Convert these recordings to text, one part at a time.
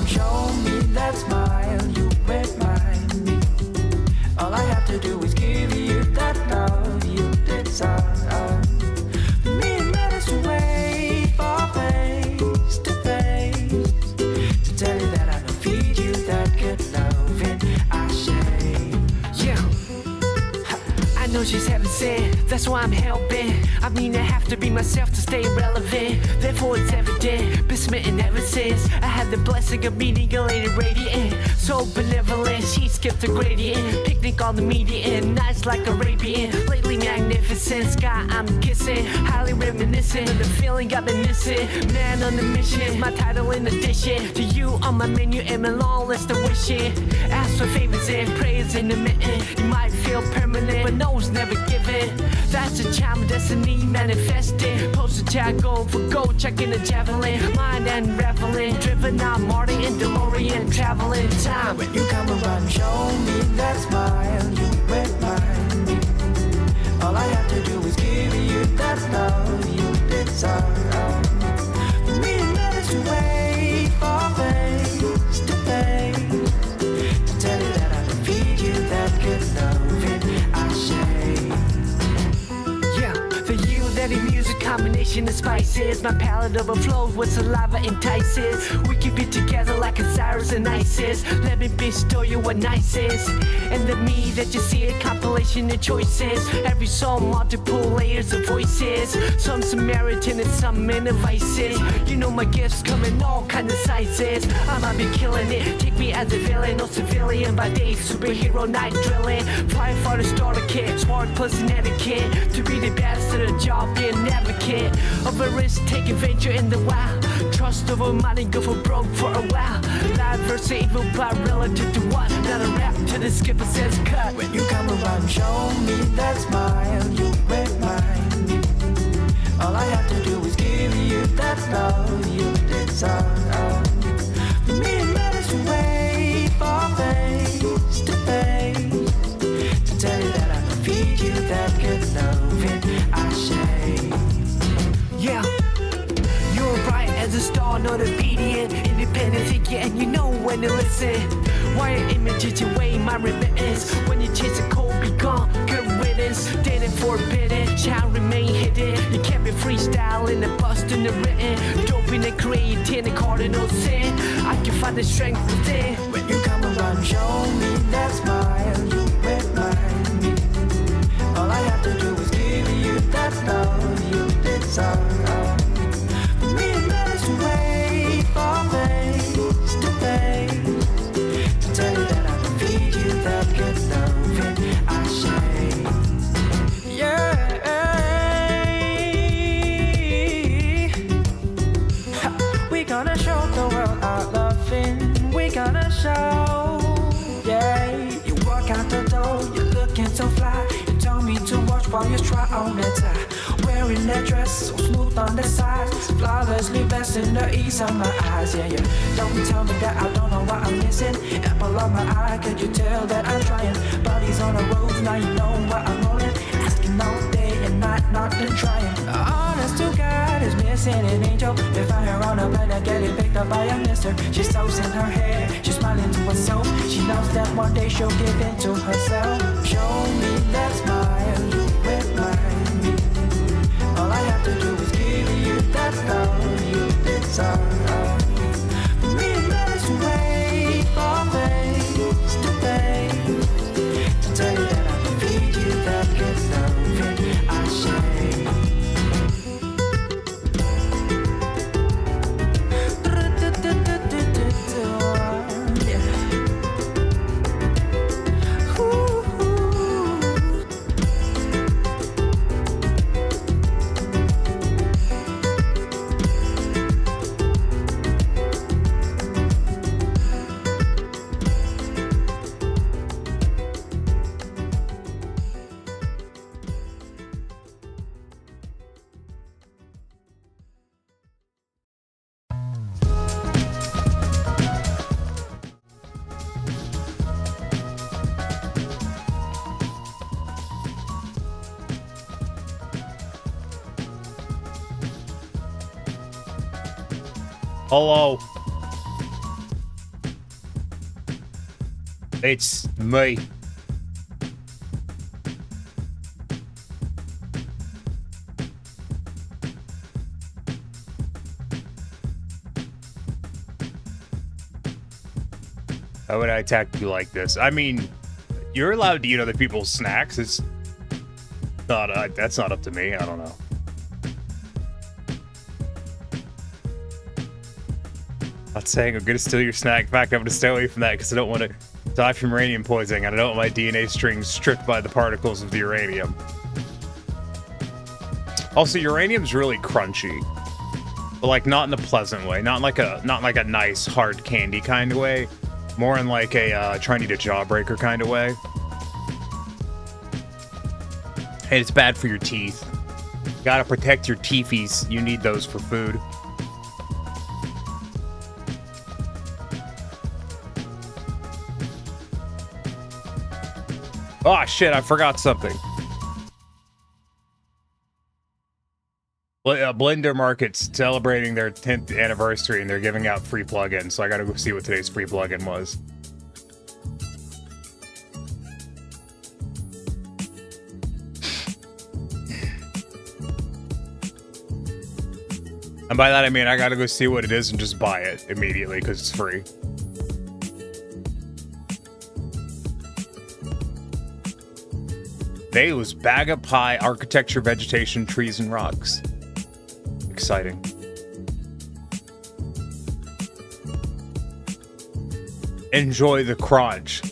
Show me that smile, you remind me. All I have to do is give you that love you desire. For me it matters to wait for face to face, to tell you that I can feed you that good loving I share. Yeah, I know she's heaven sent, that's why I'm helping. I mean I have to be myself to stay relevant. Therefore it's evident, been smitten ever since I had the blessing of meeting a lady radiant, so benevolent. She skipped the gradient, picnic on the median, nice like Arabian. Lately magnificent, sky I'm kissing, highly reminiscent of the feeling I've been missing. Man on the mission, my title in addition to you on my menu and my long list of wishing. Ask for favors and praise intermittent. You might feel permanent, but no it's never given. That's a child of destiny manifested. Post a chat, go for gold, checking the javelin. Mind and reveling, driven out Marty and DeLorean, traveling time. When you come around, show me that smile, you remind me. All I have to do is give you that love you desire. For me it matters to wait for face to face, to tell you that I can feed you that good loving I share. Yeah, for you that in music combination of spices, my palate overflows with saliva entices. We keep it together like Osiris and Isis. Let me bestow you what nice is. And the me that you see a compilation of choices. Every song multiple layers of voices. Some Samaritan and some in vices. You know my gifts come in all kinds of sizes. I might be killing it, take me as a villain or civilian by day, superhero night drilling. Firefighter starter kit, smart plus an etiquette. To be the best at a job, be an advocate of a risk-taking venture in the wild. Trust over money, go for broke for a while. Live versus evil, but relative to what? Not a rap to the skipper says cut. When you come around, show me that smile, you remind me. All I have to do is give you that love you desire. For me it matters to wait for face to face, to tell you that I can feed you that good loving I share. Yeah, you're bright as a star, not obedient, independent thinking, and you know when to listen. Wire images your way, my remittance. When you chase a cold, be gone, good riddance. Dead and forbidden, shall remain hidden. You can't be freestyling and busting the written. Doping and creating a cardinal sin. I can find the strength within. When you come around, show me that smile, you remind me. All I have to do is give you that love you desire. For me it matters to wait for face to face, to tell you that I can feed you that good loving I share. Yeah, we gonna show the world our loving. We gonna show, yeah. You walk out the door, you're looking so fly. You told me to watch while you try on that tie. Wearing that dress, so smooth on the sides, flawlessly blessing the ease of my eyes. Yeah, yeah. Don't tell me that I don't know what I'm missing. Apple on my eye, could you tell that I'm trying? Bodies on the road, now you know what I'm rolling. Asking all day and night, not been trying. Honest to God is missing an angel. They find her on a planet, getting picked up by a mister. She's toasting her hair, she's smiling to herself. She knows that one day she'll give in to herself. Show me that smile, you remind Hello. It's me. How would I attack you like this? I mean, you're allowed to eat other people's snacks. It's not, that's not up to me. I don't know. Not saying I'm gonna steal your snack. In fact, I'm gonna stay away from that because I don't want to die from uranium poisoning, and I don't want my DNA strings stripped by the particles of the uranium. Also, uranium's really crunchy, but like not in a pleasant way. Not like a nice hard candy kind of way. More in like a trying to eat a jawbreaker kind of way. And it's bad for your teeth. You gotta protect your teethies. You need those for food. Oh shit, I forgot something. Blender Market's celebrating their 10th anniversary and they're giving out free plugins, so I gotta go see what today's free plugin was. And by that I mean I gotta go see what it is and just buy it immediately because it's free. Today was Bag of Pie, Architecture, Vegetation, Trees, and Rocks. Exciting. Enjoy the crunch.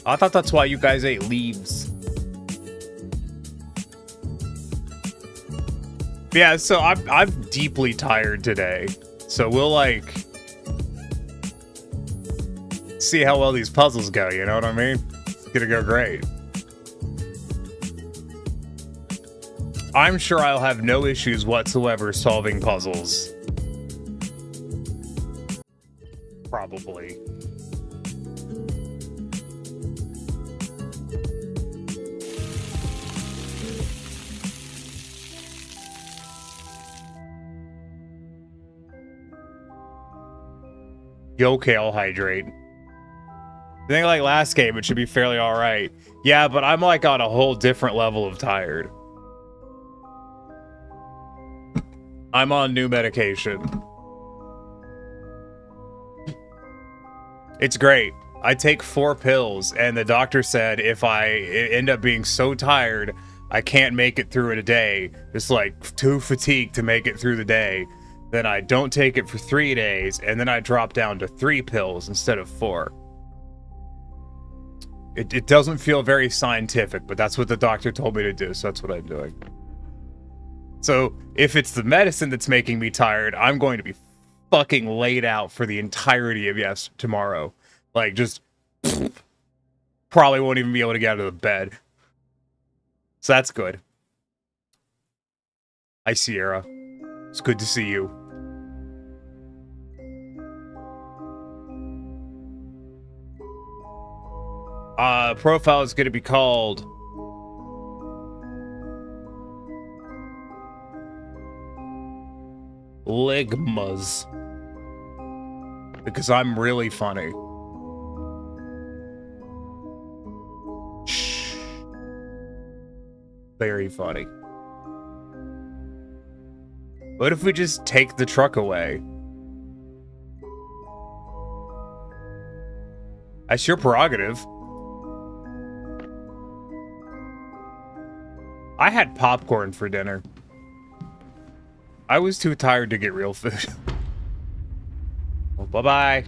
I thought that's why you guys ate leaves. Yeah, so I'm deeply tired today. So we'll like see how well these puzzles go, you know what I mean? It's gonna go great. I'm sure I'll have no issues whatsoever solving puzzles. Probably. Okay, I'll hydrate. I think like last game, it should be fairly alright. Yeah, but I'm like on a whole different level of tired. I'm on new medication. It's great. I take 4 pills, and the doctor said if I end up being so tired, I can't make it through it a day, just like too fatigued to make it through the day, then I don't take it for 3 days, and then I drop down to 3 pills instead of 4. It doesn't feel very scientific, but that's what the doctor told me to do, so that's what I'm doing. So, if it's the medicine that's making me tired, I'm going to be fucking laid out for the entirety of tomorrow. Like, just probably won't even be able to get out of the bed. So that's good. Hi, Sierra. It's good to see you. Profile is going to be called Ligmas. Because I'm really funny. Shh. Very funny. What if we just take the truck away? That's your prerogative. I had popcorn for dinner. I was too tired to get real food. Well, bye-bye.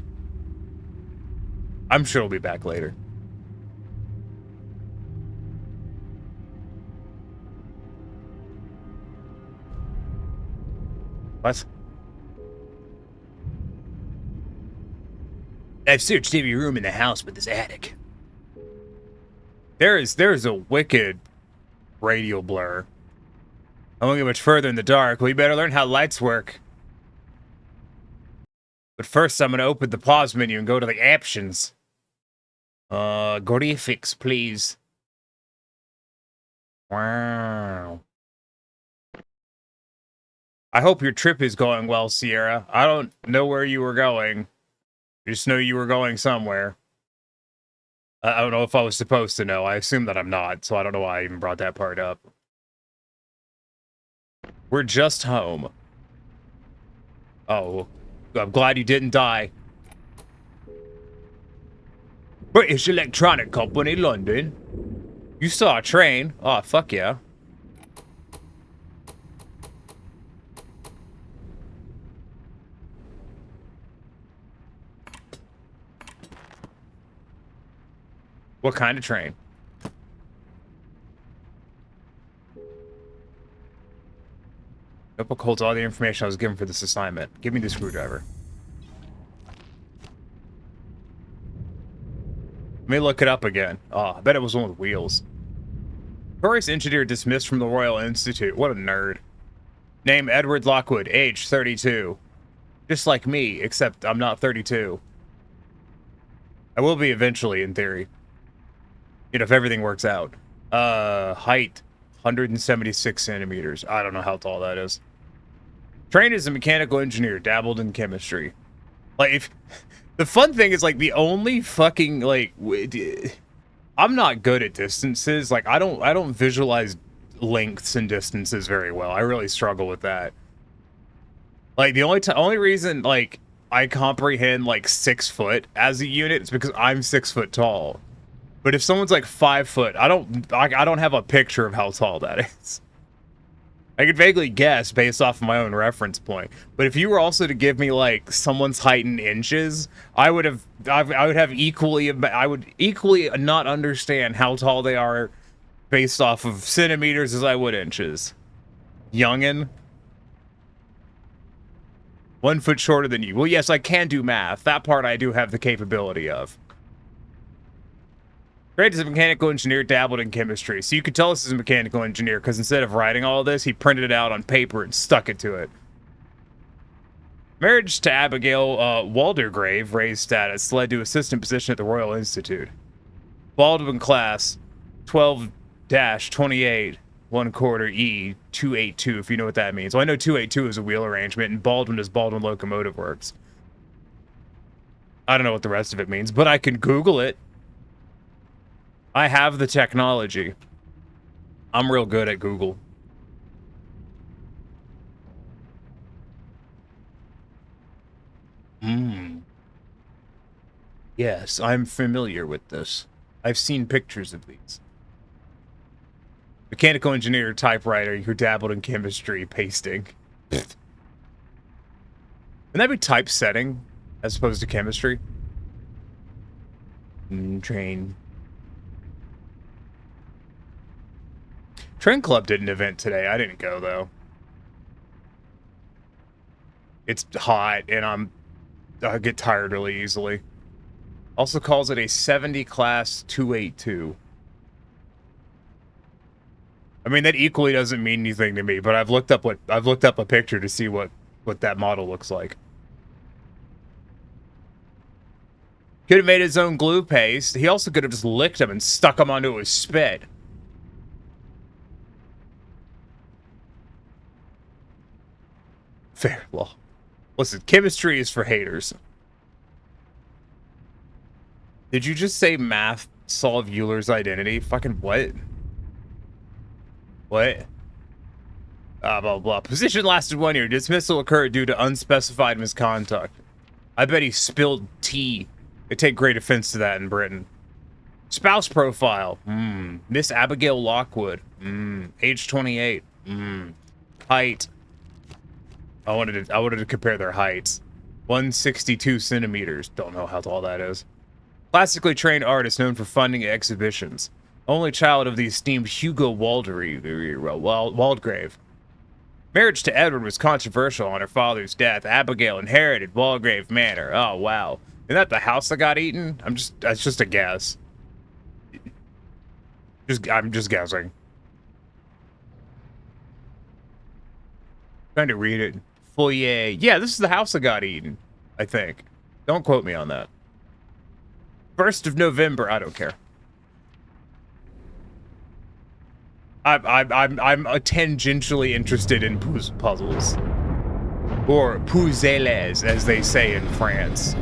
I'm sure we'll be back later. What? I've searched every room in the house but this attic. There's a wicked radial blur. I won't get much further in the dark. We better learn how lights work. But first, I'm gonna open the pause menu and go to the options. Graphics, please. Wow. I hope your trip is going well, Sierra. I don't know where you were going. I just know you were going somewhere. I don't know if I was supposed to know. I assume that I'm not, so I don't know why I even brought that part up. We're just home. Oh, I'm glad you didn't die. British Electronic Company, London. You saw a train? Oh, fuck yeah. What kind of train? Notebook holds all the information I was given for this assignment. Give me the screwdriver. Let me look it up again. Oh, I bet it was one with wheels. Tourist engineer dismissed from the Royal Institute. What a nerd. Name Edward Lockwood. Age 32. Just like me, except I'm not 32. I will be eventually, in theory. You know, if everything works out. Height, 176 centimeters. I don't know how tall that is. Trained as a mechanical engineer, dabbled in chemistry. Like, if... The fun thing is, like, the only fucking, like... I'm not good at distances. Like, I don't visualize lengths and distances very well. I really struggle with that. Like, the only reason, like, I comprehend, like, 6 foot as a unit is because I'm 6 foot tall. But if someone's like 5 foot, I don't have a picture of how tall that is. I could vaguely guess based off of my own reference point. But if you were also to give me like someone's height in inches, I would equally not understand how tall they are based off of centimeters as I would inches. Youngin. 1 foot shorter than you. Well, yes, I can do math. That part I do have the capability of. Trained as a mechanical engineer, dabbled in chemistry. So you could tell this is a mechanical engineer because instead of writing all this, he printed it out on paper and stuck it to it. Marriage to Abigail Waldegrave, raised status, led to assistant position at the Royal Institute. Baldwin class 12-28, 1/4 E 282, if you know what that means. Well, I know 282 is a wheel arrangement, and Baldwin is Baldwin Locomotive Works. I don't know what the rest of it means, but I can Google it. I have the technology. I'm real good at Google. Yes, I'm familiar with this. I've seen pictures of these. Mechanical engineer, typewriter, who dabbled in chemistry, pasting. Wouldn't that be typesetting as opposed to chemistry? Train. Train Club did an event today. I didn't go, though. It's hot, and I get tired really easily. Also calls it a 70 class 282. I mean, that equally doesn't mean anything to me, but I've looked up a picture to see what that model looks like. Could have made his own glue paste. He also could have just licked them and stuck them onto his spit. Fair law. Listen, chemistry is for haters. Did you just say math solve Euler's identity? Fucking what? What? Blah, blah. Position lasted 1 year. Dismissal occurred due to unspecified misconduct. I bet he spilled tea. They take great offense to that in Britain. Spouse profile. Miss Abigail Lockwood. Age 28. Height. I wanted to compare their heights. 162 centimeters. Don't know how tall that is. Classically trained artist known for funding exhibitions. Only child of the esteemed Hugo Waldegrave. Marriage to Edward was controversial on her father's death. Abigail inherited Waldegrave Manor. Oh, wow. Isn't that the house that got eaten? That's just a guess. I'm just guessing. Trying to read it. Foyer. Yeah, this is the house that got eaten, I think. Don't quote me on that. 1st of November. I don't care. I'm tangentially interested in puzzles. Or puzeles, as they say in France.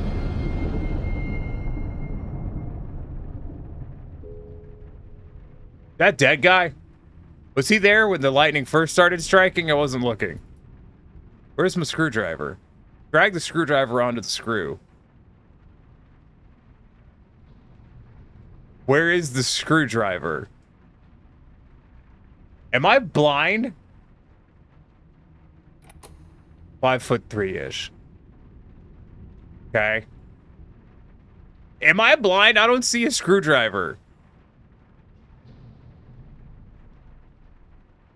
That dead guy? Was he there when the lightning first started striking? I wasn't looking. Where's my screwdriver? Drag the screwdriver onto the screw. Where is the screwdriver? Am I blind? 5'3" ish. Okay. Am I blind? I don't see a screwdriver.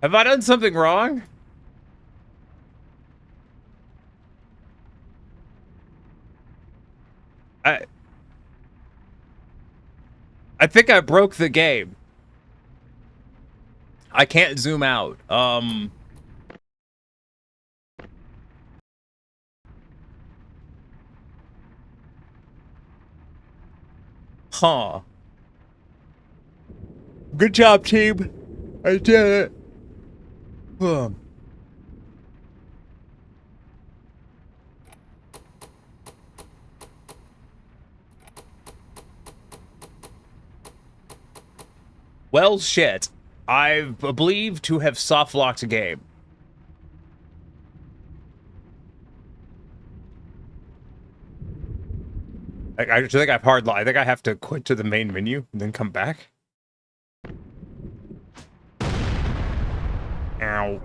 Have I done something wrong? I think I broke the game. I can't zoom out. Huh. Good job, team. I did it. Well, shit. I believe to have soft-locked a game. I think I've hard locked. I think I have to quit to the main menu and then come back. Ow.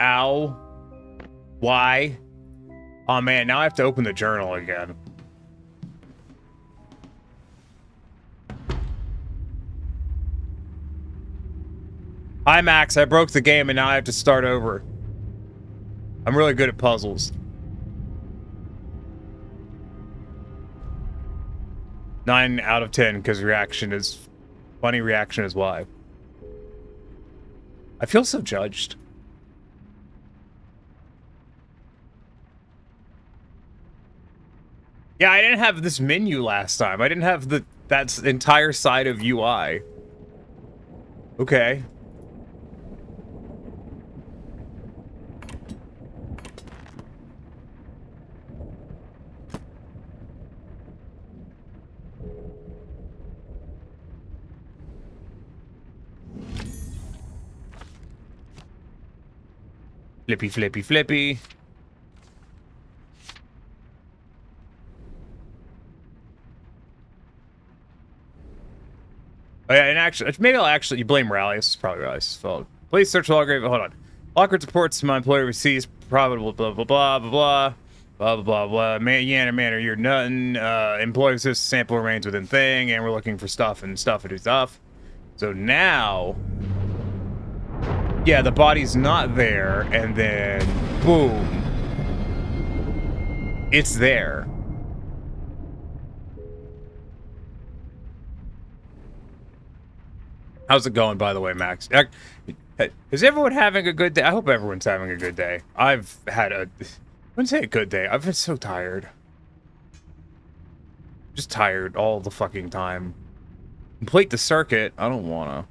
Ow. Why? Oh man, now I have to open the journal again. Hi Max, I broke the game and now I have to start over. I'm really good at puzzles. 9 out of 10 because funny reaction is why. I feel so judged. Yeah, I didn't have this menu last time. I didn't have that entire side of UI. Okay. Flippy, flippy, flippy. Oh yeah, and actually, maybe I'll actually, you blame Rally. This is probably Rally's fault. Please search log grave. Hold on. Lockwood reports my employer receives probable blah blah blah blah blah blah blah blah blah. Manner, you're nothing. Employer says sample remains within thing, and we're looking for stuff and stuff and stuff. So now, yeah, the body's not there, and then boom, it's there. How's it going, by the way, Max? Is everyone having a good day? I hope everyone's having a good day. I've had I wouldn't say a good day. I've been so tired. Just tired all the fucking time. Complete the circuit. I don't wanna.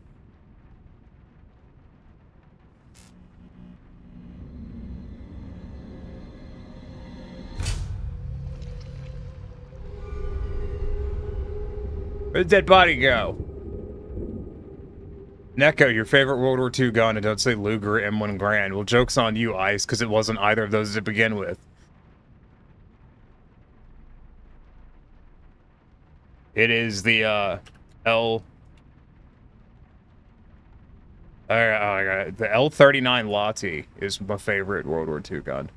Where'd the dead body go? Neko, your favorite World War II gun, and don't say Luger M1 Grand. Well, joke's on you, Ice, because it wasn't either of those to begin with. It is the, L... Oh, I got it. The L39 Lati is my favorite World War II gun.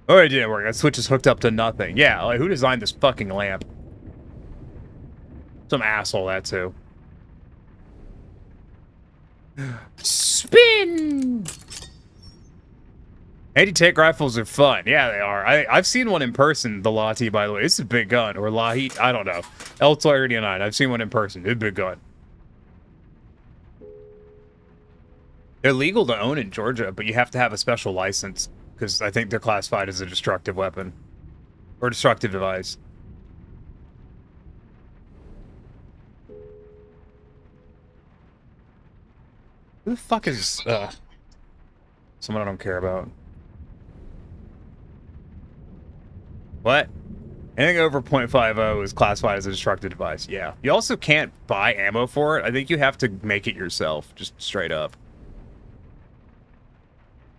Oh, it didn't work. That switch is hooked up to nothing. Yeah, like, who designed this fucking lamp? Some asshole, that too. Spin! Anti-tank rifles are fun. Yeah, they are. I've seen one in person, the Lati, by the way. It's a big gun. Or Lahit, I don't know. L39. I've seen one in person. It's a big gun. They're legal to own in Georgia, but you have to have a special license. Because I think they're classified as a destructive weapon. Or destructive device. Who the fuck is, someone I don't care about? What? Anything over .50 is classified as a destructive device. Yeah. You also can't buy ammo for it. I think you have to make it yourself, just straight up.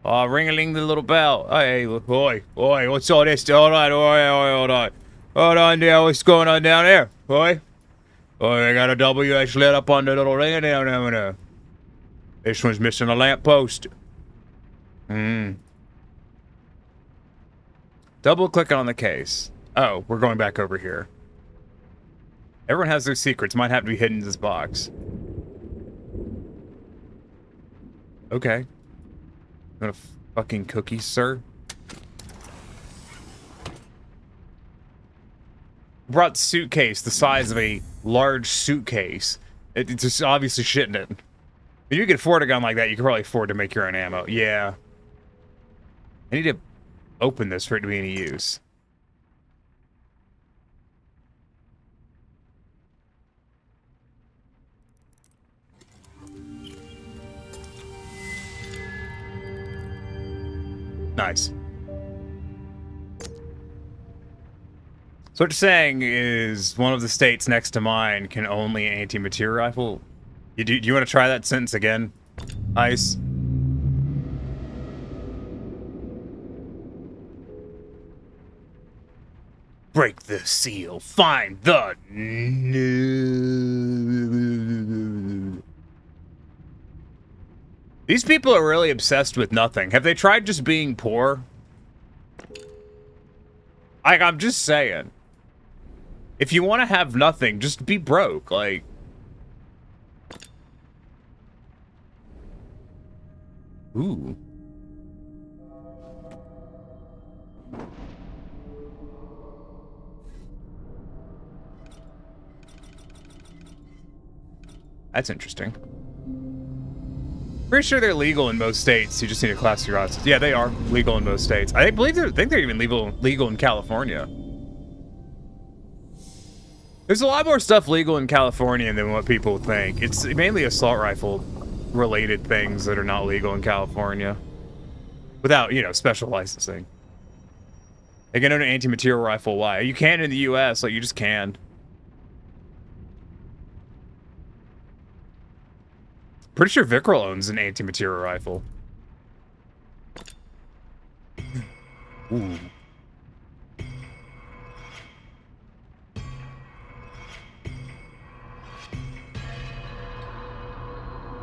Oh, ring-a-ling the little bell. Hey, oi, what's all this? Hold on, hold on. Hold on there, what's going on down there? Oi? Oh, I got a WH lit up on the little ring down there. This one's missing a lamppost. Double click on the case. Oh, we're going back over here. Everyone has their secrets. Might have to be hidden in this box. Okay. Want a fucking cookie, sir? Brought suitcase the size of a large suitcase. It's just obviously shitting it. If you could afford a gun like that, you could probably afford to make your own ammo. Yeah. I need to open this for it to be any use. Nice. So what you're saying is one of the states next to mine can only anti-material rifle? Do you want to try that sentence again? Ice? Break the seal. Find the nude. These people are really obsessed with nothing. Have they tried just being poor? Like, I'm just saying. If you want to have nothing, just be broke. Like... Ooh. That's interesting. Pretty sure they're legal in most states. You just need a class 2 license. Yeah, they are legal in most states. I think they're even legal in California. There's a lot more stuff legal in California than what people think. It's mainly assault rifle related things that are not legal in California. Without, you know, special licensing. They can own an anti-material rifle. Why? You can in the US, like you just can. Pretty sure Vickrell owns an anti-material rifle. Ooh.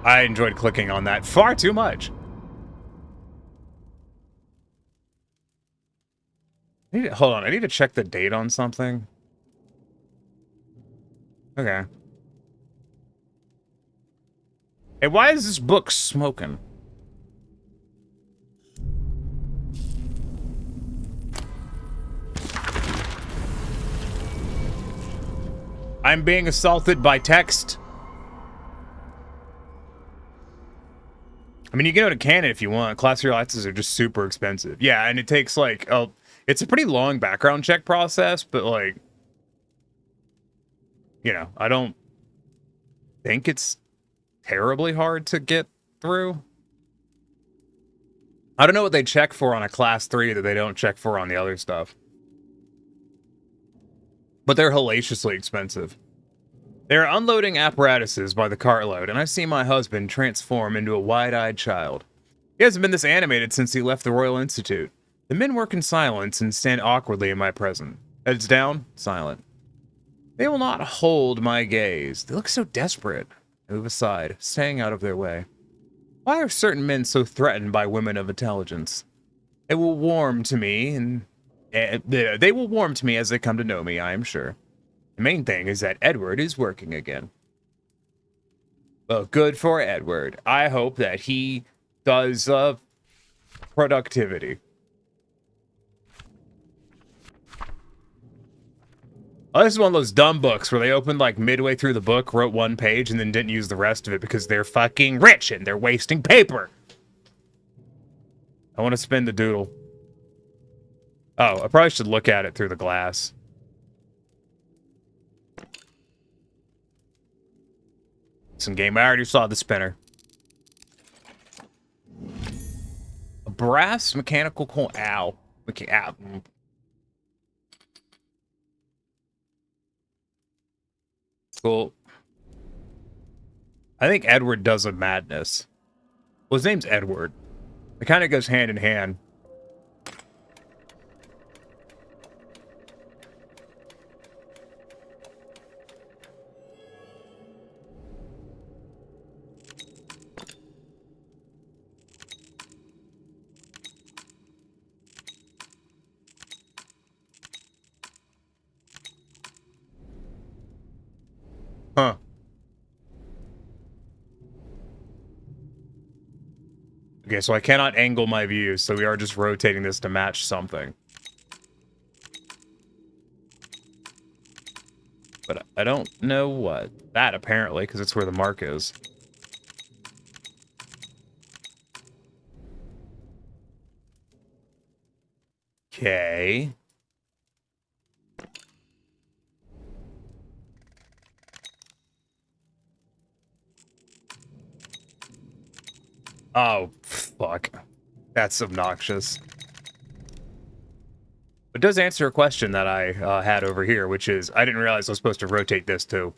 I enjoyed clicking on that far too much. Hold on, I need to check the date on something. Okay. Hey, why is this book smoking? I'm being assaulted by text. I mean, you can go to Canon if you want. Class 3 licenses are just super expensive. Yeah, and it takes like, it's a pretty long background check process, but like, you know, I don't think it's terribly hard to get through. I don't know what they check for on a class 3 that they don't check for on the other stuff. But they're hellaciously expensive. They're unloading apparatuses by the cartload, and I see my husband transform into a wide-eyed child. He hasn't been this animated since he left the Royal Institute. The men work in silence and stand awkwardly in my presence. Heads down, silent. They will not hold my gaze. They look so desperate. I move aside, staying out of their way. Why are certain men so threatened by women of intelligence? They will warm to me, and they will warm to me as they come to know me, I am sure. The main thing is that Edward is working again. Well, good for Edward. I hope that he does productivity. Oh, this is one of those dumb books where they opened like midway through the book, wrote one page, and then didn't use the rest of it because they're fucking rich and they're wasting paper. I want to spin the doodle. Oh, I probably should look at it through the glass. Some game. I already saw the spinner. brass mechanical coin. Ow. Ow. Cool. I think Edward does a madness. Well, his name's Edward. It kind of goes hand in hand. Huh. Okay, so I cannot angle my views, so we are just rotating this to match something. But I don't know what. That, apparently, because it's where the mark is. Okay. Oh, fuck. That's obnoxious. It does answer a question that I had over here, which is, I didn't realize I was supposed to rotate this too.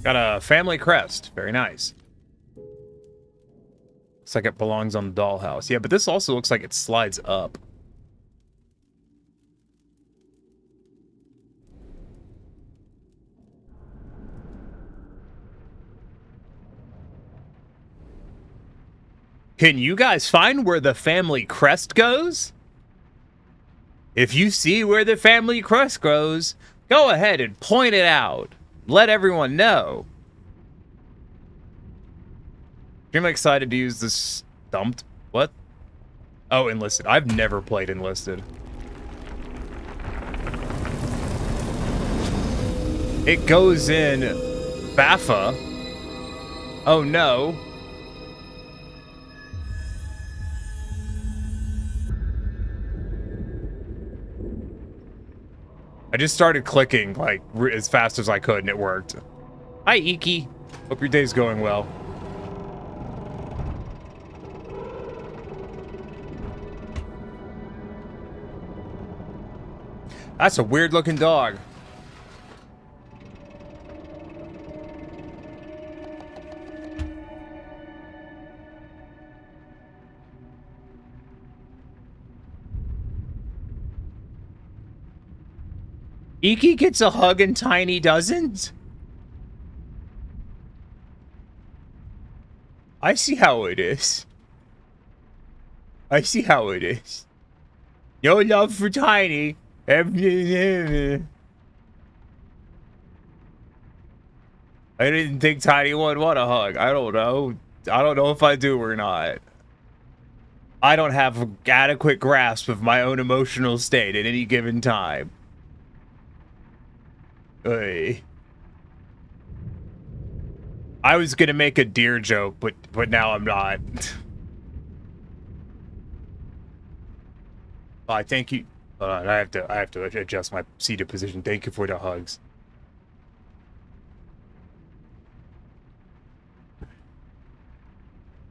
Got a family crest. Very nice. Looks like it belongs on the dollhouse. Yeah, but this also looks like it slides up. Can you guys find where the family crest goes? If you see where the family crest goes, go ahead and point it out. Let everyone know. I'm excited to use this dumped. What? Oh, Enlisted. I've never played Enlisted. It goes in Baffa. Oh no. I just started clicking like as fast as I could and it worked. Hi, Iki. Hope your day's going well. That's a weird looking dog. Iki gets a hug and Tiny doesn't? I see how it is. I see how it is. Your love for Tiny. I didn't think Tiny would want a hug. I don't know. I don't know if I do or not. I don't have an adequate grasp of my own emotional state at any given time. Hey. I was gonna make a deer joke, but now I'm not. I thank you. I have to adjust my seated position. Thank you for the hugs.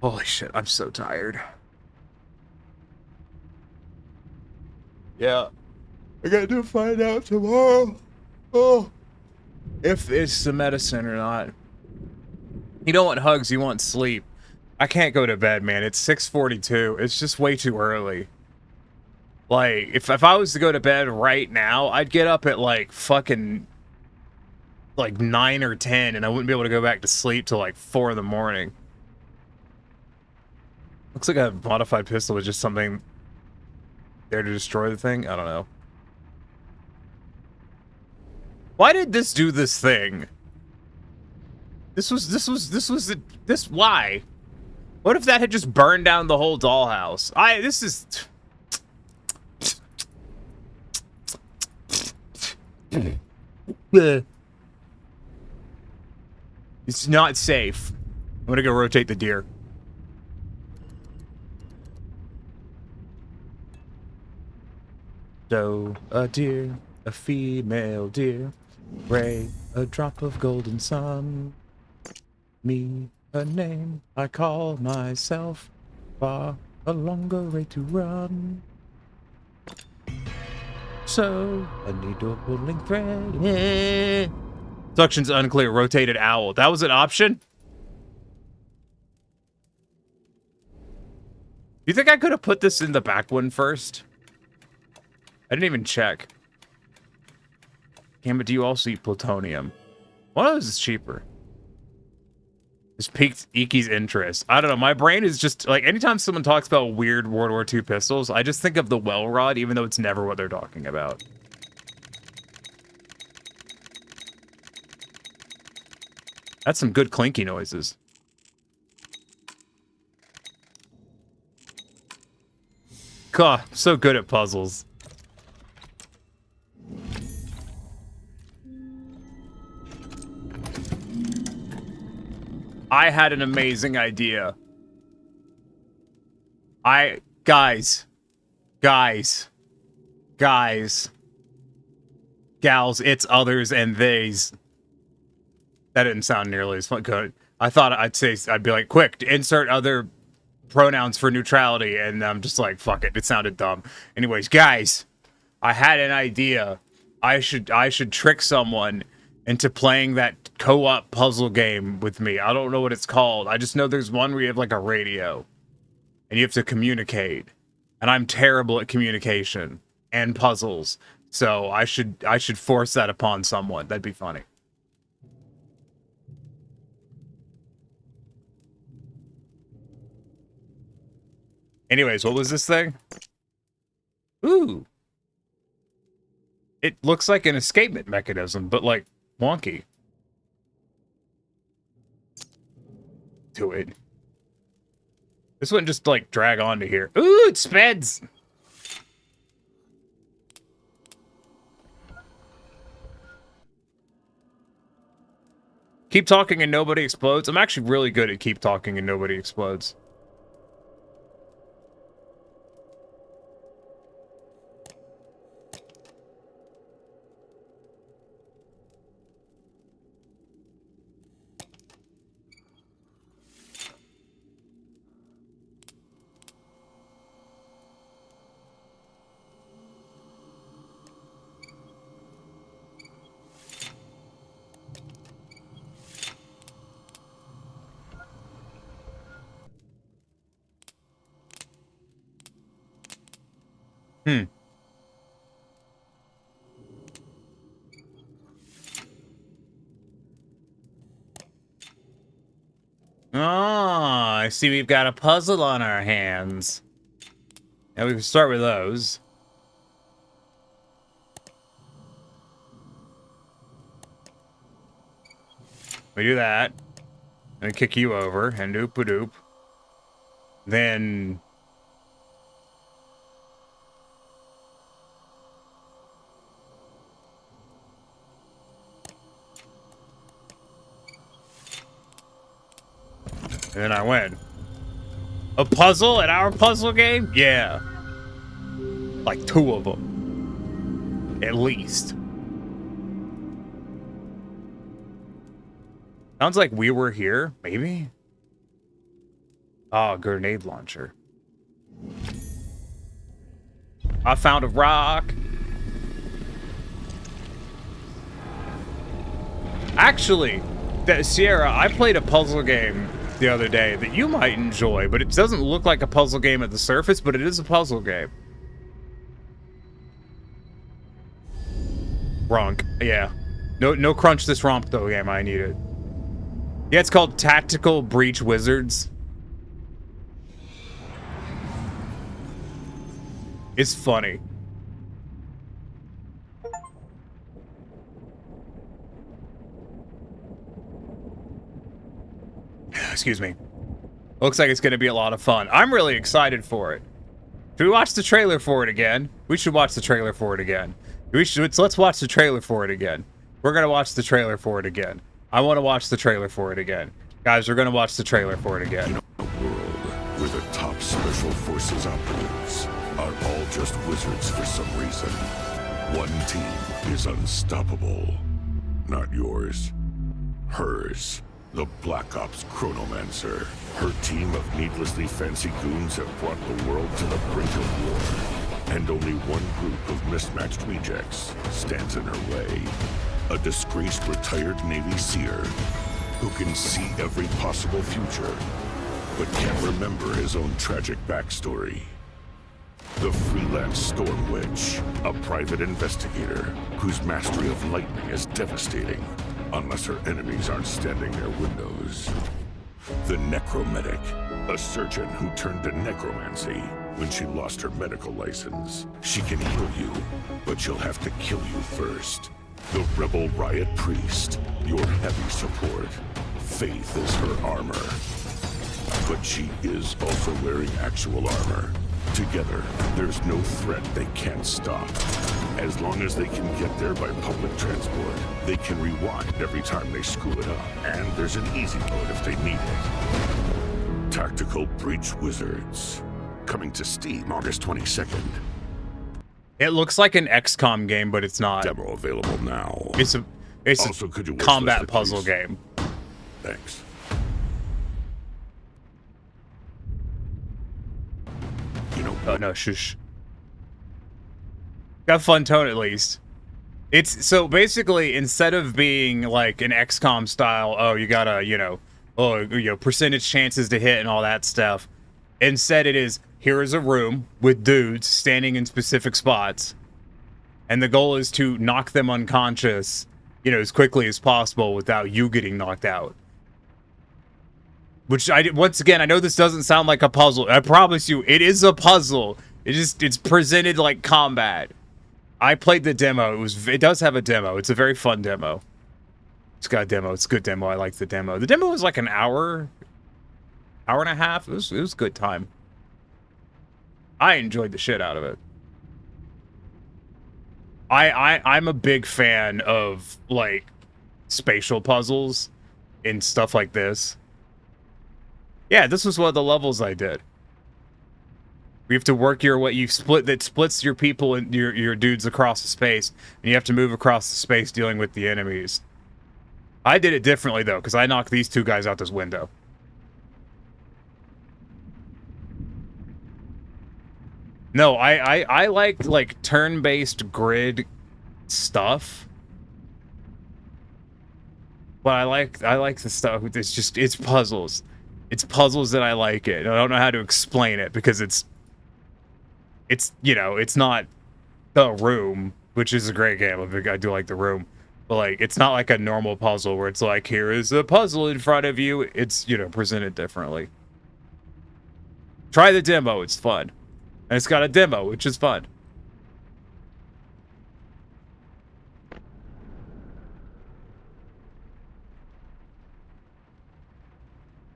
Holy shit, I'm so tired. Yeah. I got to find out tomorrow. Oh. If it's the medicine or not. You don't want hugs, you want sleep. I can't go to bed, man. It's 6:42. It's just way too early. Like, if I was to go to bed right now, I'd get up at like fucking like 9 or 10 and I wouldn't be able to go back to sleep till like 4 in the morning. Looks like a modified pistol was just something there to destroy the thing. I don't know. Why did this do this thing? Why? What if that had just burned down the whole dollhouse? It's not safe. I'm gonna go rotate the deer. Doe, a deer, a female deer. Ray, a drop of golden sun. Me, a name I call myself. Far, a longer way to run. So, a needle pulling thread. Yeah. Suction's unclear. Rotated owl. That was an option? You think I could have put this in the back one first? I didn't even check. Damn it, do you also eat plutonium? One of those is cheaper. This piqued Iki's interest. I don't know, my brain is just, like, anytime someone talks about weird World War II pistols, I just think of the well rod, even though it's never what they're talking about. That's some good clinky noises. God, I'm so good at puzzles. I had an amazing idea. Guys, gals, it's others and theys. That didn't sound nearly as fun. Good. I thought I'd be like, quick, insert other pronouns for neutrality, and I'm just like, fuck it. It sounded dumb. Anyways, guys, I had an idea. I should trick someone into playing that co-op puzzle game with me. I don't know what it's called. I just know there's one where you have like a radio and you have to communicate. And I'm terrible at communication and puzzles. So I should force that upon someone. That'd be funny. Anyways, what was this thing? Ooh. It looks like an escapement mechanism, but like wonky. To it. This wouldn't just like drag on to here. Ooh, it speds! Keep talking and nobody explodes. I'm actually really good at keep talking and nobody explodes. Oh, I see we've got a puzzle on our hands. And we can start with those. We do that. And kick you over. And doop-a-doop. Then... and then I win. A puzzle at our puzzle game? Yeah. Like 2 of them. At least. Sounds like we were here, maybe? Oh, grenade launcher. I found a rock. Actually, Sierra, I played a puzzle game the other day that you might enjoy, but it doesn't look like a puzzle game at the surface, but it is a puzzle game. Ronk. Yeah. No crunch this romp though game. I need it. Yeah, it's called Tactical Breach Wizards. It's funny. Excuse me. Looks like it's going to be a lot of fun. I'm really excited for it. Should we watch the trailer for it again? We should watch the trailer for it again. Let's watch the trailer for it again. We're going to watch the trailer for it again. I want to watch the trailer for it again. Guys, we're going to watch the trailer for it again. In a world where the top special forces operatives are all just wizards for some reason. One team is unstoppable. Not yours. Hers. The Black Ops Chronomancer. Her team of needlessly fancy goons have brought the world to the brink of war. And only one group of mismatched rejects stands in her way. A disgraced retired Navy seer who can see every possible future, but can't remember his own tragic backstory. The freelance Storm Witch, a private investigator whose mastery of lightning is devastating, unless her enemies aren't standing near windows. The Necromedic, a surgeon who turned to necromancy when she lost her medical license. She can heal you, but she'll have to kill you first. The Rebel Riot Priest, your heavy support. Faith is her armor. But she is also wearing actual armor. Together, there's no threat they can't stop. As long as they can get there by public transport, they can rewind every time they screw it up. And there's an easy mode if they need it. Tactical Breach Wizards. Coming to Steam August 22nd. It looks like an XCOM game, but it's not. Demo available now. It's Also, could you a wish combat list it, puzzle please? game. Thanks. You know, Oh no, shush. Got fun tone at least. It's so basically instead of being like an XCOM style, oh you gotta, percentage chances to hit and all that stuff. Instead it is, here is a room with dudes standing in specific spots. And the goal is to knock them unconscious, as quickly as possible without you getting knocked out. Which once again, I know this doesn't sound like a puzzle. I promise you, it is a puzzle. It's presented like combat. I played the demo. It does have a demo. It's a very fun demo. It's got a demo. It's a good demo. I like the demo. The demo was like an hour and a half. It was a good time. I enjoyed the shit out of it. I'm a big fan of like spatial puzzles and stuff like this. Yeah, this was one of the levels I did. You have to work that splits your people and your dudes across the space, and you have to move across the space dealing with the enemies. I did it differently though, because I knocked these two guys out this window. No, I like turn-based grid stuff. But I like the stuff. It's puzzles. It's puzzles that I like it. I don't know how to explain it because it's not The Room, which is a great game. I do like The Room. But like it's not like a normal puzzle where it's like here is a puzzle in front of you. It's presented differently. Try the demo, it's fun. And it's got a demo, which is fun.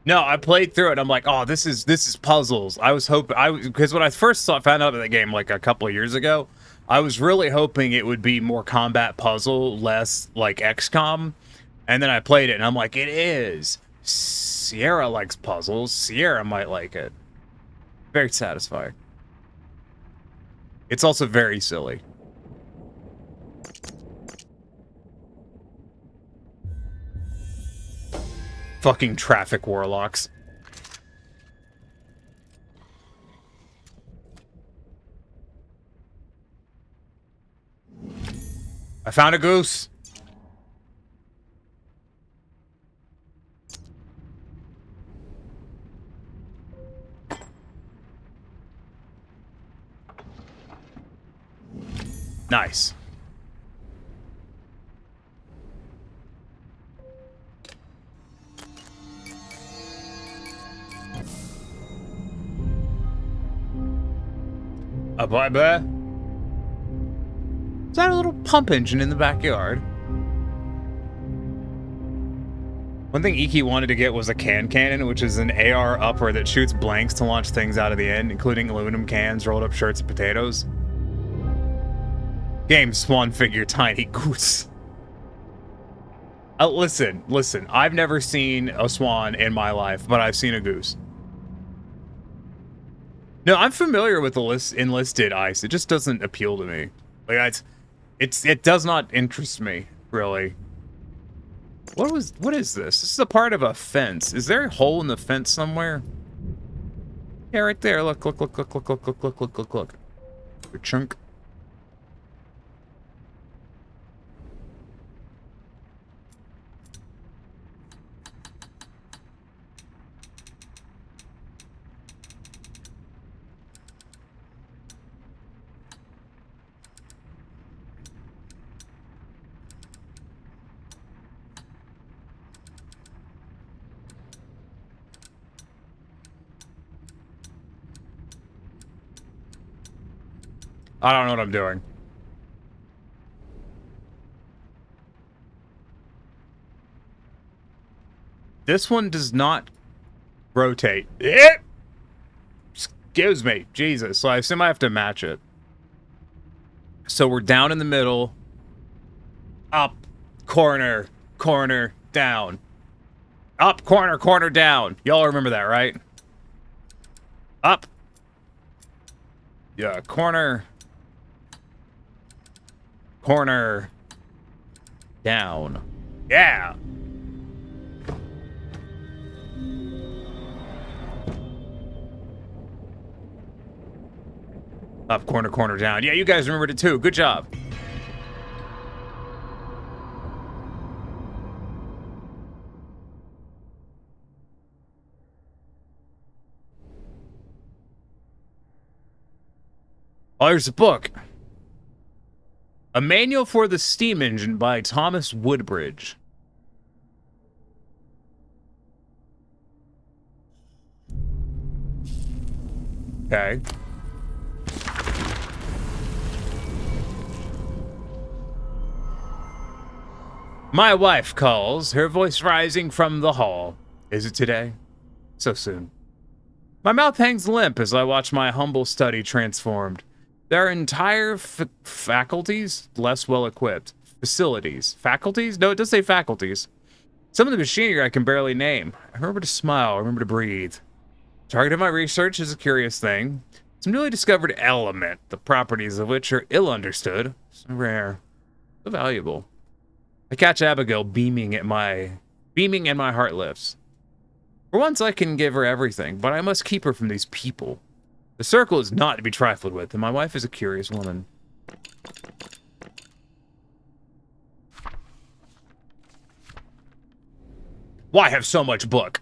No, I played through it. I'm like, oh, this is puzzles. I was hoping because when I first found out about the game like a couple of years ago, I was really hoping it would be more combat puzzle, less like XCOM. And then I played it, and I'm like, it is. Sierra likes puzzles. Sierra might like it. Very satisfying. It's also very silly. Fucking traffic warlocks. I found a goose. Nice. A bye-bye. Is that a little pump engine in the backyard? One thing Iki wanted to get was a can cannon, which is an AR upper that shoots blanks to launch things out of the end, including aluminum cans, rolled up shirts, and potatoes. Game Swan figure tiny goose. Listen, I've never seen a swan in my life, but I've seen a goose. No, I'm familiar with the enlisted ice. It just doesn't appeal to me. Like it does not interest me, really. What is this? This is a part of a fence. Is there a hole in the fence somewhere? Yeah, right there. Look. Your chunk. I don't know what I'm doing. This one does not rotate. Excuse me. Jesus. So I assume I have to match it. So we're down in the middle. Up. Corner. Corner. Down. Up. Corner. Corner. Down. Y'all remember that, right? Up. Yeah. Corner. Corner. Down. Yeah. Up, corner, corner, down. Yeah, you guys remembered it too. Good job. Oh, here's a book. A Manual for the Steam Engine by Thomas Woodbridge. Okay. My wife calls, her voice rising from the hall. Is it today? So soon. My mouth hangs limp as I watch my humble study transformed. There are entire faculties less well equipped. Facilities. Faculties? No, it does say faculties. Some of the machinery I can barely name. I remember to smile, I remember to breathe. Target of my research is a curious thing. Some newly discovered element, the properties of which are ill understood. So rare. So valuable. I catch Abigail beaming and my heart lifts. For once I can give her everything, but I must keep her from these people. The circle is not to be trifled with, and my wife is a curious woman. Why have so much book?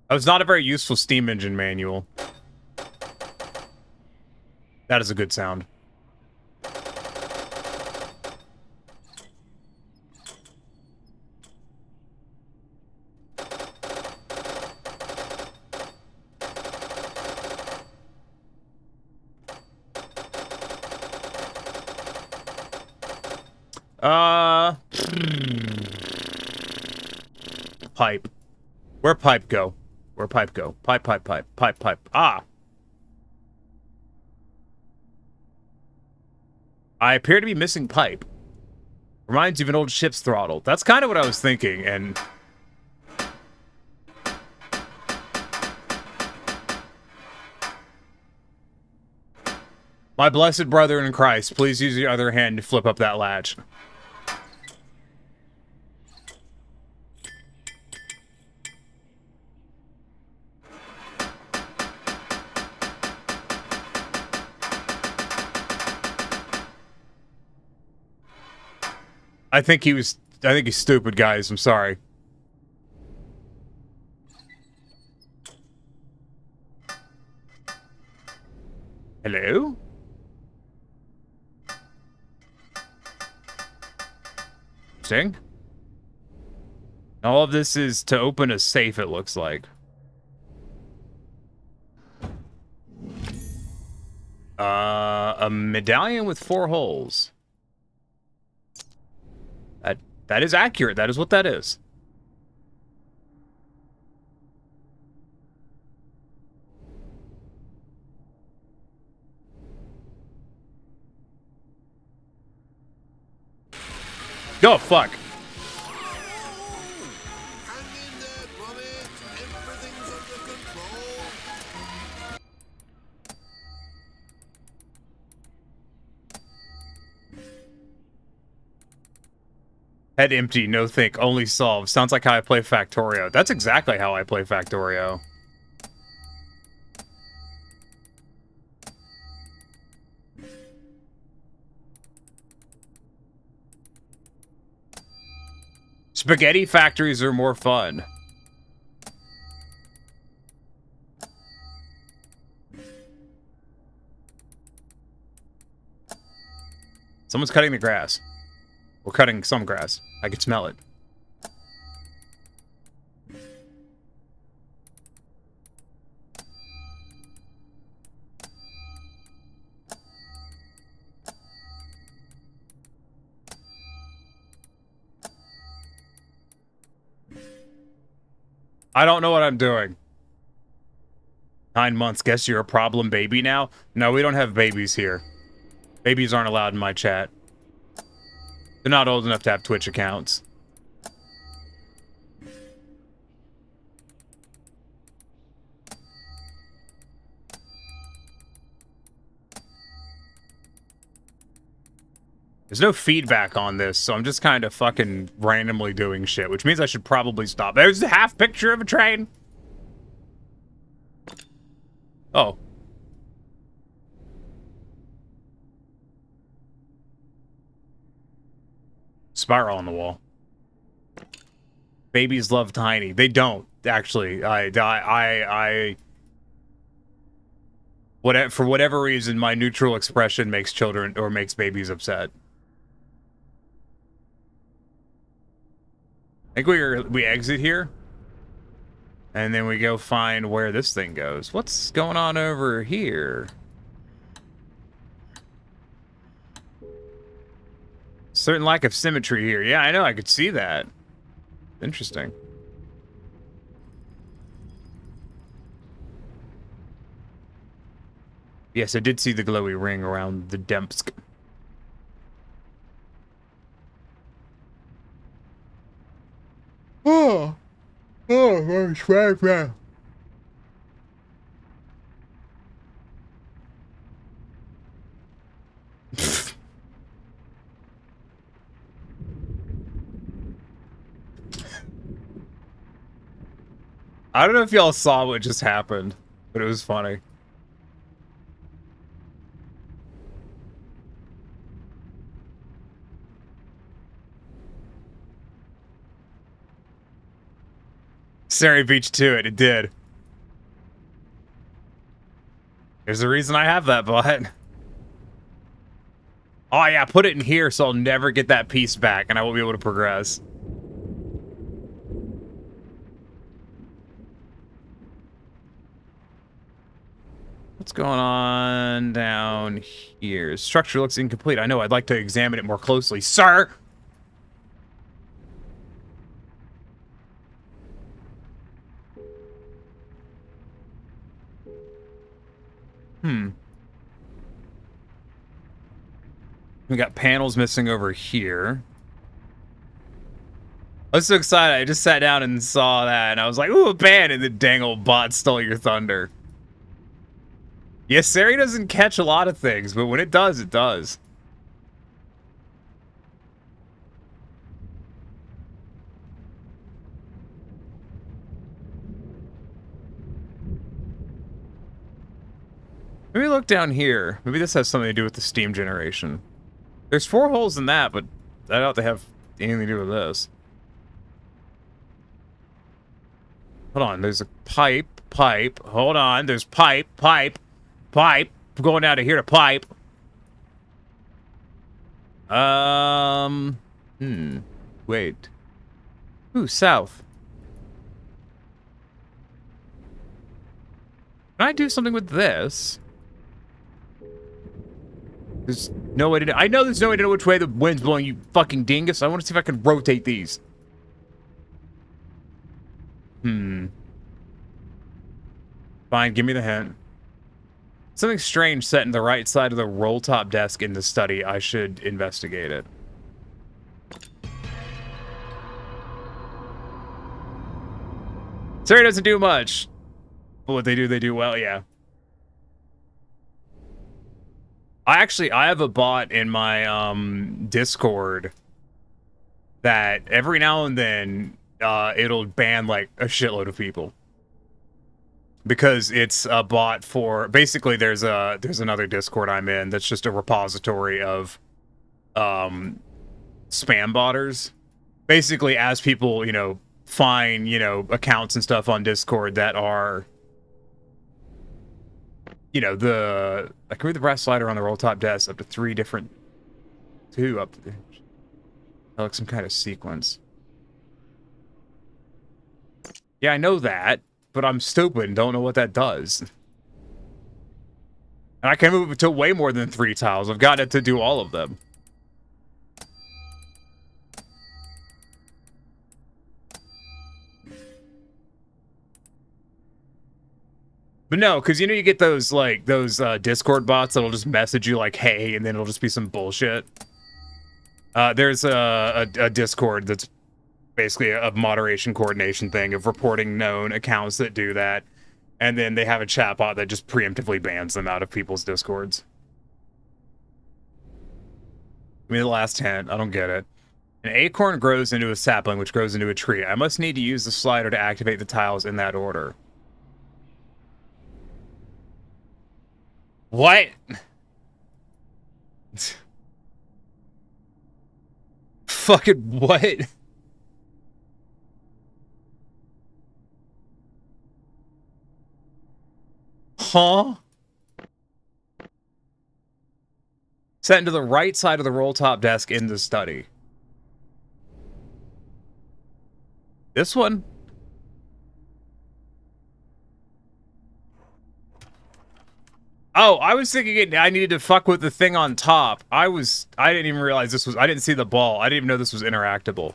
That was not a very useful steam engine manual. That is a good sound. Pipe. Where pipe go? Where pipe go? Pipe. Ah! I appear to be missing pipe. Reminds you of an old ship's throttle. That's kind of what I was thinking, and... My blessed brethren in Christ, please use your other hand to flip up that latch. I think he's stupid, guys. I'm sorry. Hello? Sing? All of this is to open a safe, it looks like. A medallion with 4 holes. That is accurate. That is what that is. Oh, fuck. Head empty, no think, only solve. Sounds like how I play Factorio. That's exactly how I play Factorio. Spaghetti factories are more fun. Someone's cutting the grass. We're cutting some grass. I can smell it. I don't know what I'm doing. 9 months. Guess you're a problem baby now? No, we don't have babies here. Babies aren't allowed in my chat. They're not old enough to have Twitch accounts. There's no feedback on this, so I'm just kind of fucking randomly doing shit, which means I should probably stop. There's a half picture of a train. Oh. Spiral on the wall. Babies love tiny. They don't, actually. For whatever reason, my neutral expression makes children or makes babies upset. I think we exit here. And then we go find where this thing goes. What's going on over here? Certain lack of symmetry here. Yeah, I know. I could see that. Interesting. Yes, I did see the glowy ring around the Dempsk. Oh, that's right. I don't know if y'all saw what just happened, but it was funny. Sari Beach to it did. There's a reason I have that button. Oh yeah, put it in here so I'll never get that piece back and I won't be able to progress. What's going on down here? Structure looks incomplete. I know, I'd like to examine it more closely. Sir! We got panels missing over here. I was so excited. I just sat down and saw that, and I was like, ooh, a pan, and the dang old bot stole your thunder. Yes, Sari doesn't catch a lot of things, but when it does, it does. Maybe look down here. Maybe this has something to do with the steam generation. There's 4 holes in that, but I doubt they have anything to do with this. Hold on, there's a pipe. Hold on, there's pipe. Going down to here to pipe. Wait. Ooh, south. Can I do something with this? There's no way to know. I know there's no way to know which way the wind's blowing, you fucking dingus. I want to see if I can rotate these. Fine, give me the hint. Something strange set in the right side of the roll-top desk in the study. I should investigate it. Sorry, doesn't do much. But what they do well, yeah. I have a bot in my Discord that every now and then it'll ban like a shitload of people. Because it's a bot for basically there's another Discord I'm in that's just a repository of spam botters. Basically, as people, you know, find, you know, accounts and stuff on Discord that are, you know, I can read the brass slider on the roll top desk up to 3 different, 2 up to, like some kind of sequence. Yeah, I know that, but I'm stupid and don't know what that does. And I can move it to way more than 3 tiles. I've got it to do all of them. But no, because you know you get those like those Discord bots that'll just message you like, "Hey," and then it'll just be some bullshit. There's a Discord that's basically a moderation coordination thing of reporting known accounts that do that, and then they have a chat bot that just preemptively bans them out of people's Discords. Give me the last hint. I don't get it. An acorn grows into a sapling, which grows into a tree. I must need to use the slider to activate the tiles in that order. What? Fucking what? Huh? Set into the right side of the roll top desk in the study. This one? Oh, I was thinking I needed to fuck with the thing on top. I didn't even realize this was, I didn't see the ball. I didn't even know this was interactable.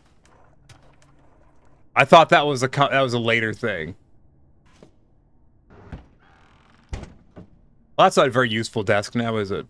I thought that was a later thing. Well, that's not a very useful desk now, is it?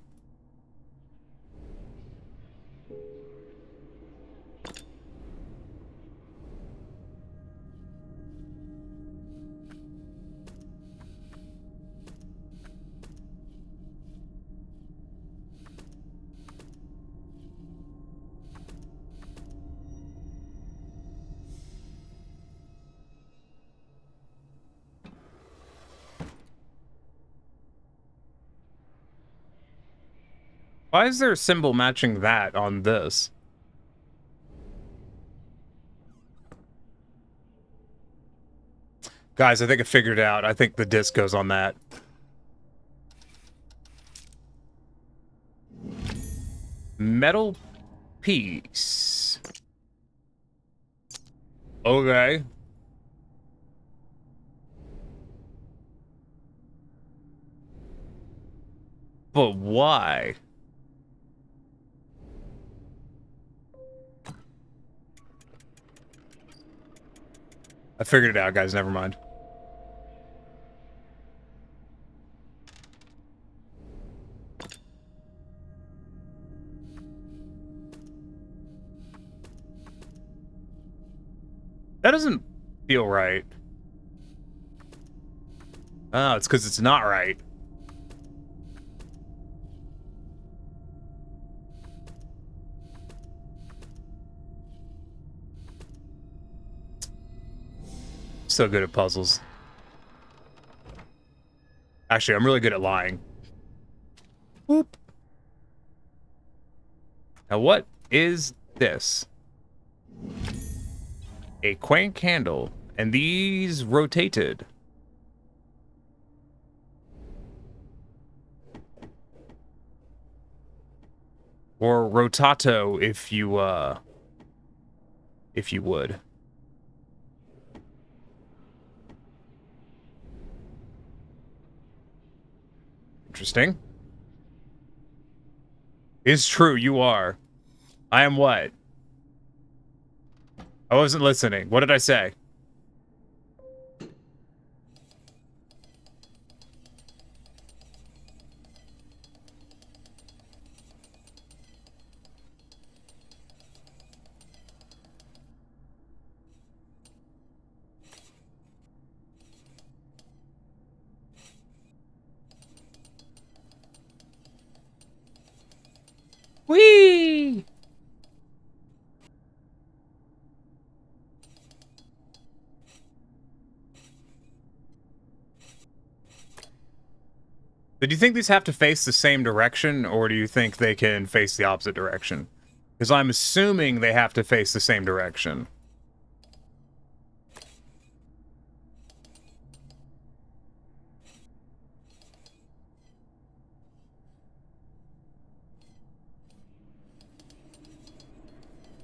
Why is there a symbol matching that on this? Guys, I think I figured it out. I think the disc goes on that. Metal piece. Okay. But why? I figured it out, guys. Never mind. That doesn't feel right. Oh, it's because it's not right. So good at puzzles. Actually, I'm really good at lying. Whoop. Now, what is this? A quaint candle, and these rotated. Or rotato, if you would. Interesting. It's true, you are. I am what? I wasn't listening. What did I say? Do you think these have to face the same direction, or do you think they can face the opposite direction? Because I'm assuming they have to face the same direction.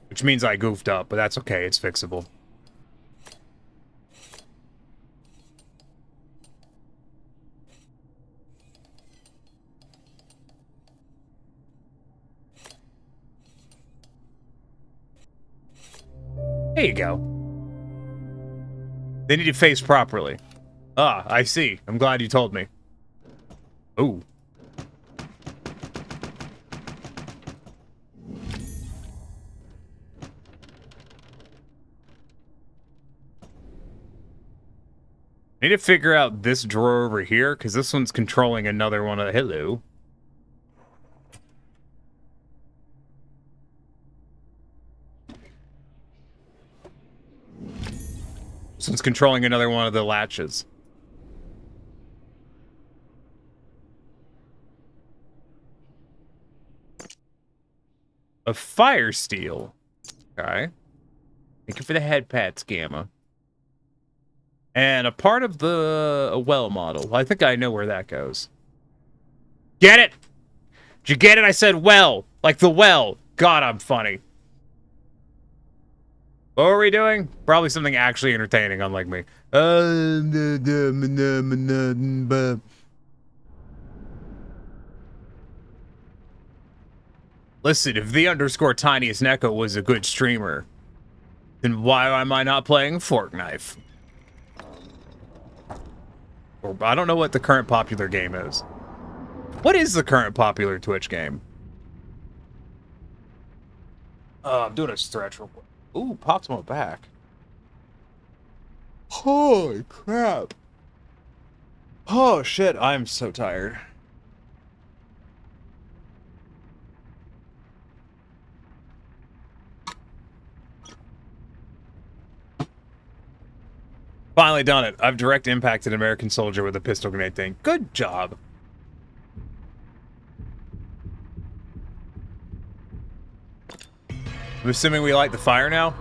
Which means I goofed up, but that's okay, it's fixable. There you go. They need to face properly. Ah, I see. I'm glad you told me. Ooh. Need to figure out this drawer over here, because this one's controlling another one of the... Hello. This one's controlling another one of the latches. A fire steel. Okay. Thank you for the head pats, Gamma. And a part of the well model. I think I know where that goes. Get it? Did you get it? I said well. Like the well. God, I'm funny. What were we doing? Probably something actually entertaining, unlike me. Listen, if the underscore tiniest Neko was a good streamer, then why am I not playing Forknife? Or, I don't know what the current popular game is. What is the current popular Twitch game? I'm doing a stretch real quick. Ooh, popped my back. Holy crap. Oh, shit, I'm so tired. Finally done it. I've direct impacted an American soldier with a pistol grenade thing. Good job. I'm assuming we light the fire now?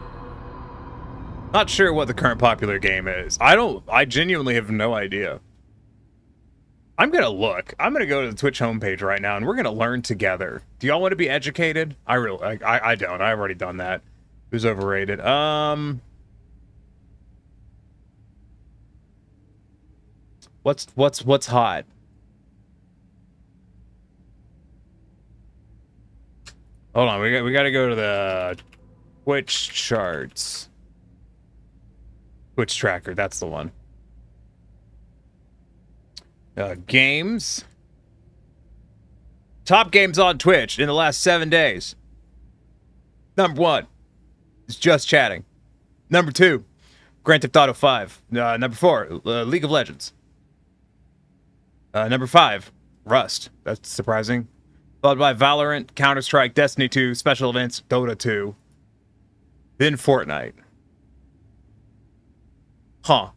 Not sure what the current popular game is. I genuinely have no idea. I'm gonna look. I'm gonna go to the Twitch homepage right now and we're gonna learn together. Do y'all want to be educated? I don't. I've already done that. It was overrated. What's hot? Hold on, we got to go to the Twitch charts. Twitch tracker, that's the one. Games. Top games on Twitch in the last 7 days. Number 1 is Just Chatting. Number 2, Grand Theft Auto 5. Number 4, League of Legends. Number 5, Rust. That's surprising. Followed by Valorant, Counter-Strike, Destiny 2, Special Events, Dota 2. Then Fortnite. Huh.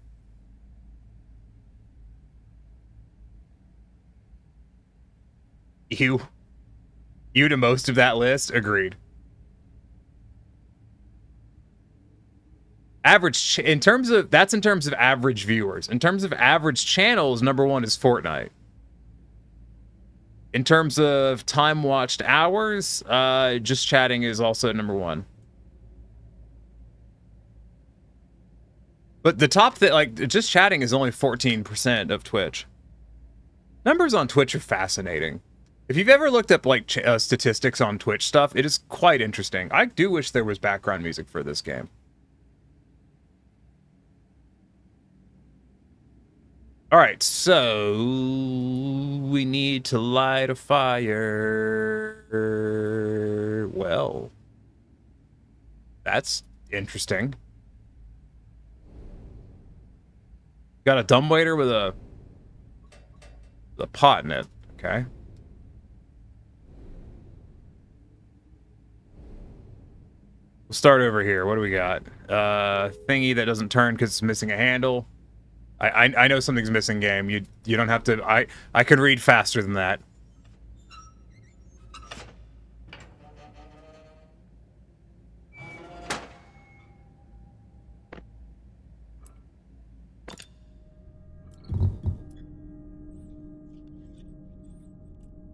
You to most of that list? Agreed. Average, in terms of average viewers. In terms of average channels, number 1 is Fortnite. In terms of time watched hours, Just Chatting is also number 1. But the top Just Chatting is only 14% of Twitch. Numbers on Twitch are fascinating. If you've ever looked up statistics on Twitch stuff, it is quite interesting. I do wish there was background music for this game. All right, so we need to light a fire. Well, that's interesting. Got a dumbwaiter with a pot in it. Okay. We'll start over here. What do we got? Thingy that doesn't turn because it's missing a handle. I know something's missing, game. You don't have to. I could read faster than that.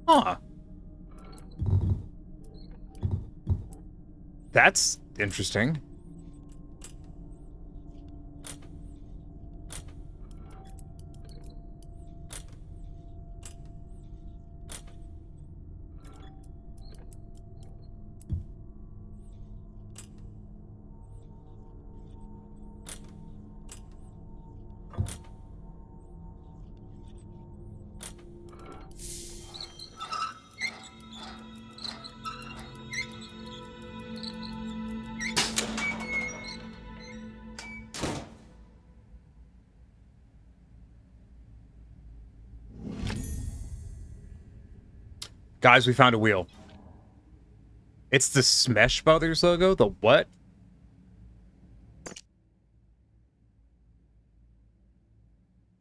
Huh. That's interesting. Guys, we found a wheel. It's the Smash Brothers logo? The what?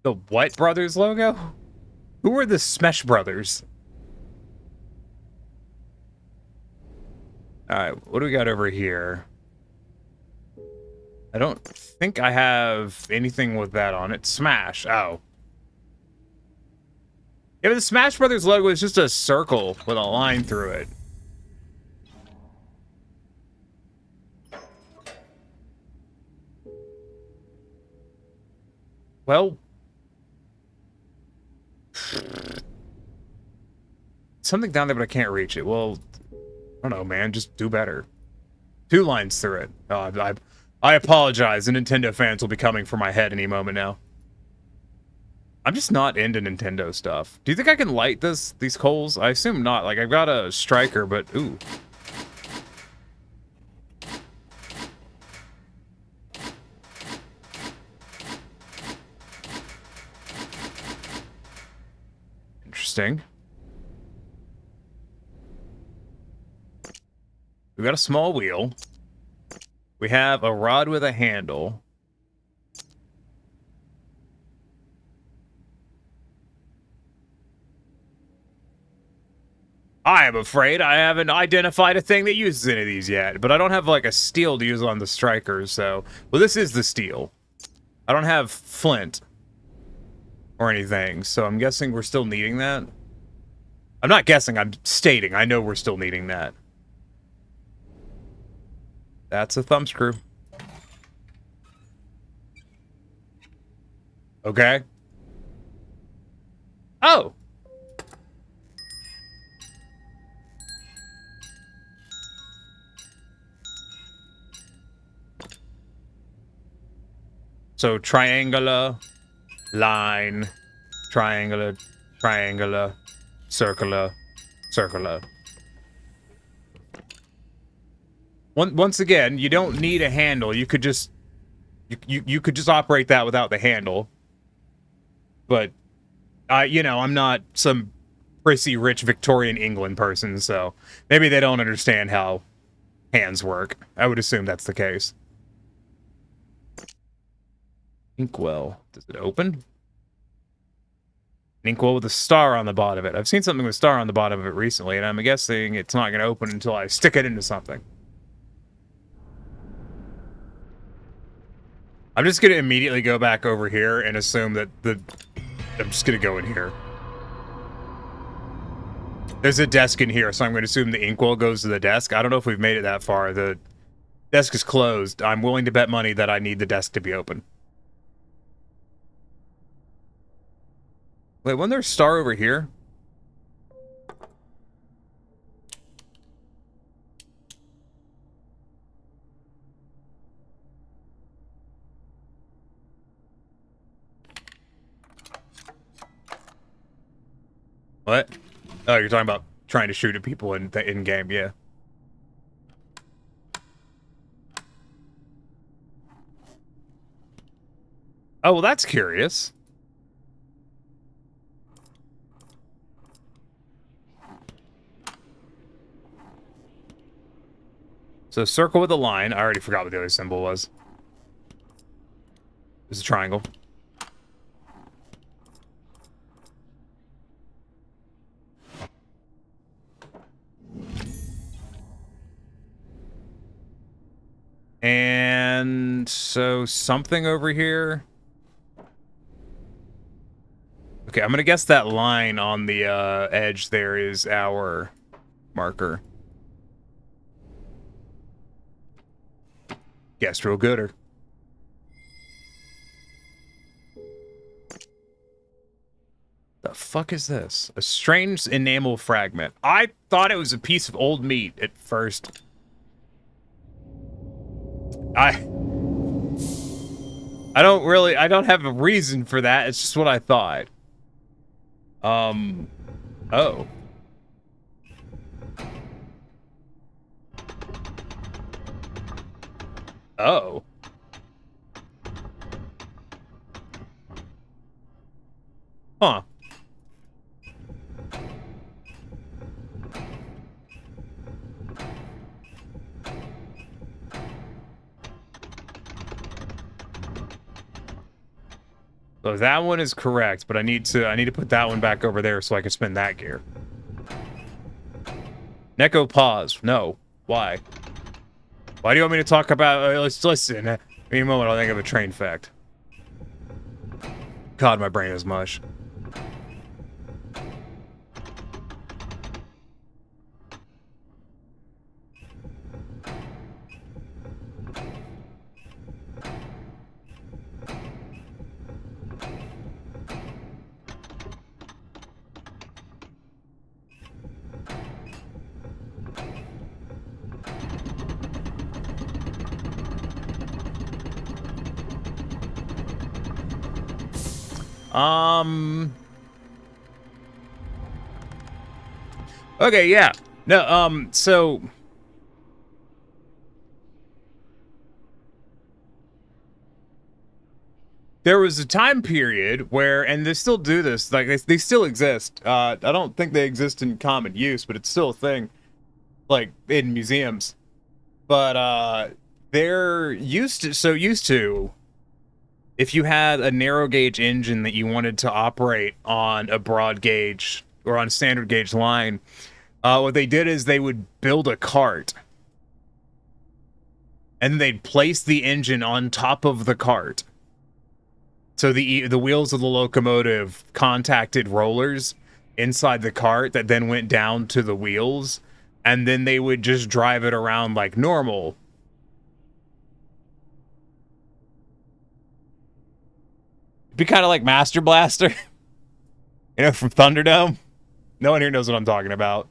The what brothers logo? Who are the Smash Brothers? Alright, what do we got over here? I don't think I have anything with that on it. Smash. Oh. Yeah, but the Smash Brothers logo is just a circle with a line through it. Well, something down there, but I can't reach it. Well, I don't know, man. Just do better. 2 lines through it. Oh, I apologize. The Nintendo fans will be coming for my head any moment now. I'm just not into Nintendo stuff. Do you think I can light these coals? I assume not. Like, I've got a striker, but ooh. Interesting. We got a small wheel. We have a rod with a handle. I am afraid I haven't identified a thing that uses any of these yet, but I don't have like a steel to use on the strikers, so... Well, this is the steel. I don't have flint or anything, so I'm guessing we're still needing that. I'm not guessing, I'm stating. I know we're still needing that. That's a thumb screw. Okay. Oh! So triangular, line, triangular, triangular, circular, circular. Once again, you don't need a handle. You could just you could just operate that without the handle. But you know, I'm not some prissy rich Victorian England person, so maybe they don't understand how hands work. I would assume that's the case. Inkwell. Does it open? An inkwell with a star on the bottom of it. I've seen something with a star on the bottom of it recently, and I'm guessing it's not going to open until I stick it into something. I'm just going to immediately go back over here and assume that I'm just going to go in here. There's a desk in here, so I'm going to assume the inkwell goes to the desk. I don't know if we've made it that far. The desk is closed. I'm willing to bet money that I need the desk to be open. Wait, wasn't there a star over here? What? Oh, you're talking about trying to shoot at people in game, yeah. Oh, well, that's curious. So circle with a line. I already forgot what the other symbol was. It's a triangle. So something over here. Okay, I'm gonna guess that line on the edge there is our marker. Guessed real gooder. The fuck is this? A strange enamel fragment. I thought it was a piece of old meat at first. I don't have a reason for that. It's just what I thought. Oh. Oh. Huh. So that one is correct, but I need to put that one back over there so I can spin that gear. Neko, pause. No. Why? Why do you want me to talk about... let's listen. Give me a moment, I'll think of a train fact. God, my brain is mush. Okay, yeah. No, so... There was a time period where, and they still do this, like, they still exist. I don't think they exist in common use, but it's still a thing, like, in museums. But, they're used to, if you had a narrow gauge engine that you wanted to operate on a broad gauge or on a standard gauge line, what they did is they would build a cart. And they'd place the engine on top of the cart. So the wheels of the locomotive contacted rollers inside the cart that then went down to the wheels. And then they would just drive it around like normal. It'd be kind of like Master Blaster. You know, from Thunderdome. No one here knows what I'm talking about.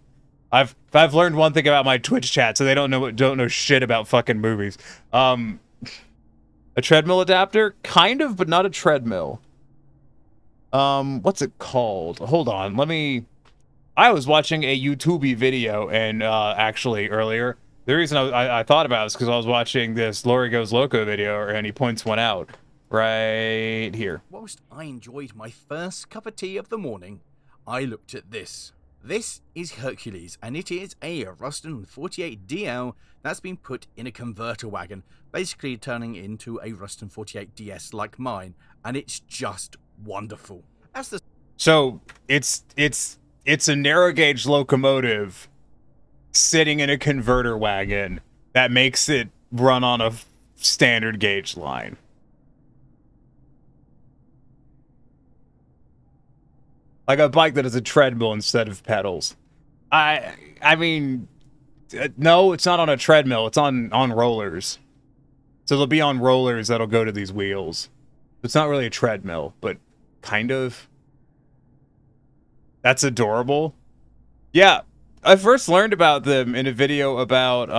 I've learned one thing about my Twitch chat, so they don't know shit about fucking movies. A treadmill adapter? Kind of, but not a treadmill. What's it called? Hold on, I was watching a YouTube video, and actually earlier, the reason I thought about it is because I was watching this Lori Goes Loco video, and he points one out right here. Whilst I enjoyed my first cup of tea of the morning, I looked at this. This is Hercules, and it is a Ruston 48DL that's been put in a converter wagon, basically turning into a Ruston 48DS like mine, and it's just wonderful. So it's a narrow gauge locomotive sitting in a converter wagon that makes it run on a standard gauge line. Like a bike that has a treadmill instead of pedals. I mean, no, it's not on a treadmill. It's on rollers. So they'll be on rollers that'll go to these wheels. It's not really a treadmill, but kind of. That's adorable. Yeah, I first learned about them in a video about,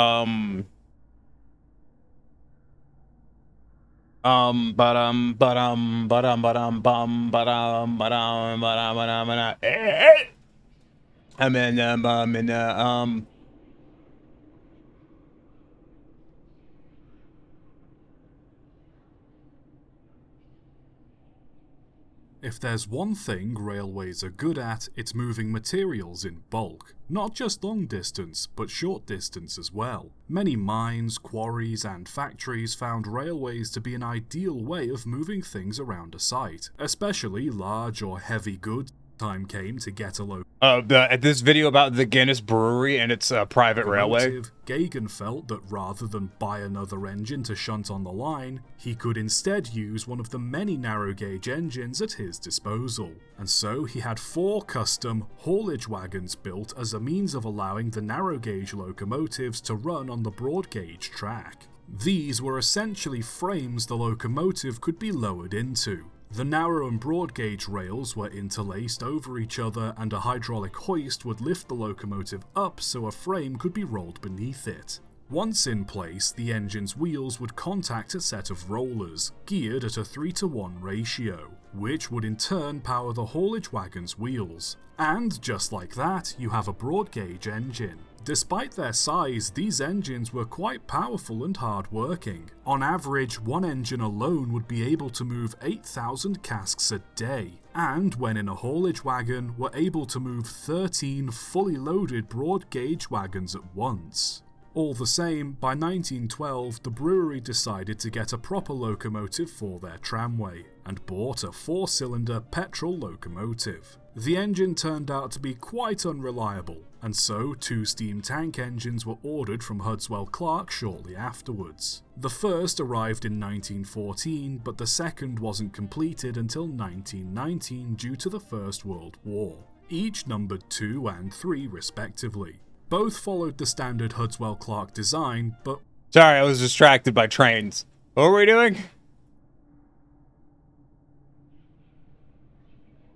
If there's one thing railways are good at, it's moving materials in bulk. Not just long distance, but short distance as well. Many mines, quarries, and factories found railways to be an ideal way of moving things around a site, especially large or heavy goods. time came to get a This video about the Guinness Brewery and its private railway. locomotive, Gagan felt that rather than buy another engine to shunt on the line, he could instead use one of the many narrow gauge engines at his disposal. And so he had 4 custom haulage wagons built as a means of allowing the narrow gauge locomotives to run on the broad gauge track. These were essentially frames the locomotive could be lowered into. The narrow and broad gauge rails were interlaced over each other, and a hydraulic hoist would lift the locomotive up so a frame could be rolled beneath it. Once in place, the engine's wheels would contact a set of rollers, geared at a 3:1 ratio, which would in turn power the haulage wagon's wheels. And just like that, you have a broad gauge engine. Despite their size, these engines were quite powerful and hard-working. On average, one engine alone would be able to move 8,000 casks a day, and when in a haulage wagon, were able to move 13 fully loaded broad-gauge wagons at once. All the same, by 1912, the brewery decided to get a proper locomotive for their tramway, and bought a 4-cylinder petrol locomotive. The engine turned out to be quite unreliable, and so 2 steam tank engines were ordered from Hudswell Clark shortly afterwards. The first arrived in 1914, but the second wasn't completed until 1919 due to the First World War. Each numbered 2 and 3 respectively. Both followed the standard Hudswell Clark design, but... Sorry, I was distracted by trains. What were we doing?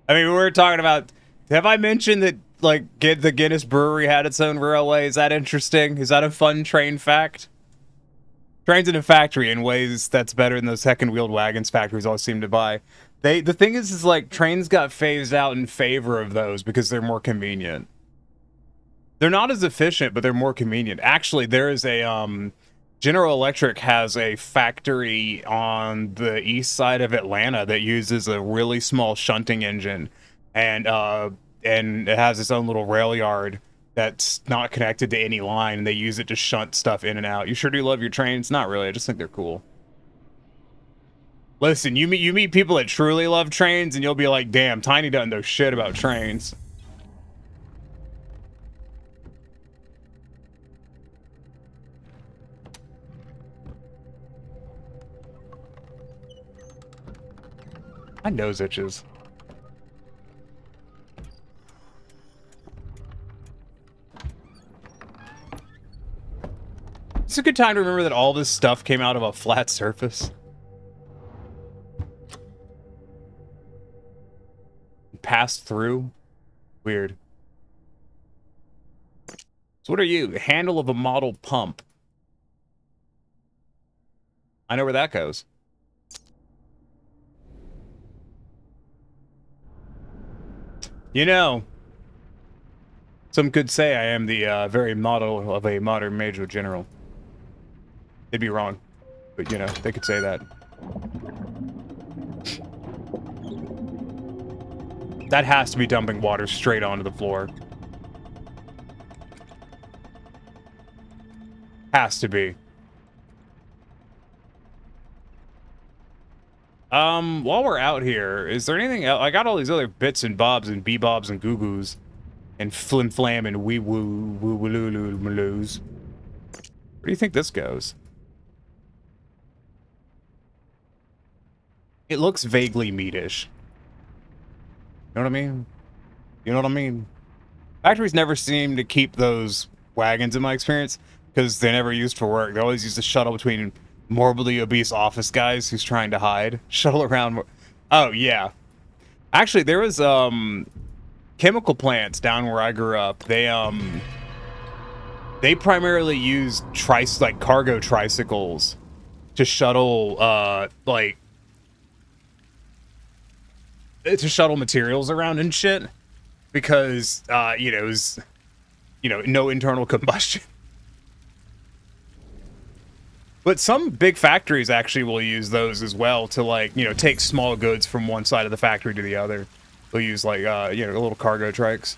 I mean, we were talking about... Have I mentioned that, like, the Guinness Brewery had its own railway? Is that interesting? Is that a fun train fact? Trains in a factory in ways that's better than those second-wheeled wagons factories always seem to buy. The thing is like, trains got phased out in favor of those because they're more convenient. They're not as efficient, but they're more convenient. Actually, there is a... General Electric has a factory on the east side of Atlanta that uses a really small shunting engine, and it has its own little rail yard that's not connected to any line, and they use it to shunt stuff in and out. You sure do love your trains? Not really. I just think they're cool. Listen, you meet people that truly love trains, and you'll be like, damn, Tiny doesn't know shit about trains. My nose itches. It's a good time to remember that all this stuff came out of a flat surface. Passed through. Weird. So what are you? Handle of a model pump. I know where that goes. You know, some could say I am the very model of a modern major general. They'd be wrong, but you know, they could say that. That has to be dumping water straight onto the floor. Has to be. While we're out here, is there anything else? I got all these other bits and bobs and bebobs and goo-goos and flim flam and wee woo woo woo loo loo maloos. Where do you think this goes? It looks vaguely meatish. You know what I mean? You know what I mean? Factories never seem to keep those wagons in my experience because they're never used for work. They always use the shuttle between morbidly obese office guys who's trying to hide. Shuttle around. Oh, yeah. Actually, there was chemical plants down where I grew up. They primarily used cargo tricycles to shuttle to shuttle materials around and shit because it was no internal combustion. But some big factories actually will use those as well to take small goods from one side of the factory to the other. They'll use little cargo trikes.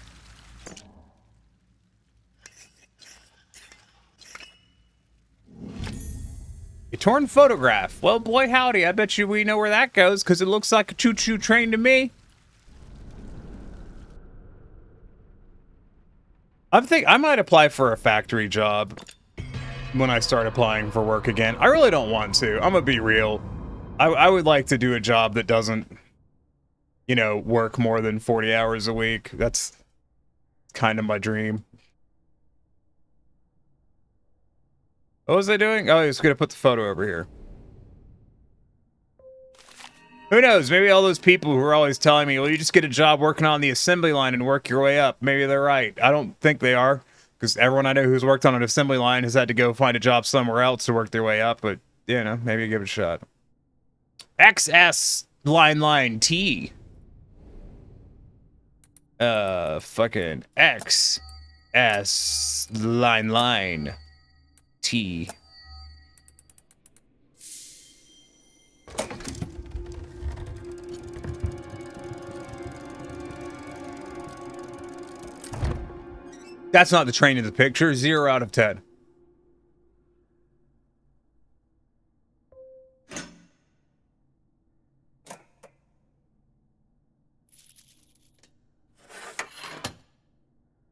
A torn photograph. Well, boy howdy, I bet you we know where that goes because it looks like a choo-choo train to me. I might apply for a factory job when I start applying for work again. I really don't want to. I'm gonna be real. I would like to do a job that doesn't, you know, work more than 40 hours a week. That's kind of my dream. What was I doing? Oh, I was gonna put the photo over here. Who knows? Maybe all those people who are always telling me, well, you just get a job working on the assembly line and work your way up. Maybe they're right. I don't think they are, because everyone I know who's worked on an assembly line has had to go find a job somewhere else to work their way up, but, you know, maybe give it a shot. XS line T. Fucking XS line T. That's not the train in the picture. 0 out of 10.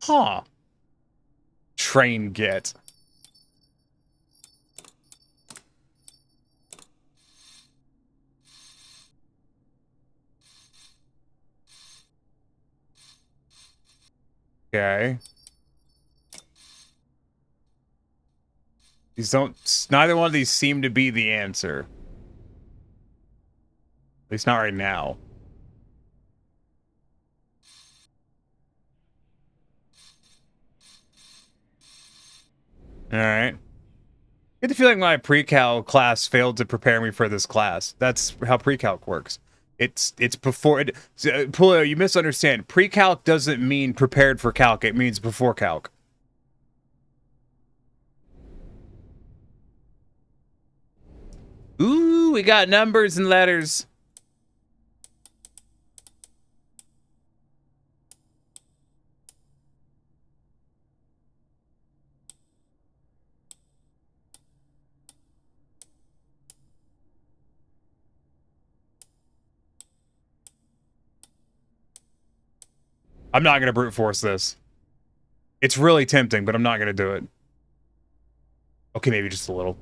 Huh. Train get. Okay. These don't, neither one of these seem to be the answer. At least not right now. Alright. I get the feeling my pre-calc class failed to prepare me for this class. That's how pre-calc works. It's before it. Pulio, you misunderstand. Pre-calc doesn't mean prepared for calc. It means before calc. Ooh, we got numbers and letters. I'm not going to brute force this. It's really tempting, but I'm not going to do it. Okay, maybe just a little.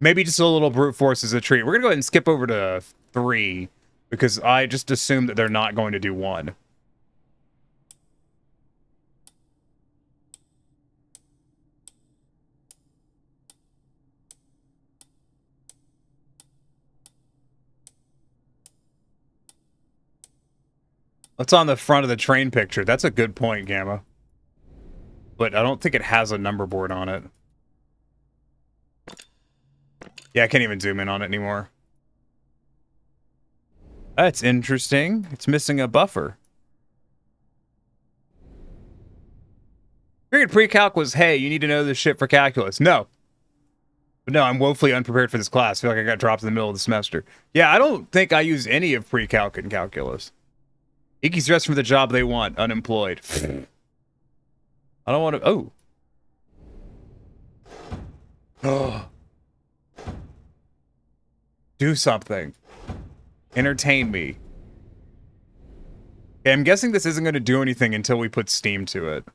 Maybe just a little brute force is a treat. We're going to go ahead and skip over to 3, because I just assume that they're not going to do 1. What's on the front of the train picture? That's a good point, Gamma. But I don't think it has a number board on it. Yeah, I can't even zoom in on it anymore. That's interesting. It's missing a buffer. Figured pre-calc was, hey, you need to know this shit for calculus. No. But no, I'm woefully unprepared for this class. I feel like I got dropped in the middle of the semester. Yeah, I don't think I use any of pre-calc in calculus. Iki's dressed for the job they want, unemployed. I don't want to... Oh. Do something. Entertain me. Okay, I'm guessing this isn't going to do anything until we put Steam to it.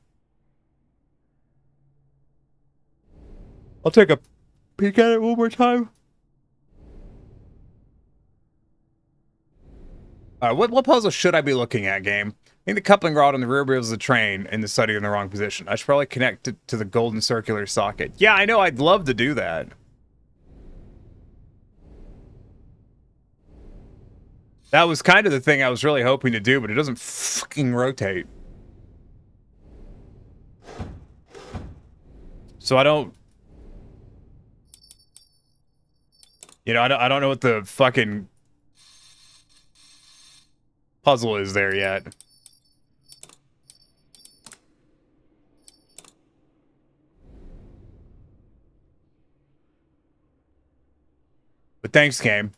I'll take a peek at it one more time. What puzzle should I be looking at, game? I think the coupling rod on the rear wheels of the train and the study in the wrong position. I should probably connect it to the golden circular socket. Yeah, I know, I'd love to do that. That was kind of the thing I was really hoping to do, but it doesn't fucking rotate. So I don't... You know, I don't know what the fucking puzzle is there yet. But thanks, game.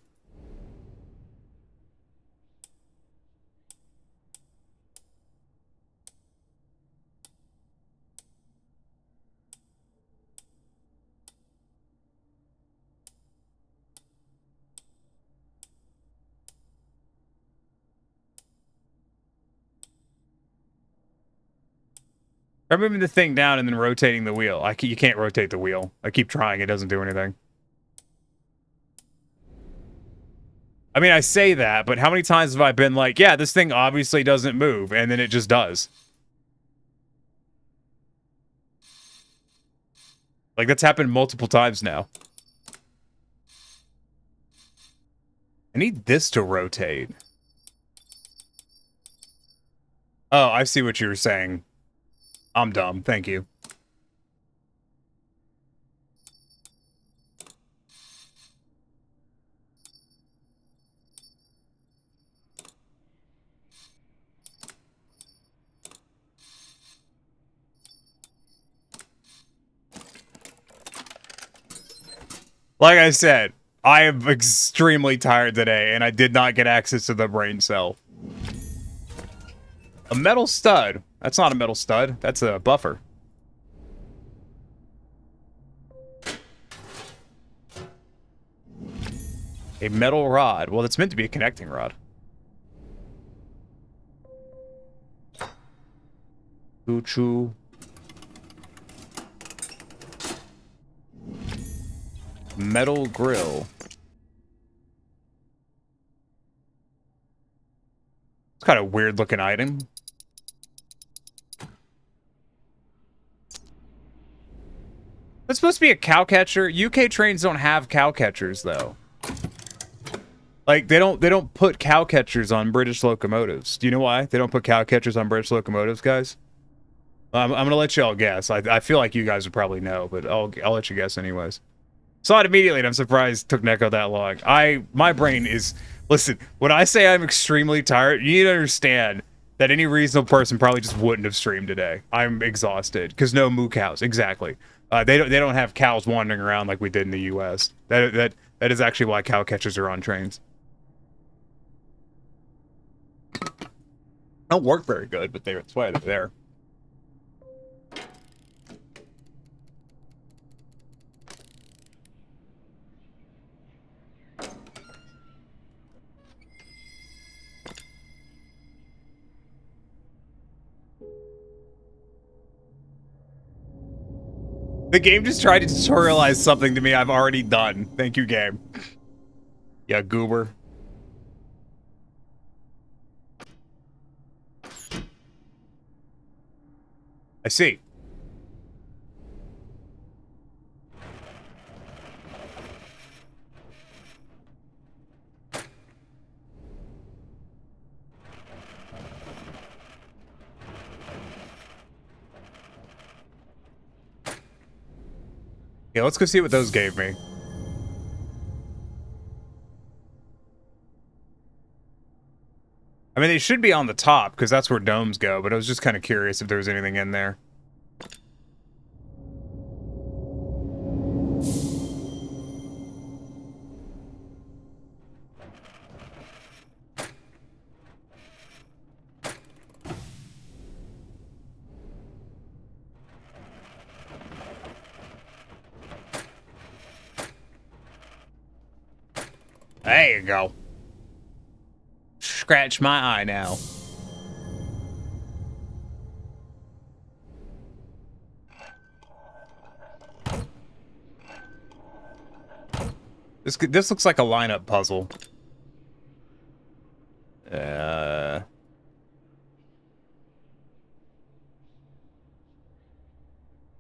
Try moving the thing down and then rotating the wheel. You can't rotate the wheel. I keep trying. It doesn't do anything. I mean, I say that, but how many times have I been like, yeah, this thing obviously doesn't move, and then it just does? Like, that's happened multiple times now. I need this to rotate. Oh, I see what you were saying. I'm dumb. Thank you. Like I said, I am extremely tired today, and I did not get access to the brain cell. A metal stud. That's not a metal stud. That's a buffer. A metal rod. Well, it's meant to be a connecting rod. Choo-choo. Metal grill. It's kind of weird looking item. That's supposed to be a cow catcher. UK trains don't have cow catchers though. Like they don't put cow catchers on British locomotives. Do you know why they don't put cow catchers on British locomotives, guys? I'm gonna let you all guess. I feel like you guys would probably know, but I'll let you guess anyways. Saw it immediately, and I'm surprised it took Neko that long. My brain is... Listen, when I say I'm extremely tired, you need to understand that any reasonable person probably just wouldn't have streamed today. I'm exhausted, because no moo cows. Exactly. They don't have cows wandering around like we did in the U.S. That is actually why cow catchers are on trains. Don't work very good, but that's why they're there. The game just tried to tutorialize something to me I've already done. Thank you, game. Yeah, goober. I see. Yeah, let's go see what those gave me. I mean, they should be on the top, because that's where domes go, but I was just kind of curious if there was anything in there. There you go. Scratch my eye now. This looks like a lineup puzzle.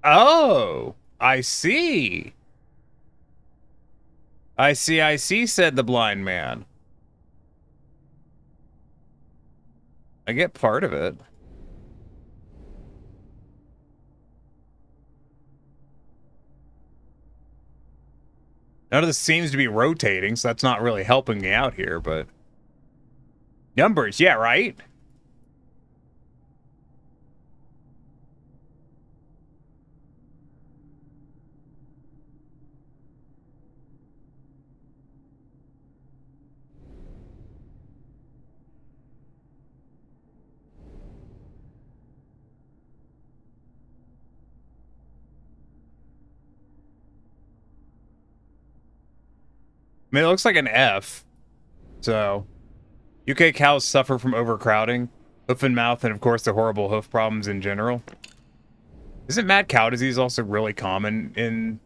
Oh, I see. I see, said the blind man. I get part of it. None of this seems to be rotating, so that's not really helping me out here, but... Numbers, yeah, right? I mean, it looks like an F. So, UK cows suffer from overcrowding, hoof and mouth, and of course the horrible hoof problems in general. Isn't mad cow disease also really common in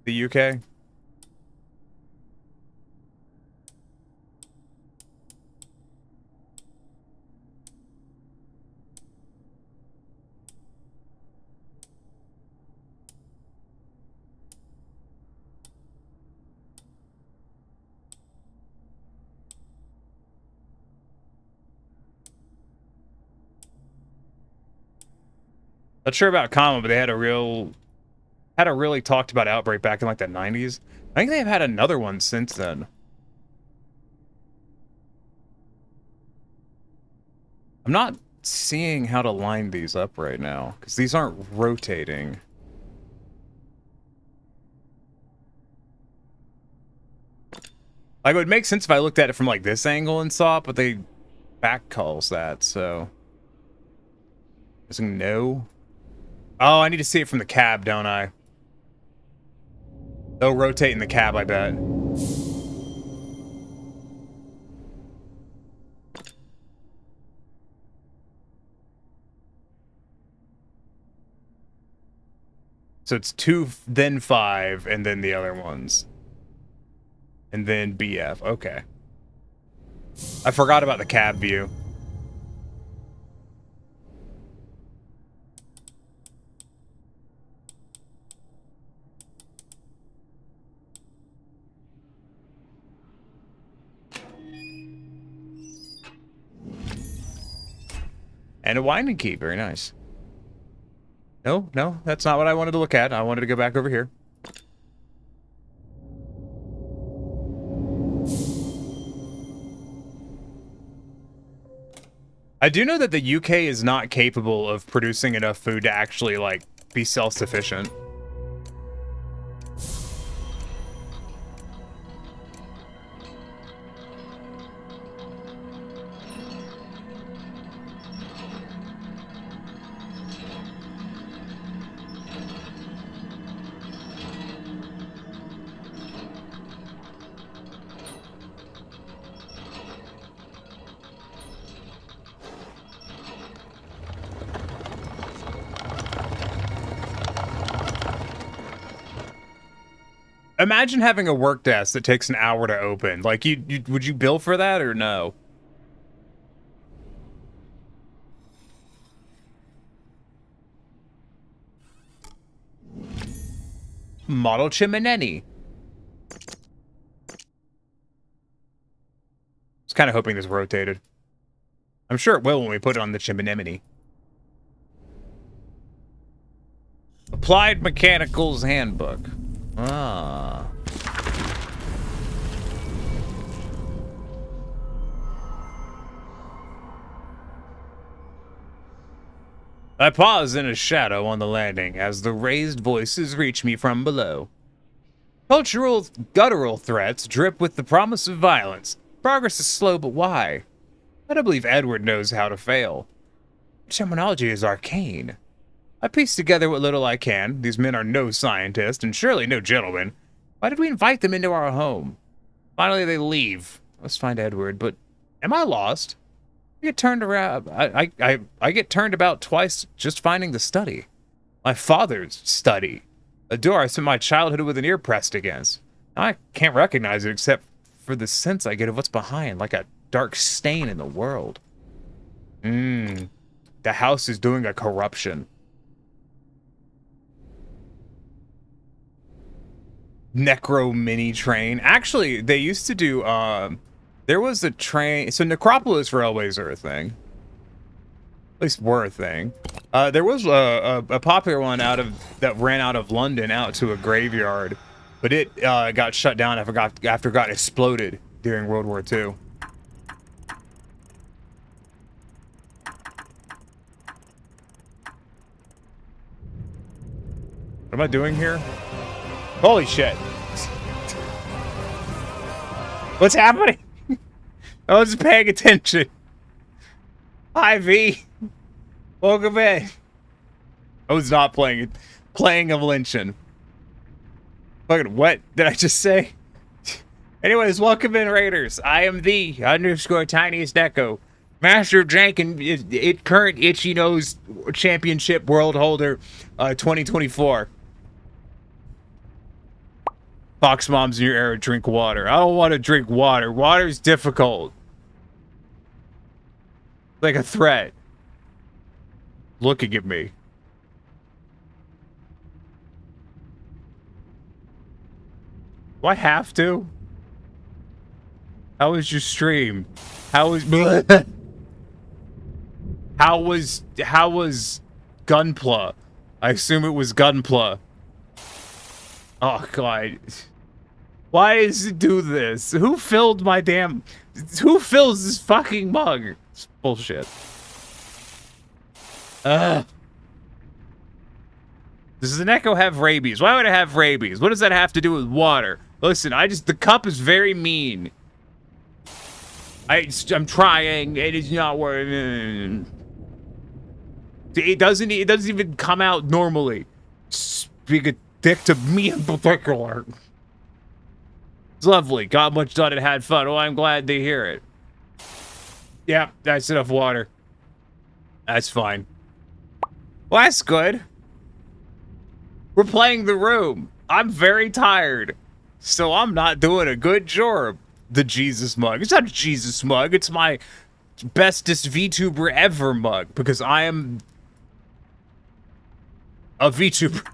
the UK? Not sure about common, but they had a really talked about outbreak back in like the 90s. I think they've had another one since then. I'm not seeing how to line these up right now because these aren't rotating. Like, it would make sense if I looked at it from like this angle and saw it, but they back calls that, so. No. Oh, I need to see it from the cab, don't I? They'll rotate in the cab, I bet. So it's 2, then 5, and then the other ones. And then BF. Okay. I forgot about the cab view. And a winding key. Very nice. No, that's not what I wanted to look at. I wanted to go back over here. I do know that the UK is not capable of producing enough food to actually, like, be self-sufficient. Imagine having a work desk that takes an hour to open. Like, would you bill for that or no? Model Chimineni. I was kind of hoping this rotated. I'm sure it will when we put it on the Chimineni. Applied Mechanicals Handbook. Ah. I pause in a shadow on the landing as the raised voices reach me from below. Cultural, guttural threats drip with the promise of violence. Progress is slow, but why? I don't believe Edward knows how to fail. Terminology is arcane. I piece together what little I can. These men are no scientists, and surely no gentlemen. Why did we invite them into our home? Finally, they leave. Let's find Edward, but am I lost? I get turned around. I get turned about twice just finding the study. My father's study. A door I spent my childhood with an ear pressed against. Now I can't recognize it except for the sense I get of what's behind, like a dark stain in the world. The house is doing a corruption. Necro mini train. Actually, they used to do, there was a train, so Necropolis railways are a thing. At least were a thing. There was a popular one that ran out of London out to a graveyard, but it got shut down after it got exploded during World War II. What am I doing here? Holy shit. What's happening? I wasn't paying attention. Hi, V. Welcome in. I was not playing of Lynching. Fucking what did I just say? Anyways, welcome in, Raiders. I am the _tiniest Echo. Master Jank and it current Itchy Nose Championship World Holder 2024. Fox Moms in your era, drink water. I don't want to drink water. Water's difficult. Like a threat. Looking at me. Do I have to? How was your stream? How was how was Gunpla? I assume it was Gunpla. Oh god. Why does it do this? Who filled my damn... Who fills this fucking mug? It's bullshit. Ugh. Does the Neko have rabies? Why would it have rabies? What does that have to do with water? Listen, the cup is very mean. I'm trying, and it's not working. It doesn't even come out normally. Being a dick to me in particular. It's lovely. Got much done and had fun. Oh, I'm glad to hear it. Yeah, that's enough water. That's fine. Well, that's good. We're playing the room. I'm very tired. So I'm not doing a good job. The Jesus mug. It's not a Jesus mug. It's my bestest VTuber ever mug. Because I am a VTuber.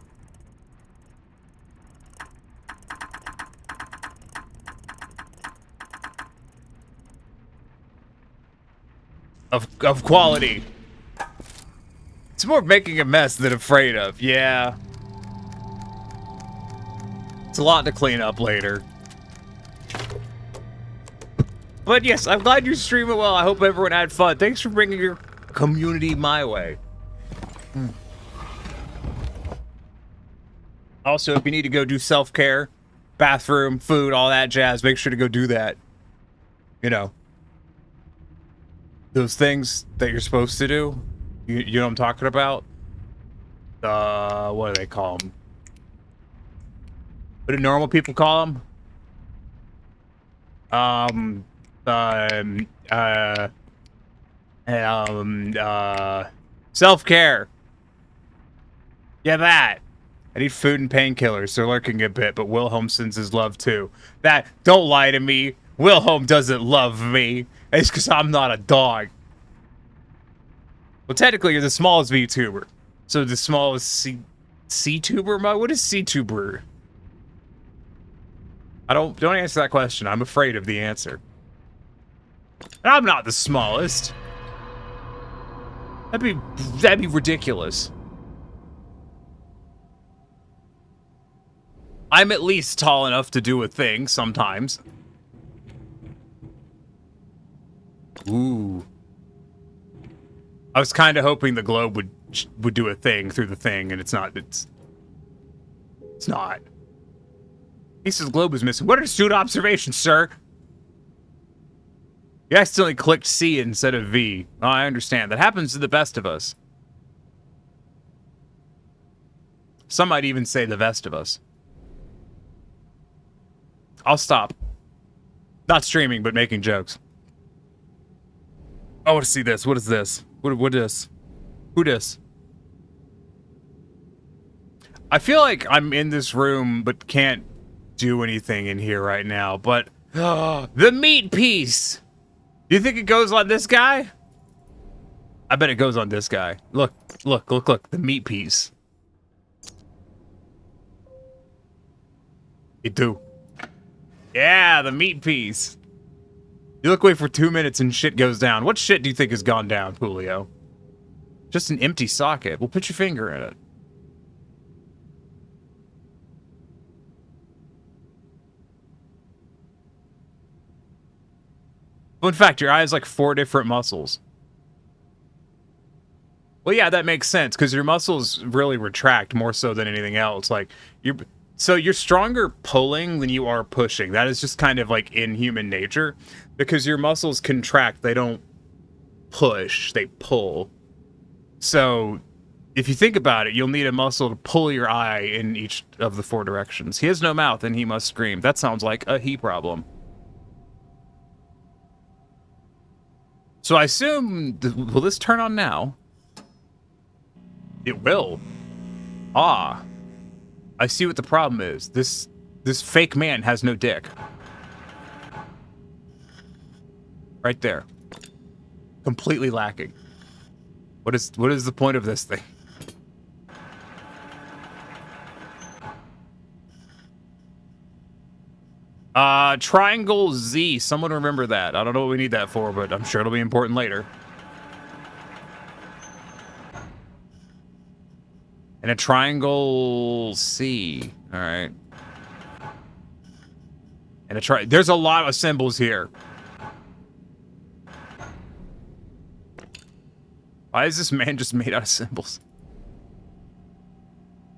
Of quality. It's more making a mess than afraid of. Yeah. It's a lot to clean up later. But yes, I'm glad you're streaming well. I hope everyone had fun. Thanks for bringing your community my way. Also, if you need to go do self-care, bathroom, food, all that jazz, make sure to go do that. You know. Those things that you're supposed to do. You know what I'm talking about? What do they call them? What do normal people call them? Self-care. Yeah, that. I need food and painkillers. They're lurking a bit, but Wilhelm sends his love too. That, don't lie to me. Wilhelm doesn't love me. It's because I'm not a dog. Well, technically, you're the smallest VTuber. So the smallest C-tuber? What is C-tuber? Don't answer that question. I'm afraid of the answer. And I'm not the smallest. That'd be ridiculous. I'm at least tall enough to do a thing sometimes. Ooh. I was kind of hoping the globe would do a thing through the thing, and it's not. It's not. He says the globe is missing. What are astute observations, sir? You accidentally clicked C instead of V. Oh, I understand. That happens to the best of us. Some might even say the best of us. I'll stop. Not streaming, but making jokes. I want to see this. What is this? What is? Who dis? I feel like I'm in this room, but can't do anything in here right now. But the meat piece. Do you think it goes on this guy? I bet it goes on this guy. Look, look, look, look. The meat piece. It do. Yeah, the meat piece. You look away for 2 minutes and shit goes down. What shit do you think has gone down, Julio? Just an empty socket. Well, put your finger in it. Well, in fact, your eye has like 4 different muscles. Well, yeah, that makes sense because your muscles really retract more so than anything else. Like you're stronger pulling than you are pushing. That is just kind of like in human nature because your muscles contract. They don't push, they pull. So if you think about it, you'll need a muscle to pull your eye in each of the 4 directions. He has no mouth and he must scream. That sounds like a he problem. So I assume, will this turn on now? It will. Ah. I see what the problem is. This fake man has no dick. Right there. Completely lacking. What is the point of this thing? Triangle Z. Someone remember that. I don't know what we need that for, but I'm sure it'll be important later. And a triangle C. All right. And there's a lot of symbols here. Why is this man just made out of symbols?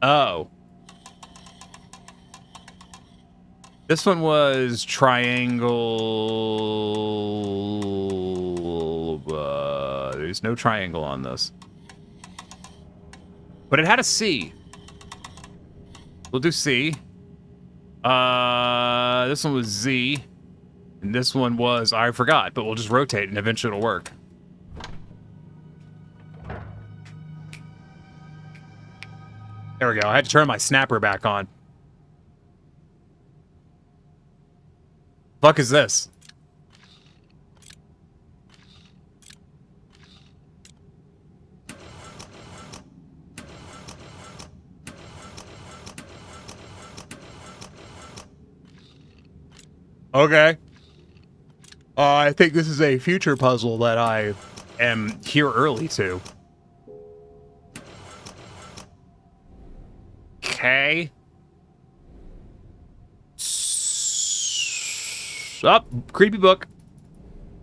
Oh. This one was triangle. There's no triangle on this. But it had a C. We'll do C. This one was Z. And this one was, I forgot, but we'll just rotate and eventually it'll work. There we go. I had to turn my snapper back on. Fuck is this? Okay. I think this is a future puzzle that I am here early to. Okay. Up, creepy book.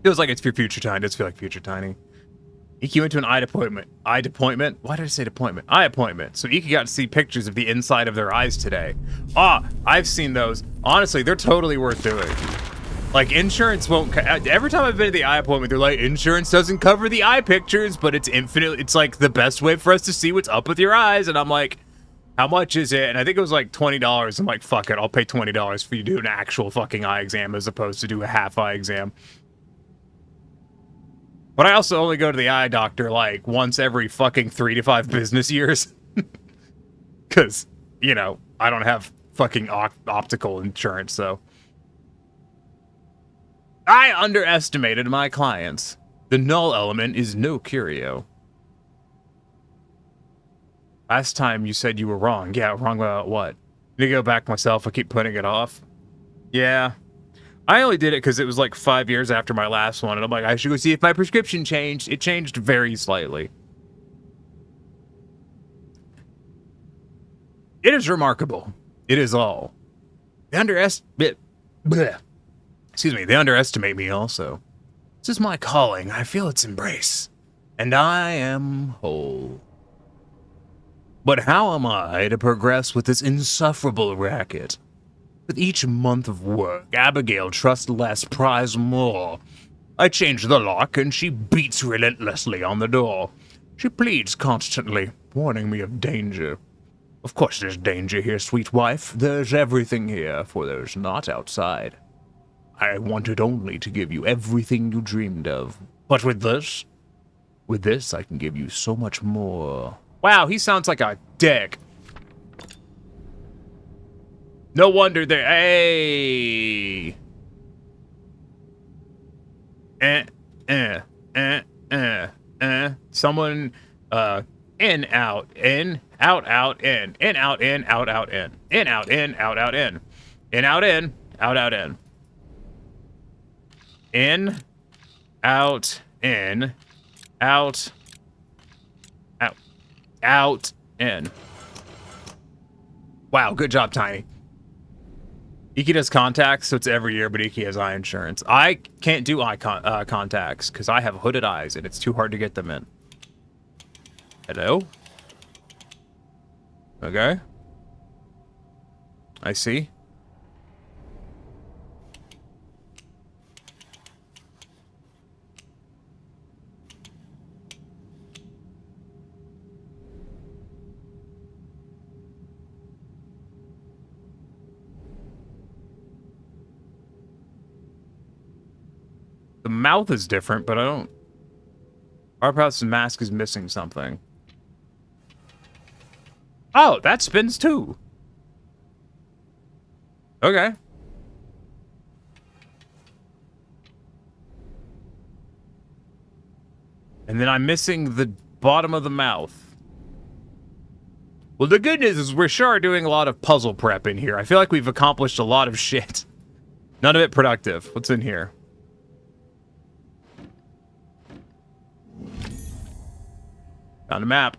Feels like it's for future time. Does feel like future tiny. Iki went to an eye appointment. Eye appointment? Why did I say appointment? Eye appointment. So Iki got to see pictures of the inside of their eyes today. Ah, I've seen those. Honestly, they're totally worth doing. Like, insurance won't... Every time I've been to the eye appointment, they're like, insurance doesn't cover the eye pictures, but it's infinitely... It's like the best way for us to see what's up with your eyes. And I'm like, how much is it? And I think it was like $20. I'm like, fuck it. I'll pay $20 for you to do an actual fucking eye exam as opposed to do a half eye exam. But I also only go to the eye doctor like once every fucking 3 to 5 business years. Because, you know, I don't have fucking optical insurance, so. I underestimated my clients. The null element is no curio. Last time you said you were wrong. Yeah, wrong about what? Need to go back myself. I keep putting it off. Yeah. I only did it because it was like 5 years after my last one, and I'm like, I should go see if my prescription changed. It changed very slightly. It is remarkable. It is all. They underestimate me also. This is my calling. I feel its embrace. And I am whole. But how am I to progress with this insufferable racket? With each month of work, Abigail trusts less, prize more. I change the lock, and she beats relentlessly on the door. She pleads constantly, warning me of danger. Of course there's danger here, sweet wife. There's everything here, for there's not outside. I wanted only to give you everything you dreamed of. But with this I can give you so much more. Wow, he sounds like a dick. No wonder they're... Hey! Someone, in, out, in, out, in. In, out, in, out, in. In, out, in, out, in. In, out, in, out, in. In, out, in, out, in. Wow, good job, Tiny. Iki does contacts, so it's every year, but Iki has eye insurance. I can't do eye contacts because I have hooded eyes and it's too hard to get them in. Hello? Okay. I see. The mouth is different, but I don't... Harpouse's mask is missing something. Oh, that spins too. Okay. And then I'm missing the bottom of the mouth. Well, the good news is we're sure doing a lot of puzzle prep in here. I feel like we've accomplished a lot of shit. None of it productive. What's in here? Found a map.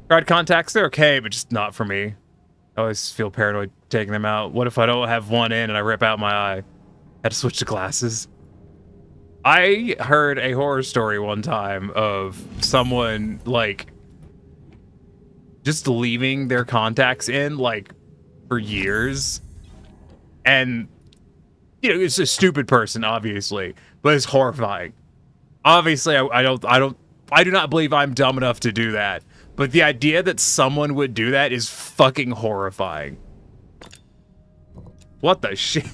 Tried contacts, they're okay, but just not for me. I always feel paranoid taking them out. What if I don't have one in and I rip out my eye? Had to switch to glasses. I heard a horror story one time of someone, like, just leaving their contacts in, like, for years. And, you know, it's a stupid person, obviously, but it's horrifying. Obviously, I do not believe I'm dumb enough to do that. But the idea that someone would do that is fucking horrifying. What the shit?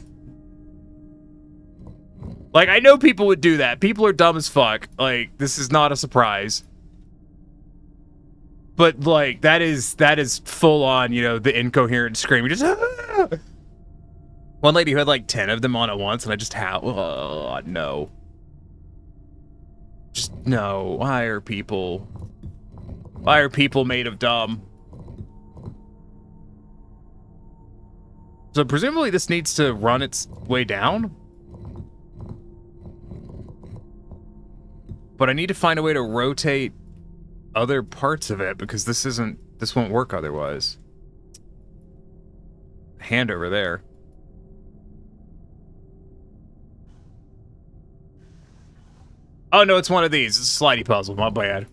Like, I know people would do that. People are dumb as fuck. Like, this is not a surprise. But, like, that is full on, you know, the incoherent screaming. Just, ah! One lady who had, like, 10 of them on at once, and I just no. Just, no. Why are people made of dumb? So presumably this needs to run its way down? But I need to find a way to rotate other parts of it because this won't work otherwise. Hand over there. Oh no, it's one of these. It's a slidey puzzle, my bad.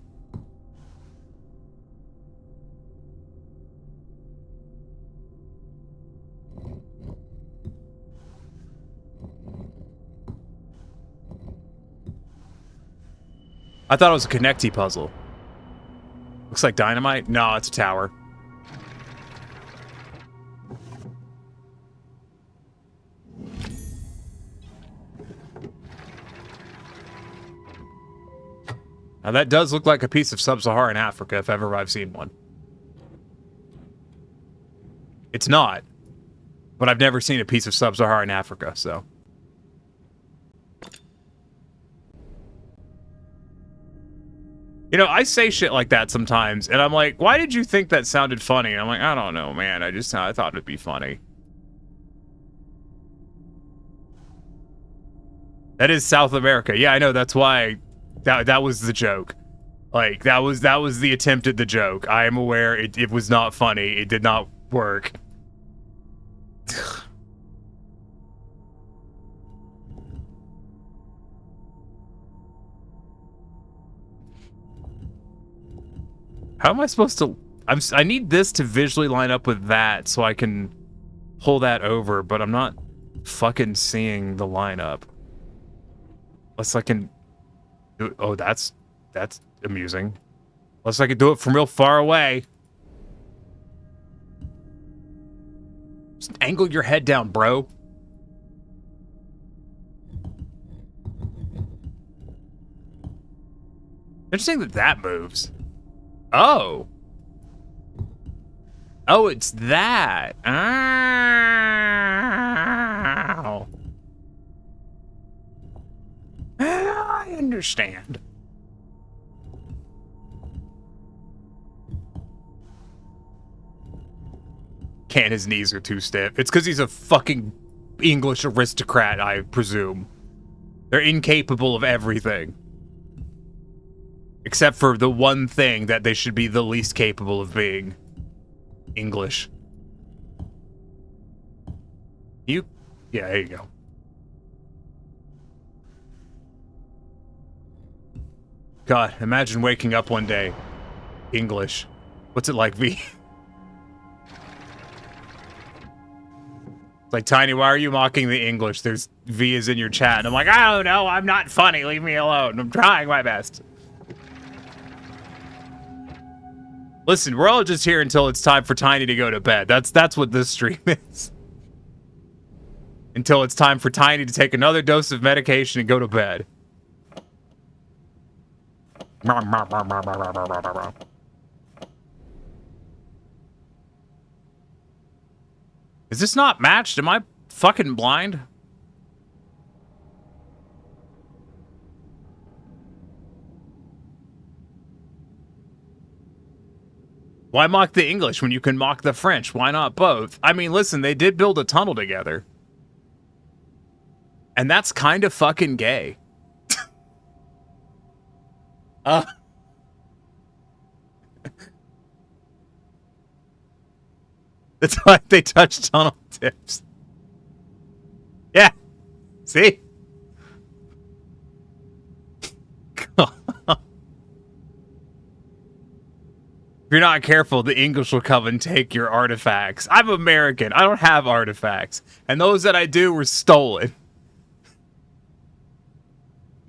I thought it was a connecty puzzle. Looks like dynamite? No, it's a tower. Now that does look like a piece of sub-Saharan Africa if ever I've seen one. It's not. But I've never seen a piece of sub-Saharan Africa, so. You know, I say shit like that sometimes, and I'm like, why did you think that sounded funny? And I'm like, I don't know, man. I thought it'd be funny. That is South America. Yeah, I know. That's why that was the joke. Like, that was the attempt at the joke. I am aware it was not funny. It did not work. How am I supposed to... I need this to visually line up with that so I can pull that over, but I'm not fucking seeing the lineup. Unless I can... Oh, that's amusing. Unless I can do it from real far away. Just angle your head down, bro. Interesting that moves. Oh. Oh, it's that. Ow. I understand. Can't his knees are too stiff. It's because he's a fucking English aristocrat, I presume. They're incapable of everything. Except for the one thing that they should be the least capable of being. English. Yeah, there you go. God, imagine waking up one day. English. What's it like, V? It's like, Tiny, why are you mocking the English? There's V is in your chat. And I'm like, I don't know, I'm not funny. Leave me alone. I'm trying my best. Listen, we're all just here until it's time for Tiny to go to bed. That's what this stream is. Until it's time for Tiny to take another dose of medication and go to bed. Is this not matched? Am I fucking blind? Why mock the English when you can mock the French? Why not both? I mean, listen, they did build a tunnel together. And that's kind of fucking gay. That's why they touch tunnel tips. Yeah. See? If you're not careful, the English will come and take your artifacts. I'm American. I don't have artifacts. And those that I do were stolen.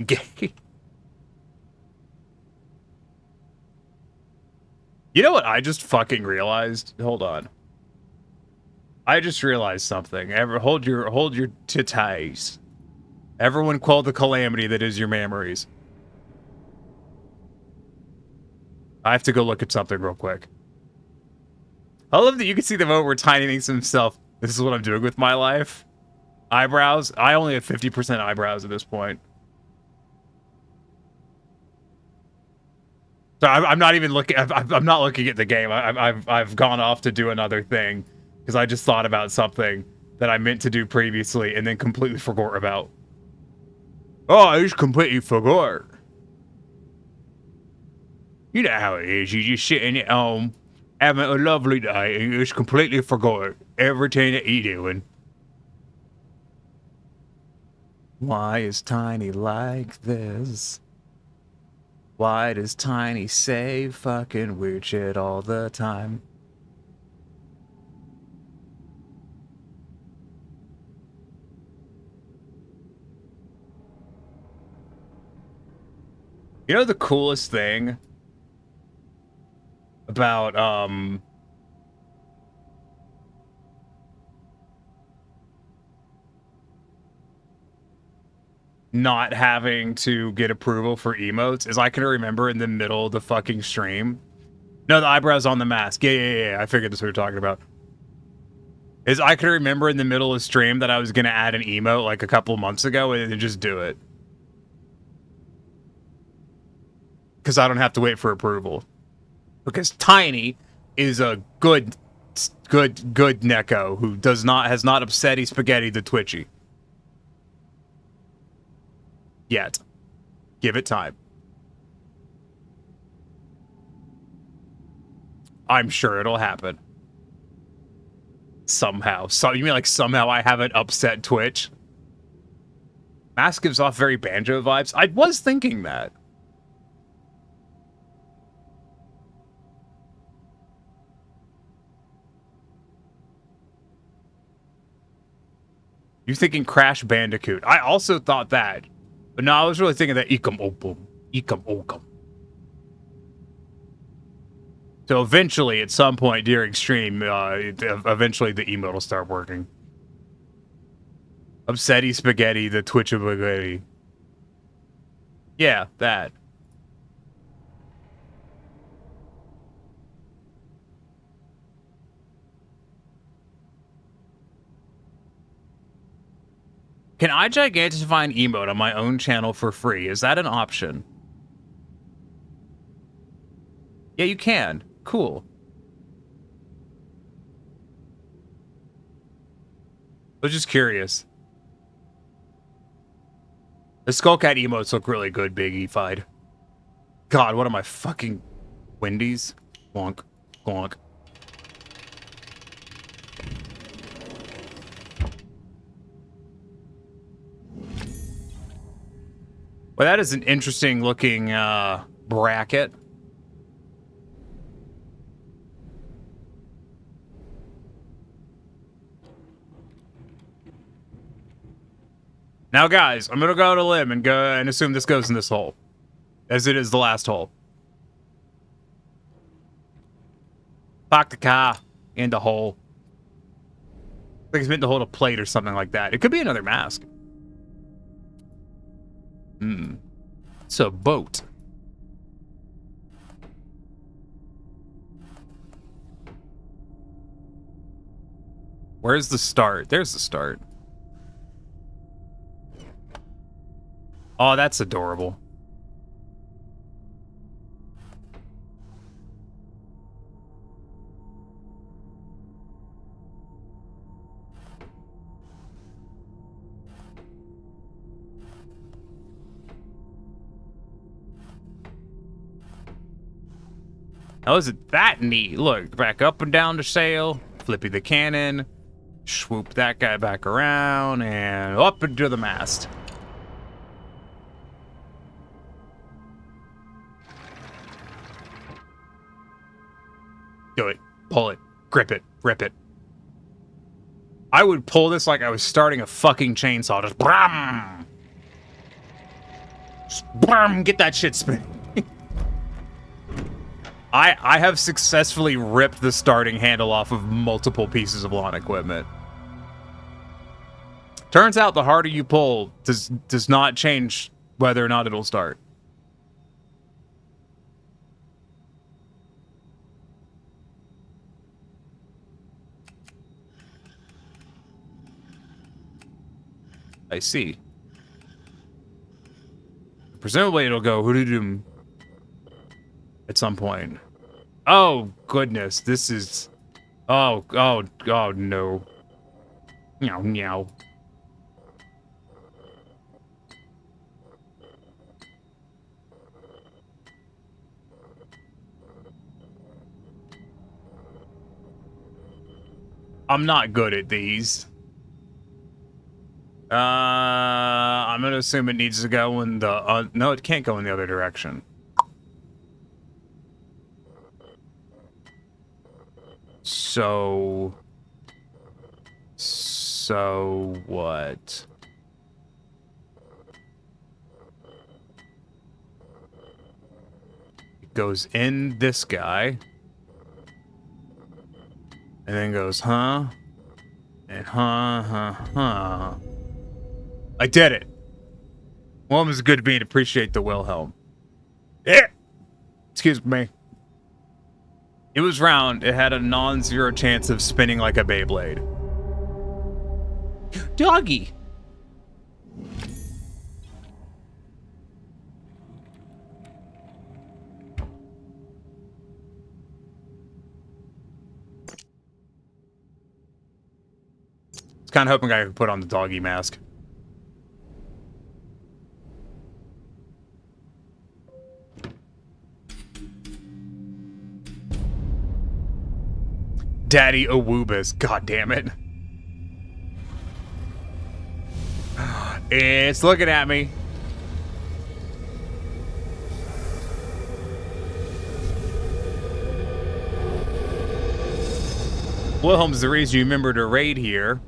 Gay. You know what I just fucking realized? Hold on. I just realized something. Hold your titties. Everyone quell the calamity that is your memories. I have to go look at something real quick. I love that you can see the moment where Tiny thinks to himself, this is what I'm doing with my life. Eyebrows. I only have 50% eyebrows at this point. So I'm not even looking. I'm not looking at the game. I've gone off to do another thing because I just thought about something that I meant to do previously and then completely forgot about. Oh, I just completely forgot. You know how it is. You just sitting at home, having a lovely day, and you just completely forgot everything that you're doing. Why is Tiny like this? Why does Tiny say fucking weird shit all the time? You know the coolest thing about not having to get approval for emotes is I can remember in the middle of the fucking stream. No, the eyebrows on the mask. Yeah. I figured this is what you're talking about. Is I can remember in the middle of the stream that I was gonna add an emote like a couple months ago and then just do it. Because I don't have to wait for approval. Because Tiny is a good Neko who has not upset spaghetti the Twitchy. Yet. Give it time. I'm sure it'll happen. Somehow. So you mean like somehow I haven't upset Twitch? Mask gives off very Banjo vibes. I was thinking that. You're thinking Crash Bandicoot. I also thought that. But no, I was really thinking that Ekum Opum. Ekum Okum. So eventually, at some point during stream, eventually the emote will start working. Upsetty Spaghetti, the Twitch of Spaghetti. Yeah, that. Can I gigantify an emote on my own channel for free? Is that an option? Yeah, you can. Cool. I was just curious. The Skullcat emotes look really good, Big E-fied. God, what am I fucking... Wendy's? Glonk. Glonk. Well, that is an interesting looking bracket. Now, guys, I'm gonna go out on a limb and go and assume this goes in this hole, as it is the last hole. Park the car in the hole. I think it's meant to hold a plate or something like that. It could be another mask. It's a boat. Where's the start? There's the start. Oh, that's adorable. How is it that neat? Look, back up and down the sail, flippy the cannon, swoop that guy back around, and up into the mast. Do it. Pull it. Grip it. Rip it. I would pull this like I was starting a fucking chainsaw. Just bram! Just bram! Get that shit spinning. I have successfully ripped the starting handle off of multiple pieces of lawn equipment. Turns out the harder you pull does not change whether or not it'll start. I see. Presumably it'll go hoo-doo-doom at some point. Oh, goodness. This is... Oh, no. Meow, meow. I'm not good at these. I'm gonna assume it needs to go in the... no, it can't go in the other direction. So what? It goes in this guy. And then goes, huh? And huh. I did it. Well, it was good to me to appreciate the Wilhelm. Yeah. Excuse me. It was round. It had a non-zero chance of spinning like a Beyblade. Doggy. I was kind of hoping I could put on the doggy mask. Daddy Awubis, god damn it. It's looking at me. Wilhelm's the reason you remember to raid here.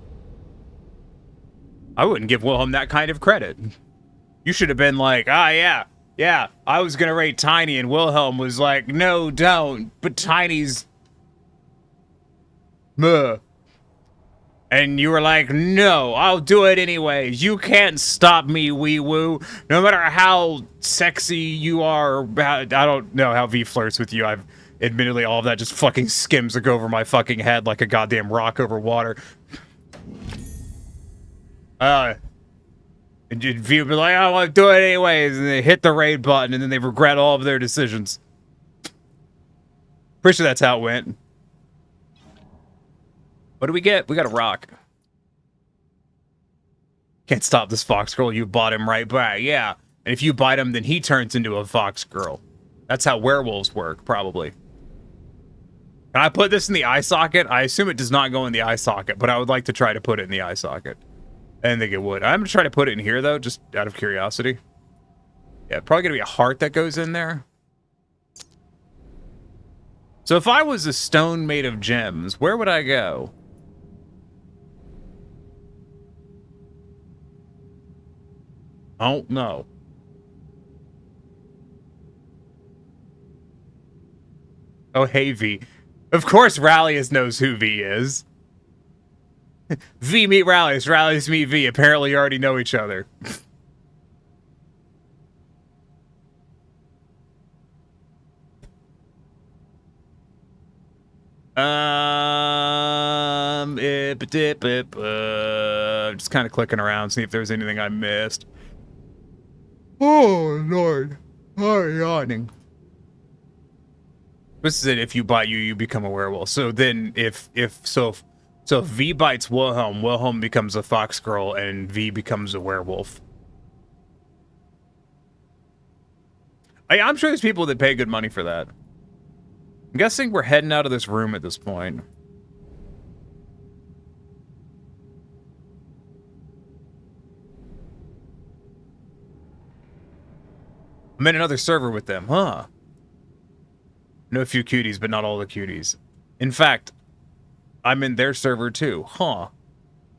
I wouldn't give Wilhelm that kind of credit. You should have been like, yeah, I was gonna raid Tiny, and Wilhelm was like, no, don't, but Tiny's... Muh. And you were like, no, I'll do it anyways. You can't stop me, wee woo. No matter how sexy you are, I don't know how V flirts with you. I've admittedly, all of that just fucking skims over my fucking head like a goddamn rock over water. And V would be like, I want to do it anyways. And they hit the raid button and then they regret all of their decisions. Pretty sure that's how it went. What do we get? We got a rock. Can't stop this fox girl. You bought him right back. Yeah. And if you bite him, then he turns into a fox girl. That's how werewolves work, probably. Can I put this in the eye socket? I assume it does not go in the eye socket, but I would like to try to put it in the eye socket. I didn't think it would. I'm going to try to put it in here, though, just out of curiosity. Yeah, probably going to be a heart that goes in there. So if I was a stone made of gems, where would I go? I don't know. Oh, hey, V. Of course Rallius knows who V is. V meet Rallius, Rallius meet V. Apparently you already know each other. Just kind of clicking around, see if there's anything I missed. Oh, Lord. Oh, yawning. This is it. If you bite you, you become a werewolf. So then if V bites Wilhelm, Wilhelm becomes a fox girl, and V becomes a werewolf. I'm sure there's people that pay good money for that. I'm guessing we're heading out of this room at this point. I'm in another server with them, huh? Know a few cuties, but not all the cuties. In fact, I'm in their server too, huh?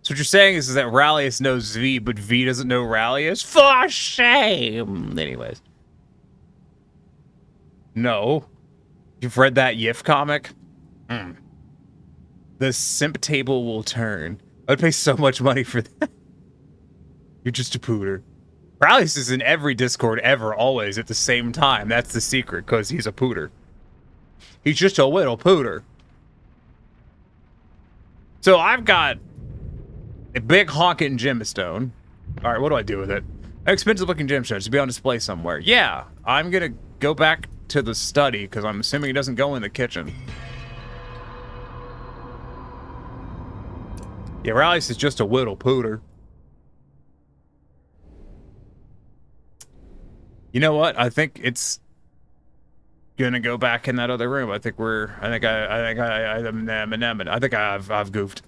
So what you're saying is that Rallius knows V, but V doesn't know Rallius? For shame! Anyways. No. You've read that Yif comic? The simp table will turn. I'd pay so much money for that. You're just a pooter. Rallius is in every Discord ever, always, at the same time. That's the secret, because he's a pooter. He's just a little pooter. So I've got a big honking gemstone. Alright, what do I do with it? An expensive looking gemstone to be on display somewhere. Yeah, I'm gonna go back to the study, because I'm assuming it doesn't go in the kitchen. Yeah, Rallius is just a little pooter. You know what? I think it's gonna go back in that other room. I think I've goofed.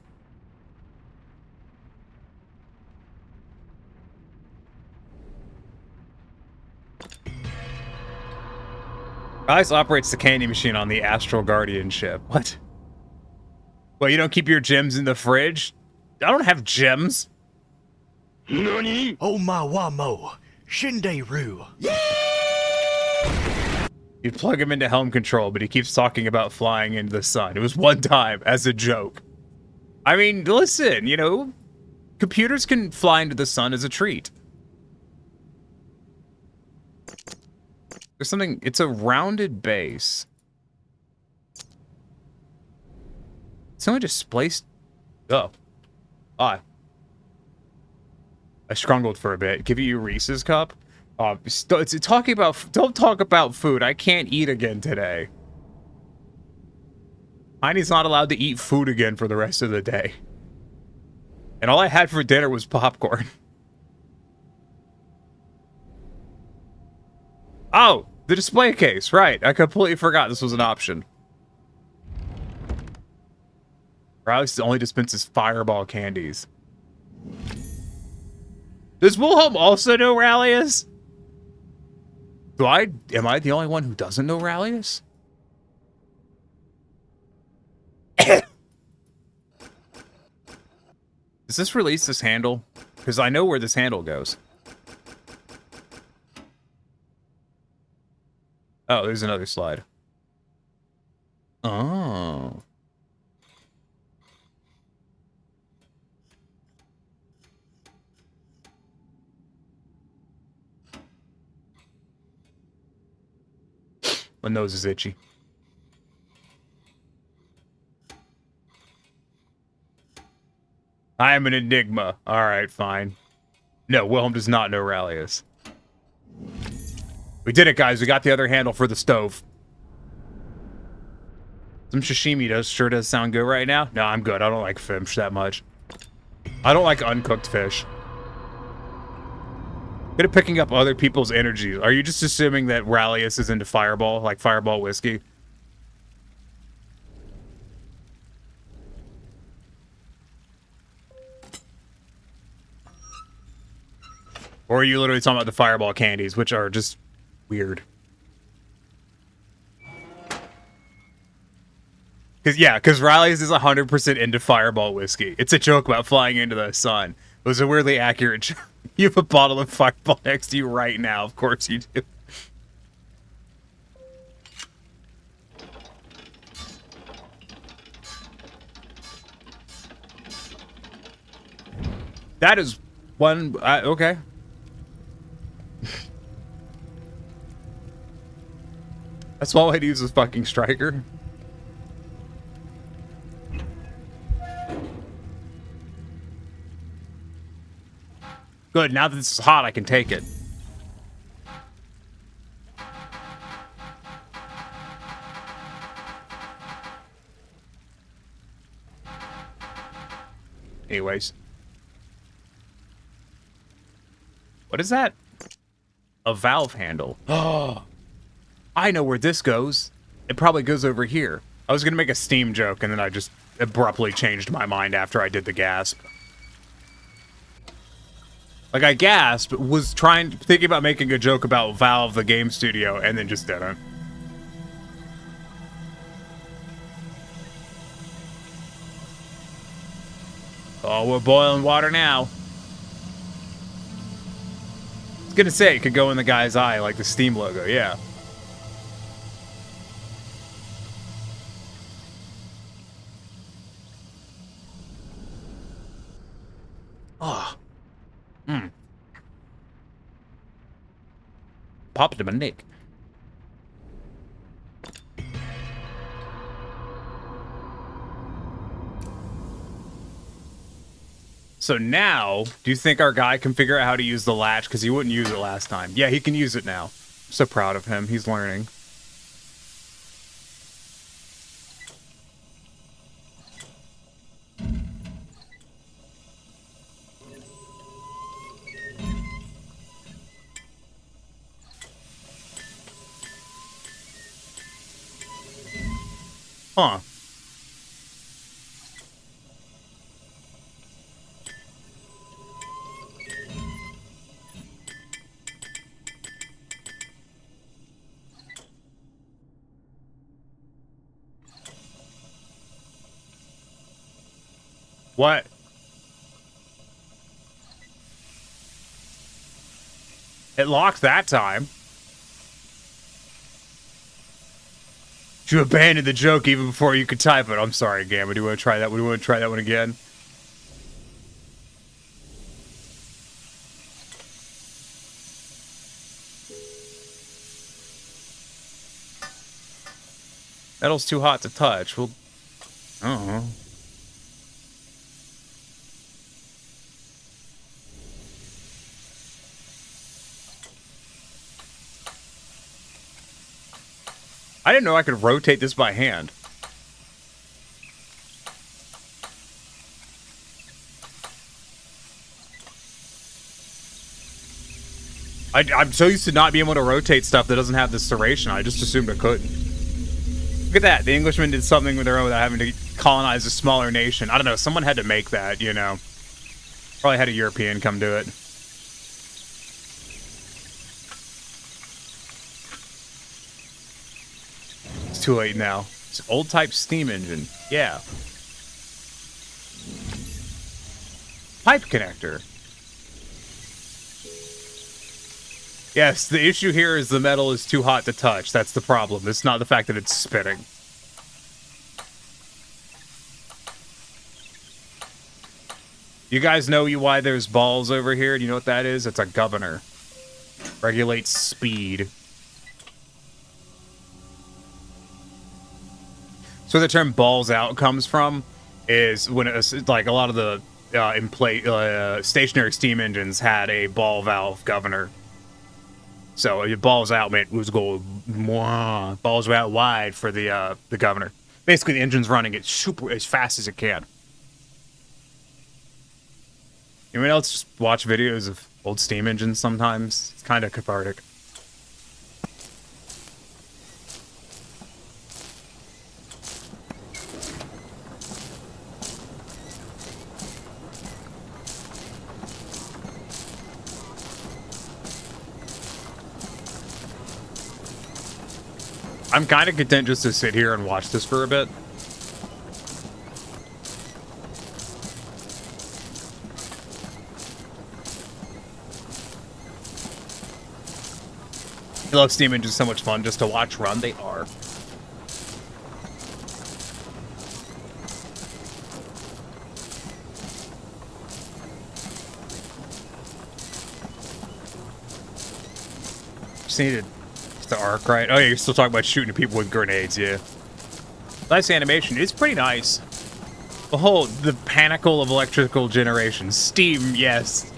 Rallius operates the candy machine on the Astral Guardian ship. What? Well, you don't keep your gems in the fridge? I don't have gems. Nani? Oh my wamo. Shinde-ru. You plug him into helm control, but he keeps talking about flying into the sun. It was one time, as a joke. I mean, listen, you know, computers can fly into the sun as a treat. There's something, it's a rounded base. Someone just displaced. Oh. I scrungled for a bit. Give you Reese's cup? It's talking about, don't talk about food. I can't eat again today. Heine's not allowed to eat food again for the rest of the day. And all I had for dinner was popcorn. Oh, the display case, right. I completely forgot this was an option. Rallius only dispenses fireball candies. Does Wilhelm also know Rallius? Am I the only one who doesn't know Rallius? Does this release this handle? Because I know where this handle goes. Oh, there's another slide. Oh. My nose is itchy. I am an enigma. Alright, fine. No, Wilhelm does not know Rallius. We did it, guys. We got the other handle for the stove. Some sashimi sure does sound good right now. No, I'm good. I don't like fish that much. I don't like uncooked fish. Good at picking up other people's energies. Are you just assuming that Rallius is into Fireball, like Fireball whiskey? Or are you literally talking about the Fireball candies, which are just weird? Because Rallius is 100% into Fireball whiskey. It's a joke about flying into the sun. It was a weirdly accurate joke. You have a bottle of Fireball next to you right now. Of course you do. That is one... okay. That's one way to use this fucking striker. Good, now that this is hot, I can take it. Anyways. What is that? A valve handle. Oh, I know where this goes. It probably goes over here. I was gonna make a steam joke, and then I just abruptly changed my mind after I did the gasp. Like, I gasped, was thinking about making a joke about Valve, the game studio, and then just didn't. Oh, we're boiling water now. I was gonna say, it could go in the guy's eye, like the Steam logo, yeah. Oh. Popped in my neck. So now, do you think our guy can figure out how to use the latch? Because he wouldn't use it last time. Yeah, he can use it now. I'm so proud of him. He's learning. Huh. What? It locked that time. You abandoned the joke even before you could type it. I'm sorry, Gamma. Do you want to try that? Do you want to try that one again? Metal's too hot to touch. Well, I don't know. I didn't know I could rotate this by hand. I'm so used to not being able to rotate stuff that doesn't have this serration. I just assumed I couldn't. Look at that. The Englishmen did something with their own without having to colonize a smaller nation. I don't know. Someone had to make that, you know. Probably had a European come do it. It's too late now. It's an old type steam engine. Yeah. Pipe connector. Yes, the issue here is the metal is too hot to touch. That's the problem. It's not the fact that it's spitting. You guys know why there's balls over here? Do you know what that is? It's a governor. Regulates speed. So the term balls out comes from is when it's like a lot of the stationary steam engines had a ball valve governor. So it balls out meant it was going balls out wide for the governor. Basically, the engine's running it super as fast as it can. Anyone else just watch videos of old steam engines sometimes? It's kind of cathartic. I'm kind of content just to sit here and watch this for a bit. I love steam engines so much fun just to watch run. They are. Just needed the arc, right? Oh yeah, you're still talking about shooting people with grenades, yeah. Nice animation. It's pretty nice. Behold, the pinnacle of electrical generation. Steam, yes.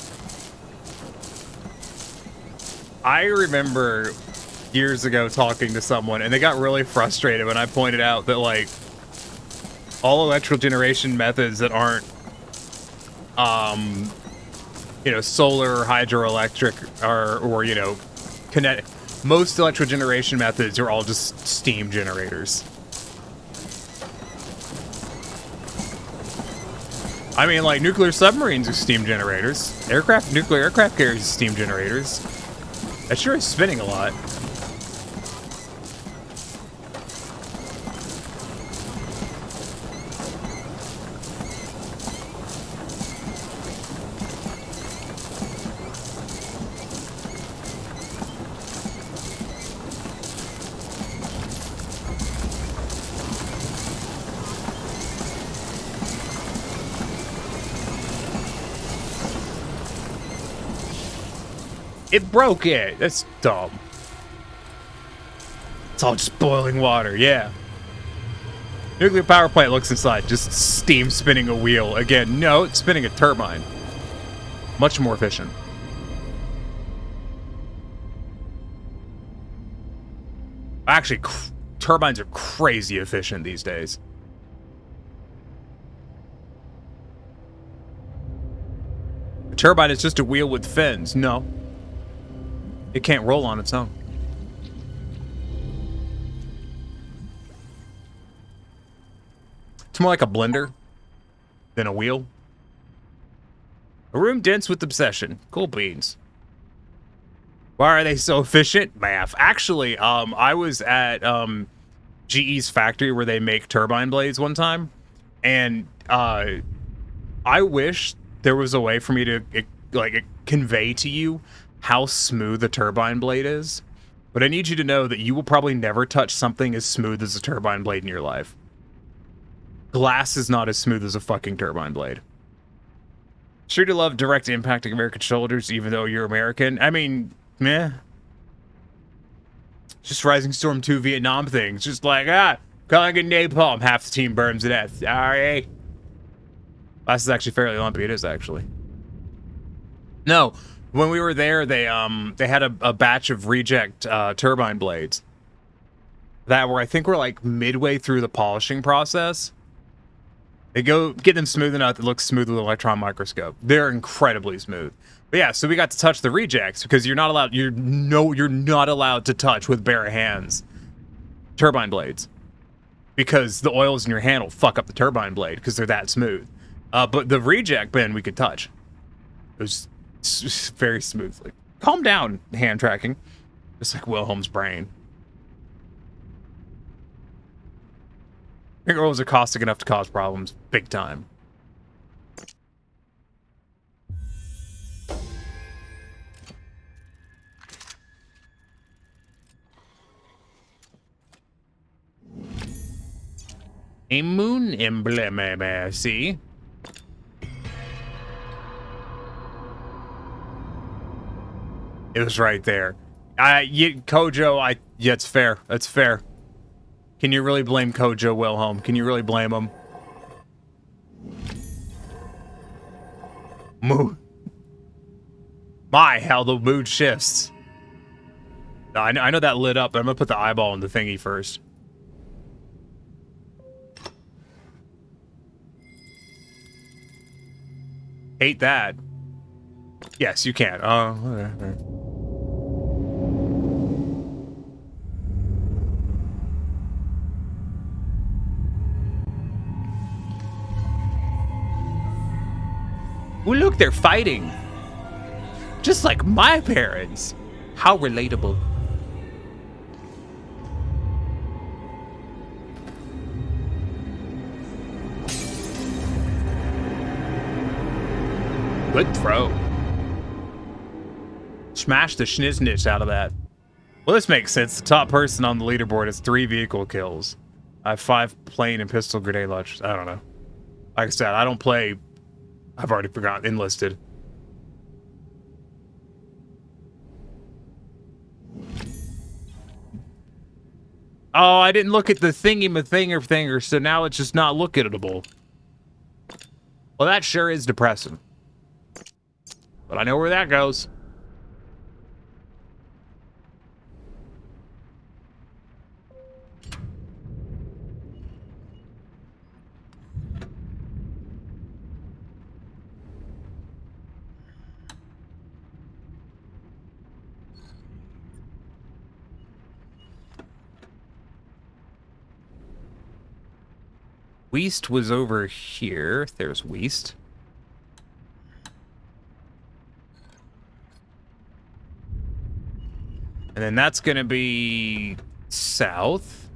I remember years ago talking to someone, and they got really frustrated when I pointed out that, like, all electrical generation methods that aren't, you know, solar or hydroelectric or you know, kinetic. Most electrical generation methods are all just steam generators. I mean, like, nuclear submarines are steam generators. Nuclear aircraft carriers are steam generators. That sure is spinning a lot. It broke it. That's dumb. It's all just boiling water, yeah. Nuclear power plant looks inside, just steam spinning a wheel. Again, no, it's spinning a turbine. Much more efficient. Actually, turbines are crazy efficient these days. A turbine is just a wheel with fins. No. It can't roll on its own. It's more like a blender than a wheel. A room dense with obsession. Cool beans. Why are they so efficient? Math. Actually, I was at GE's factory where they make turbine blades one time, and I wish there was a way for me to convey to you how smooth a turbine blade is, but I need you to know that you will probably never touch something as smooth as a turbine blade in your life. Glass is not as smooth as a fucking turbine blade. Sure to love direct impacting American shoulders, even though you're American. I mean, meh. Just Rising Storm 2 Vietnam thing. It's just like, calling it napalm, half the team burns to death. Sorry. Glass is actually fairly lumpy. It is, actually. No. When we were there, they had a batch of reject turbine blades that were, I think, were like midway through the polishing process. They get them smooth enough that looks smooth with an electron microscope. They're incredibly smooth. But yeah, so we got to touch the rejects because you're not allowed. You're not allowed to touch with bare hands turbine blades because the oils in your hand will fuck up the turbine blade because they're that smooth. But the reject bin we could touch. It was very smoothly. Calm down, hand tracking. Just like Wilhelm's brain. I think oils are caustic enough to cause problems. Big time. A moon emblem, see? It was right there. Kojo, yeah, it's fair. That's fair. Can you really blame Kojo Wilhelm? Can you really blame him? Mood. My, how the mood shifts. I know that lit up, but I'm gonna put the eyeball in the thingy first. Hate that. Yes, you can. Okay. Oh, look, they're fighting. Just like my parents. How relatable. Good throw. Smash the schniznitz out of that. Well, this makes sense. The top person on the leaderboard has 3 vehicle kills. I have 5 plane and pistol grenade launchers. I don't know. Like I said, I don't play... I've already forgotten. Enlisted. Oh, I didn't look at the thingy-ma-thinger-thinger, so now it's just not lookatable. Well, that sure is depressing. But I know where that goes. Weast was over here. There's Weast. And then that's going to be south.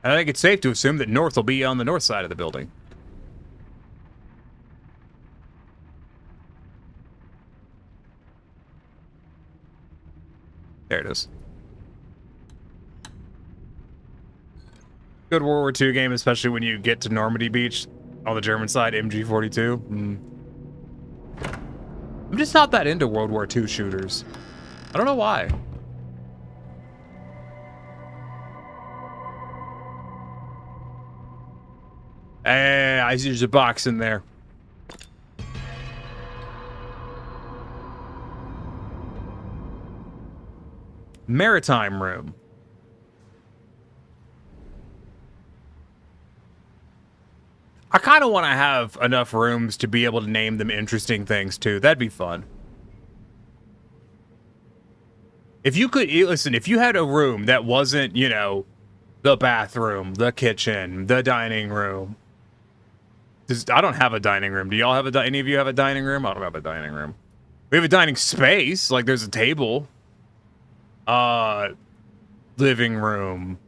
I think it's safe to assume that north will be on the north side of the building. There it is. Good World War II game, especially when you get to Normandy Beach on the German side, MG42. I'm just not that into World War II shooters. I don't know why. I see there's a box in there. Maritime room. I kind of want to have enough rooms to be able to name them interesting things too. That'd be fun. If you could, listen, if you had a room that wasn't, you know, the bathroom, the kitchen, the dining room. I don't have a dining room. Do y'all have any of you have a dining room? I don't have a dining room. We have a dining space. Like there's a table. Living room.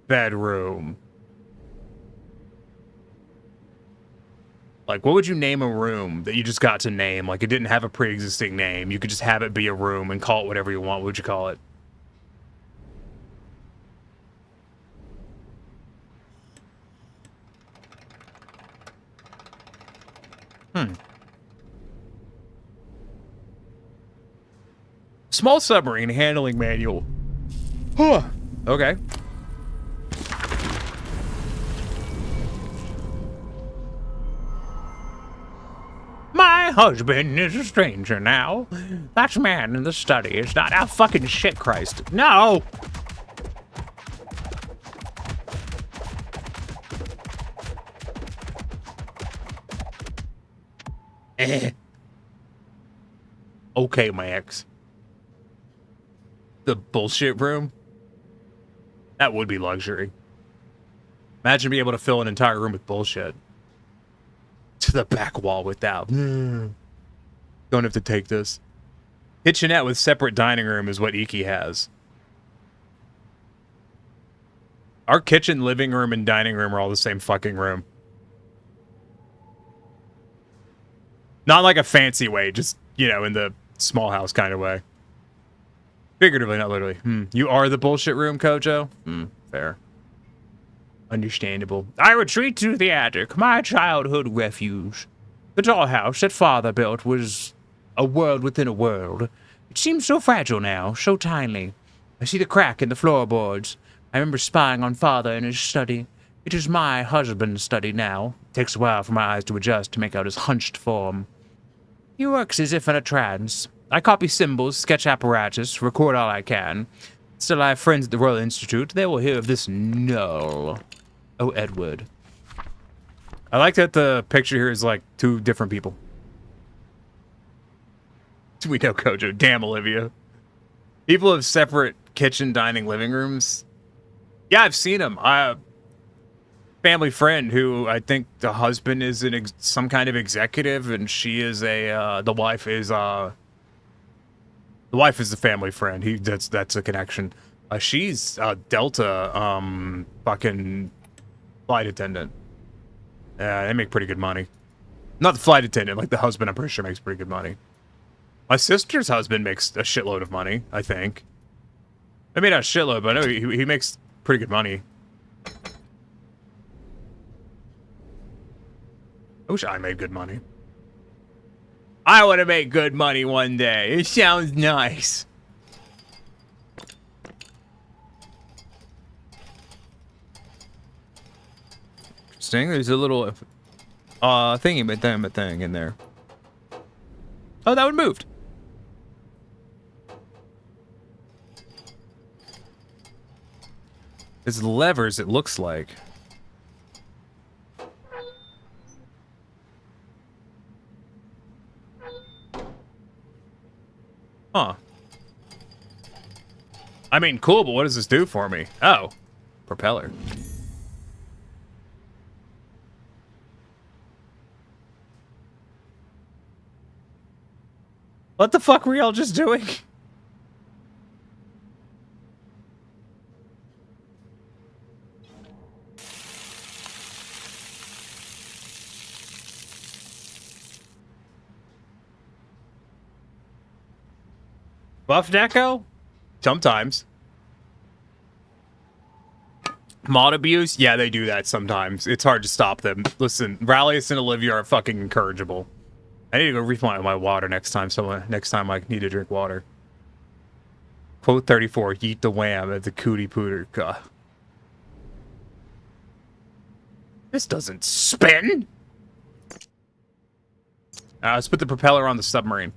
Bedroom. Like, what would you name a room that you just got to name? Like, it didn't have a pre-existing name. You could just have it be a room and call it whatever you want. What would you call it? Small submarine handling manual. Huh. Okay. My husband is a stranger now. That man in the study is not. Ah, fucking shit, Christ. No! Okay, my ex. The bullshit room? That would be luxury. Imagine being able to fill an entire room with bullshit. To the back wall without. Don't have to take this. Kitchenette with separate dining room is what Iki has. Our kitchen, living room, and dining room are all the same fucking room. Not like a fancy way, just, you know, in the small house kind of way. Figuratively, not literally. You are the bullshit room, Kojo? Fair. Understandable. I retreat to the attic, my childhood refuge. The dollhouse that father built was a world within a world. It seems so fragile now, so tiny. I see the crack in the floorboards. I remember spying on father in his study. It is my husband's study now. It takes a while for my eyes to adjust to make out his hunched form. He works as if in a trance. I copy symbols, sketch apparatus, record all I can. Still, I have friends at the Royal Institute. They will hear of this null. Oh, Edward. I like that the picture here is like two different people. We know Kojo. Damn, Olivia. People have separate kitchen, dining, living rooms. Yeah, I've seen them. Family friend who I think the husband is some kind of executive, and she is the wife is the family friend. That's a connection. She's a Delta fucking flight attendant. They make pretty good money. Not the flight attendant, like the husband, I'm pretty sure makes pretty good money. My sister's husband makes a shitload of money, I think. I mean, not a shitload, but I know he makes pretty good money. I wish I made good money. I want to make good money one day. It sounds nice. Interesting. There's a little thing in there. Oh, that one moved. There's levers, it looks like. Huh. I mean, cool, but what does this do for me? Oh, propeller. What the fuck were y'all just doing? Buff deco? Sometimes. Mod abuse? Yeah, they do that sometimes. It's hard to stop them. Listen, Rallius and Olivia are fucking incorrigible. I need to go refill my water next time I need to drink water. Quote 34, yeet the wham at the cootie pooter. God. This doesn't spin! Let's put the propeller on the submarine.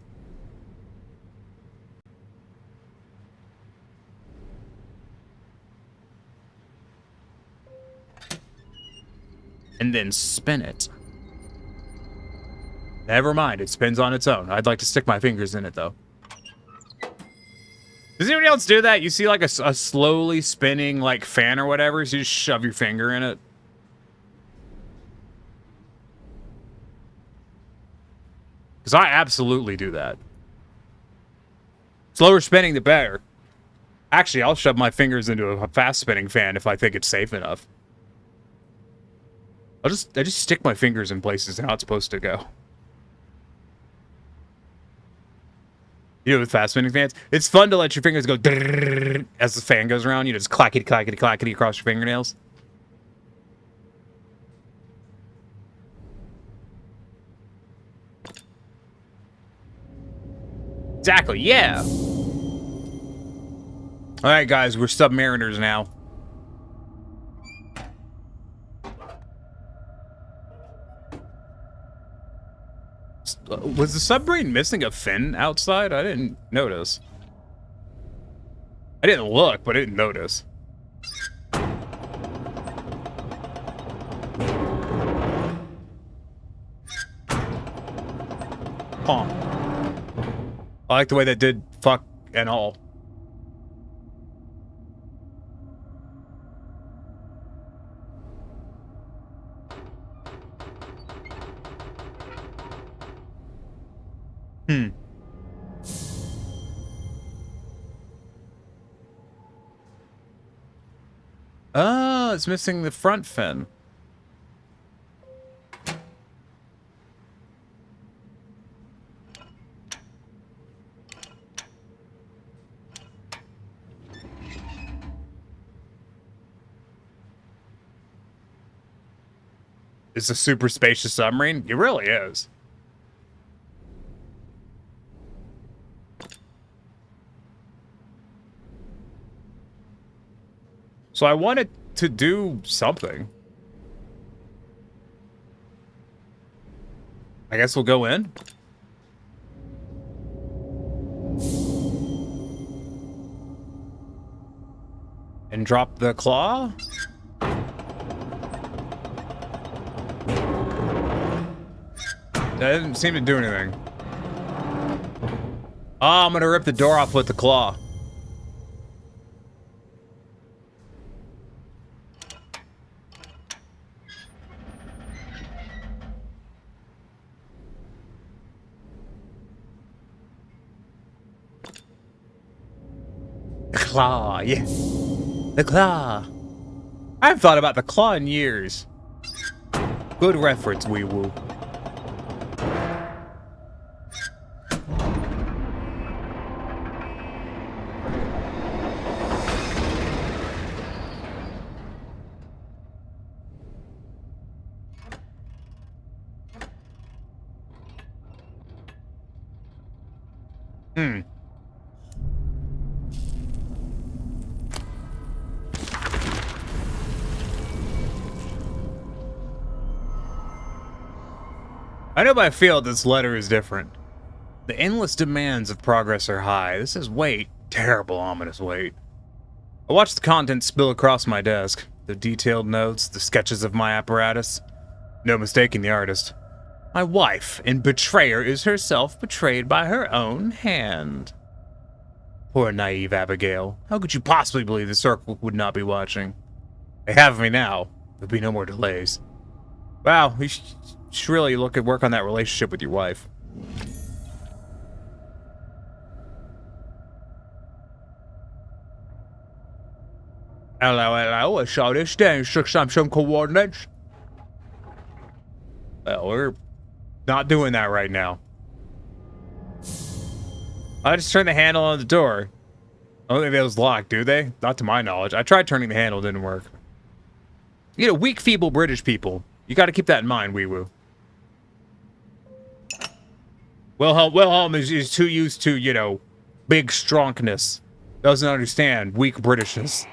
And then spin it. Never mind, it spins on its own. I'd like to stick my fingers in it, though. Does anybody else do that? You see, like, a slowly spinning, like, fan or whatever, so you just shove your finger in it? Because I absolutely do that. Slower spinning, the better. Actually, I'll shove my fingers into a fast-spinning fan if I think it's safe enough. I just stick my fingers in places how it's supposed to go. You know, with fast spinning fans, it's fun to let your fingers go as the fan goes around. You know, just clackety, clackety, clackety across your fingernails. Exactly, yeah. All right, guys, we're submariners now. Was the submarine missing a fin outside? I didn't notice. I didn't look, but I didn't notice. Huh. I like the way that did fuck and all. Oh, it's missing the front fin. It's a super spacious submarine? It really is. So I wanted to do something. I guess we'll go in. And drop the claw. That didn't seem to do anything. Oh, I'm gonna rip the door off with the claw. Claw, yeah. The claw. I haven't thought about the claw in years. Good reference, wee woo. I know by feel this letter is different. The endless demands of progress are high. This is weight. Terrible, ominous weight. I watch the contents spill across my desk. The detailed notes, the sketches of my apparatus. No mistaking the artist. My wife, and betrayer, is herself betrayed by her own hand. Poor naive Abigail. How could you possibly believe the Circle would not be watching? They have me now. There'll be no more delays. Wow, you should really work on that relationship with your wife. Hello, I saw this thing, some coordinates. Well, we're not doing that right now. I just turned the handle on the door. I don't think that was locked, do they? Not to my knowledge. I tried turning the handle, didn't work. You know, weak, feeble British people. You got to keep that in mind, wee woo. Wilhelm is too used to, you know, big strongness. Doesn't understand weak Britishness.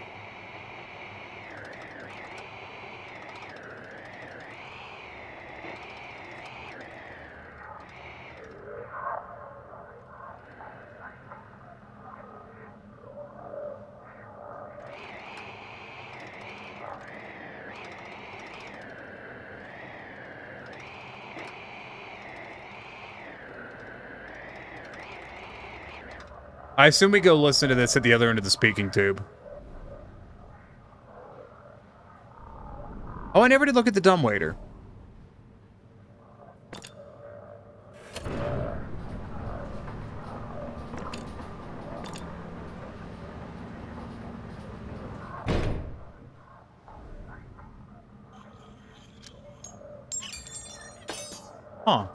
I assume we go listen to this at the other end of the speaking tube. Oh, I never did look at the dumbwaiter. Huh.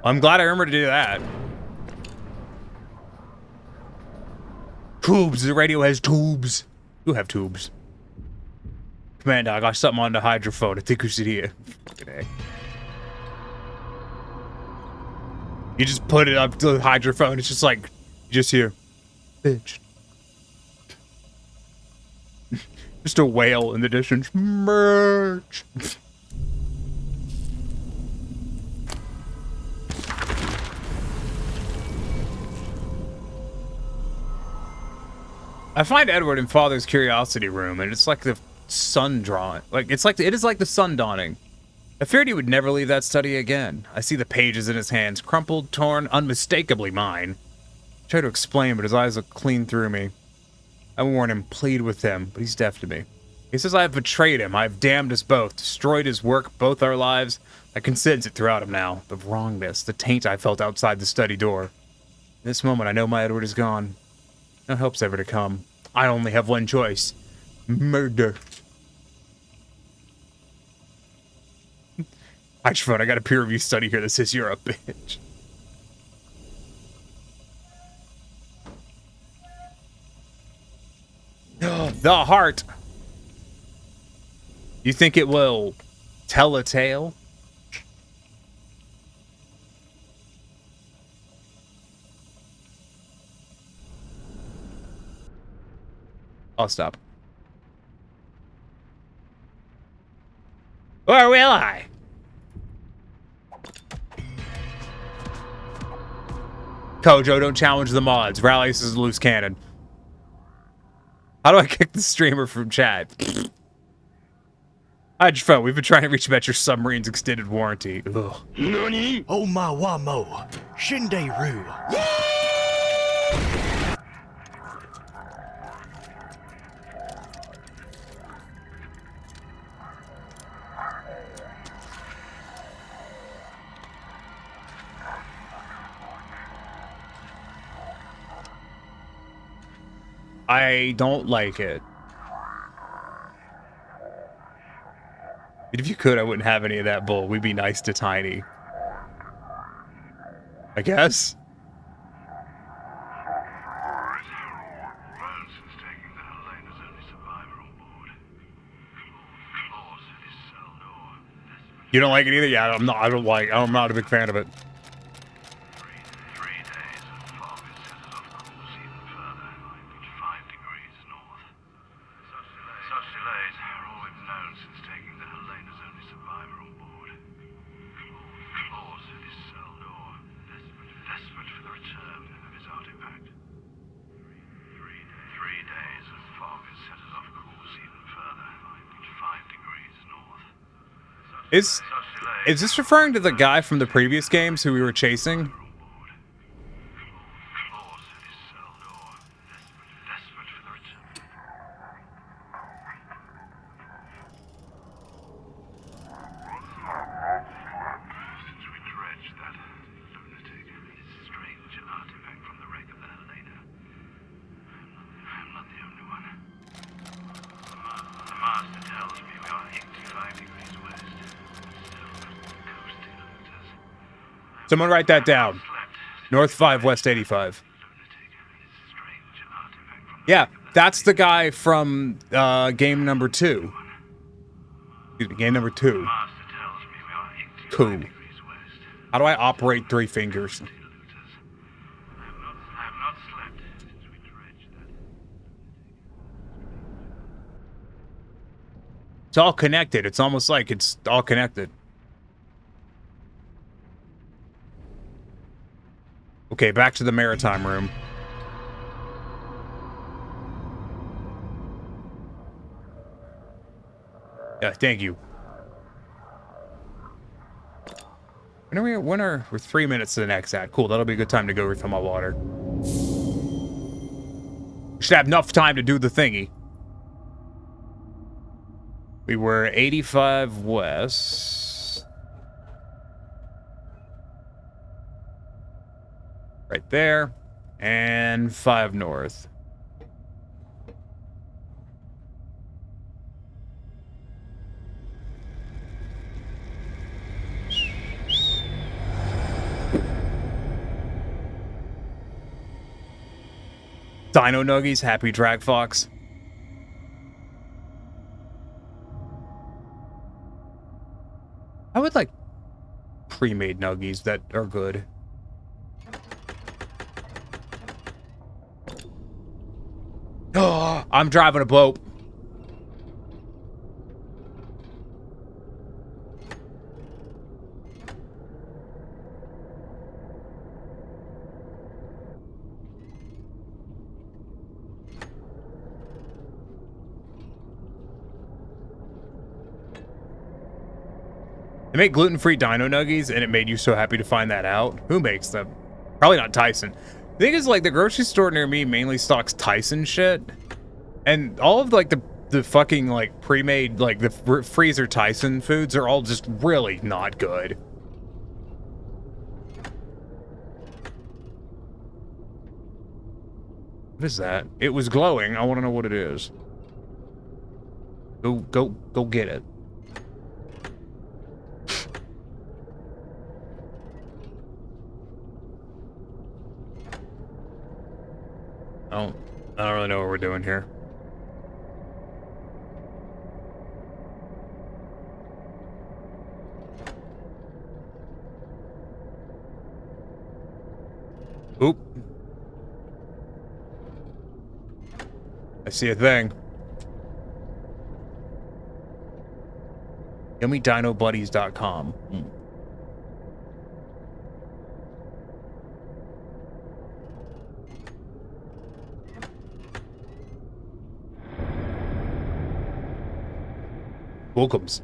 I'm glad I remembered to do that. Tubes. The radio has tubes. You have tubes. Commander, I got something on the hydrophone. I think we should hear. Fucking A. You just put it up to the hydrophone. It's just like, you just hear, bitch. Just a wail in the distance. Merch. I find Edward in Father's curiosity room, and it's like the sun drawing. Like it is like the sun dawning. I feared he would never leave that study again. I see the pages in his hands, crumpled, torn, unmistakably mine. I try to explain, but his eyes look clean through me. I warn him, plead with him, but he's deaf to me. He says I have betrayed him. I have damned us both, destroyed his work, both our lives. I can sense it throughout him now. The wrongness, the taint I felt outside the study door. In this moment, I know my Edward is gone. No help's ever to come. I only have one choice. Murder. I got a peer review study here that says you're a bitch. The heart. You think it will tell a tale? I'll stop. Or will I? Kojo, don't challenge the mods. Rallius is a loose cannon. How do I kick the streamer from chat? How'd you phone? We've been trying to reach about your submarine's extended warranty. Ugh. Nani? Oh my wamo. Shinderu. I don't like it. If you could, I wouldn't have any of that bull. We'd be nice to Tiny. I guess. You don't like it either? Yeah, I'm not a big fan of it. Is this referring to the guy from the previous games who we were chasing? Someone write that down. North 5, West 85. Yeah, that's the guy from game number 2. Excuse me, game number 2. Cool. How do I operate 3 fingers? It's all connected. It's almost like it's all connected. Okay, back to the maritime room. Yeah, thank you. We're 3 minutes to the next ad. Cool, that'll be a good time to go refill my water. Should have enough time to do the thingy. We were 85 west. Right there. And 5 north. Dino Nuggies, happy Drag Fox. I would like pre-made nuggies that are good. Oh, I'm driving a boat. They make gluten-free Dino Nuggies, and it made you so happy to find that out. Who makes them? Probably not Tyson. The thing is, like, the grocery store near me mainly stocks Tyson shit. And all of, like, the fucking, like, pre-made, like, the freezer Tyson foods are all just really not good. What is that? It was glowing. I want to know what it is. Go get it. I don't really know what we're doing here. Oop. I see a thing. YummyDinoBuddies.com. Welcomes.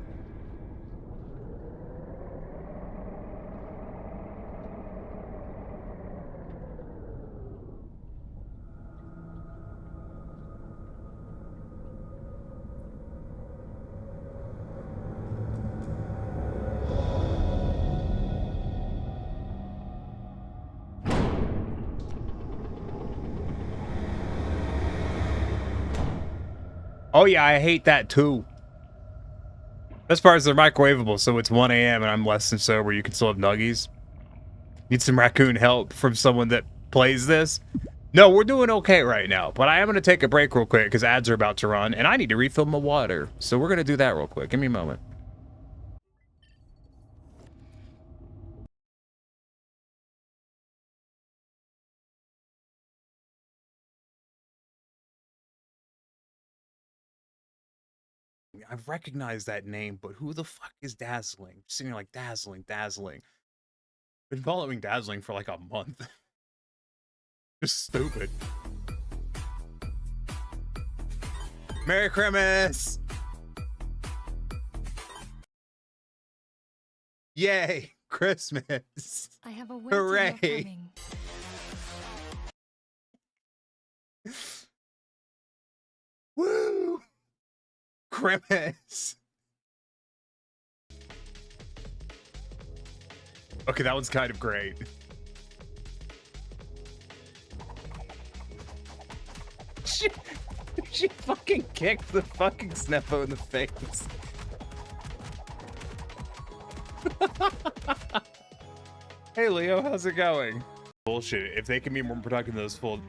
Oh yeah, I hate that too. Best part is they're microwavable, so it's 1 a.m. and I'm less than sober. You can still have nuggies. Need some raccoon help from someone that plays this? No, we're doing okay right now, but I am going to take a break real quick because ads are about to run, and I need to refill my water. So we're going to do that real quick. Give me a moment. I've recognized that name, but who the fuck is Dazzling? Just sitting here like, Dazzling. Been following Dazzling for like a month. Just stupid. Merry Christmas! Yay! Christmas! I have a way Hooray! to your coming. Woo! Christmas! Okay, that one's kind of great. She fucking kicked the fucking Sneppo in the face. Hey Leo, how's it going? Bullshit. If they can be more productive than those full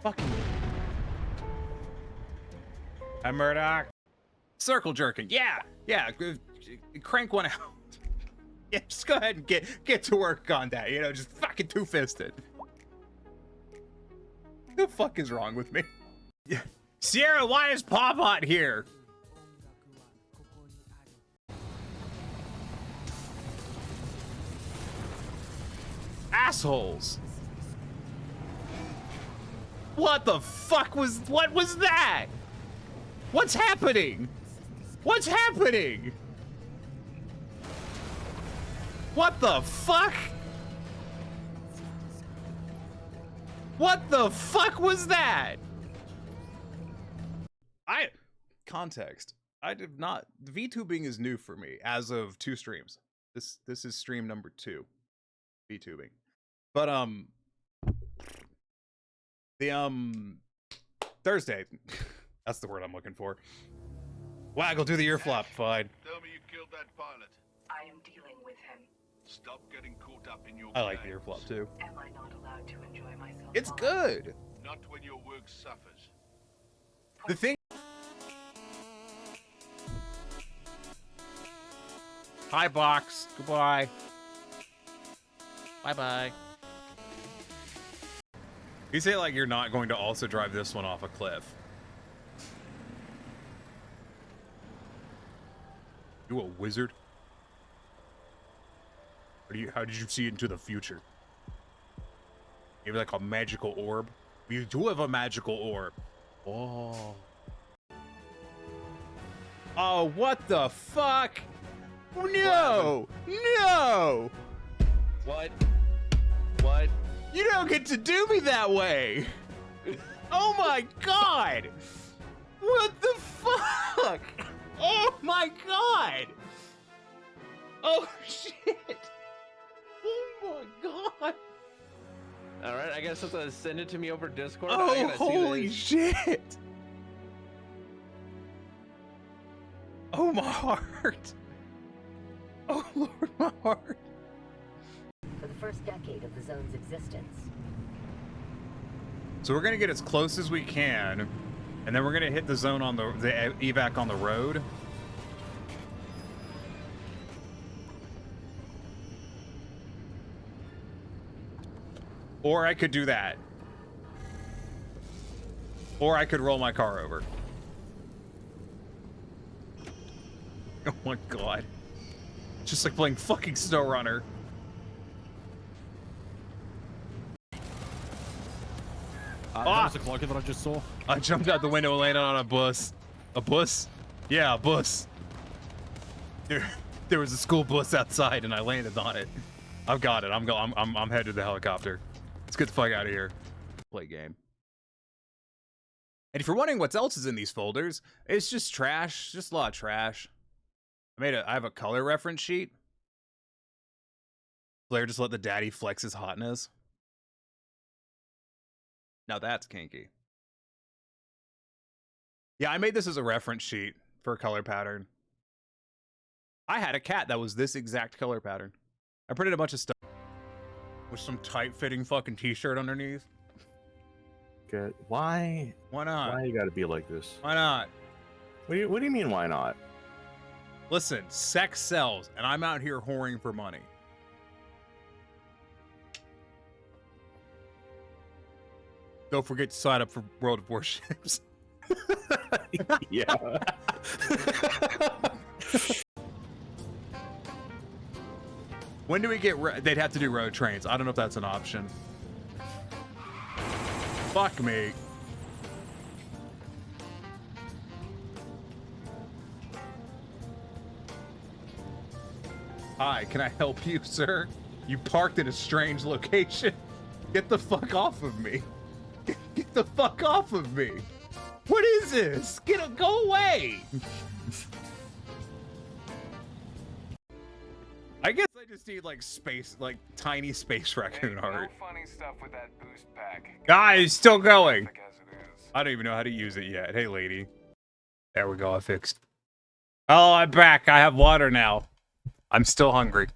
fucking. I'm Murdoch. Circle jerking. Yeah. Crank one out. Yeah, just go ahead and get to work on that. You know, just fucking two-fisted. The fuck is wrong with me? Yeah. Sierra, why is Pawbot here? Assholes. What the fuck was that? What's happening? What's happening? What the fuck? What the fuck was that? Context. I did not. VTubing is new for me as of 2 streams. This is stream number 2. VTubing. But Thursday. That's the word I'm looking for. Waggle, do the ear flop, fine. Tell me you killed that pilot. I am dealing with him. Stop getting caught up in your I like the games. ear flop too. Am I not allowed to enjoy myself? It's while- good. Not when your work suffers. The thing. Hi, box. Goodbye. Bye-bye. You say like you're not going to also drive this one off a cliff. You a wizard? How did you see into the future? Maybe like a magical orb? You do have a magical orb. Oh. Oh, what the fuck? No! No! What? You don't get to do me that way! Oh my god! What the fuck? Oh my god! Oh shit! Oh my god! Alright, I guess have to send it to me over Discord. I Oh, gotta see holy this. shit! Oh, my heart! Oh, Lord, my heart! For the first decade of the zone's existence. So we're gonna get as close as we can, and then we're gonna hit the zone on the evac on the road. Or I could do that. Or I could roll my car over. Oh my god. Just like playing fucking SnowRunner. That was a cloaker that I just saw. I jumped out the window and landed on a bus. A bus? Yeah, a bus. There was a school bus outside and I landed on it. I've got it. I'm headed to the helicopter. Let's get the fuck out of here. Play game. And if you're wondering what else is in these folders, it's just trash. Just a lot of trash. I have a color reference sheet. Blair just let the daddy flex his hotness. Now that's kinky. Yeah, I made this as a reference sheet for a color pattern. I had a cat that was this exact color pattern. I printed a bunch of stuff with some tight-fitting fucking t-shirt underneath. Good. Why? Why not? Why you gotta be like this? Why not? What do you mean, why not? Listen, sex sells, and I'm out here whoring for money. Don't forget to sign up for World of Warships. Yeah. When do we get... They'd have to do road trains. I don't know if that's an option. Fuck me. Hi, can I help you, sir? You parked in a strange location. Get the fuck off of me. Get the fuck off of me. What is this? Go away. I guess I just need like space, like tiny space raccoon art. No funny stuff with that boost pack. Guys, still going. As it is. I don't even know how to use it yet. Hey, lady. There we go. I fixed. Oh, I'm back. I have water now. I'm still hungry.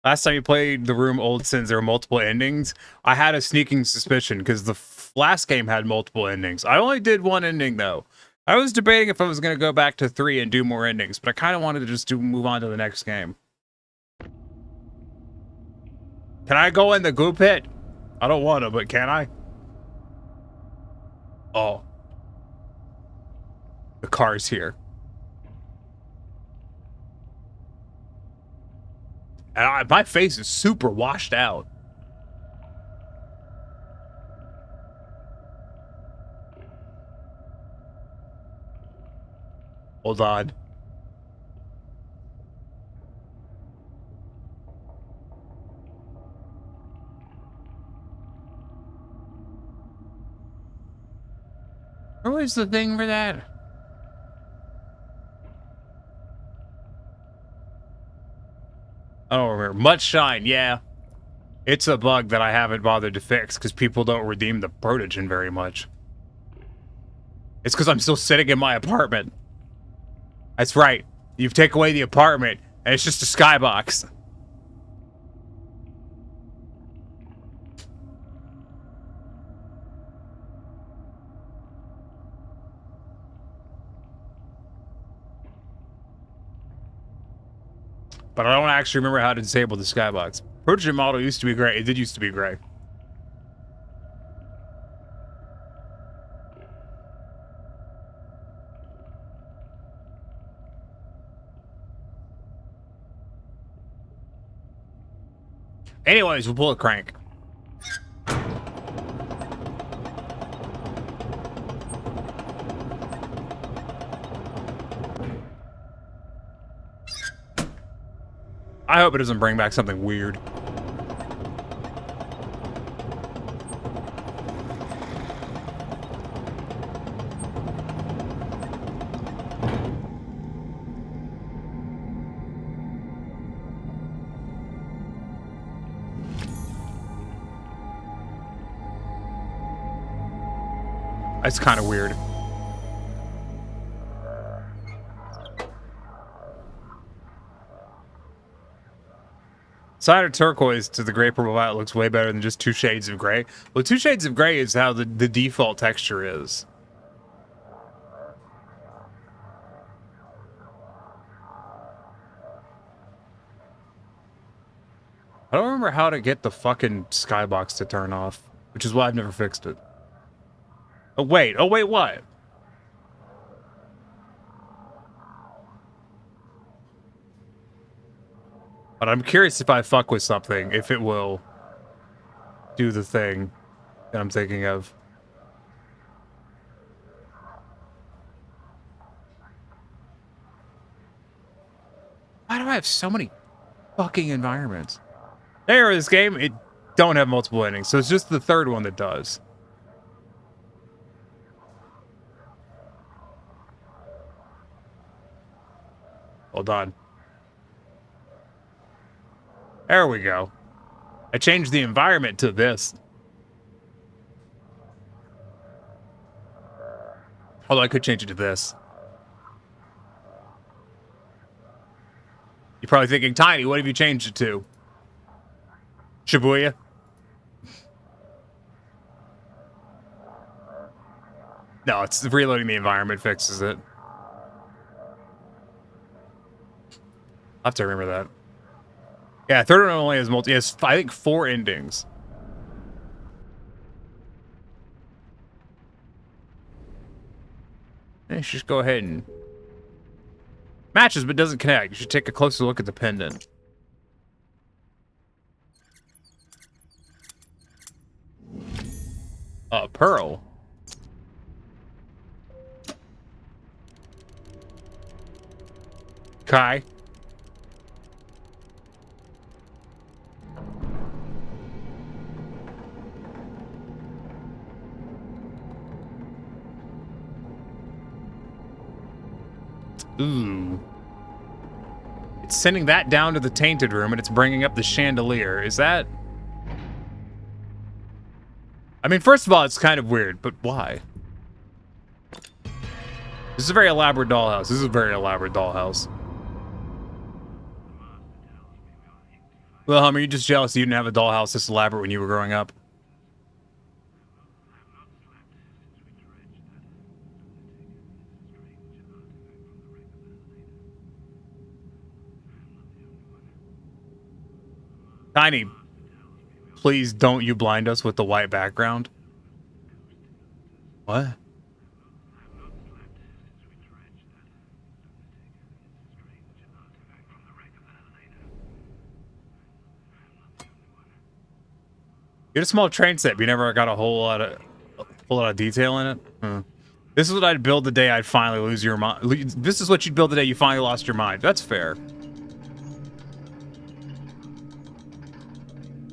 Last time you played the room Old Sins, there were multiple endings. I had a sneaking suspicion because the last game had multiple endings. I only did one ending though. I was debating if I was going to go back to 3 and do more endings, but I kind of wanted to just move on to the next game. Can I go in the goo pit? I don't want to, but can I? Oh. The car's here. And my face is super washed out. Hold on. Where was the thing for that? I don't remember. Much shine, yeah. It's a bug that I haven't bothered to fix because people don't redeem the protogen very much. It's because I'm still sitting in my apartment. That's right. You take away the apartment, and it's just a skybox. But I don't actually remember how to disable the skybox. Protogen model used to be great. It did used to be great. Anyways, we'll pull a crank. I hope it doesn't bring back something weird. That's kind of weird. Cider turquoise to the gray purple violet looks way better than just 2 shades of gray. Well, 2 shades of gray is how the default texture is. I don't remember how to get the fucking skybox to turn off, which is why I've never fixed it. Oh wait, what? But I'm curious if I fuck with something, if it will do the thing that I'm thinking of. Why do I have so many fucking environments? There, this game, it don't have multiple endings, so it's just the third one that does. Hold on. There we go. I changed the environment to this. Although I could change it to this. You're probably thinking, Tiny, what have you changed it to? Shibuya? No, it's reloading the environment fixes it. I'll have to remember that. Yeah, third one only has I think 4 endings. You should just go ahead and matches, but doesn't connect. You should take a closer look at the pendant. Pearl. Kai. Ooh. It's sending that down to the tainted room and it's bringing up the chandelier. Is that... I mean, first of all, it's kind of weird, but why? This is a very elaborate dollhouse. This is a very elaborate dollhouse. Well, Hummer, you just jealous you didn't have a dollhouse this elaborate when you were growing up. Tiny, please don't you blind us with the white background. What? You had a small train set, but you never got a whole lot of detail in it. This is what I'd build the day I'd finally lose your mind. This is what you'd build the day you finally lost your mind. That's fair.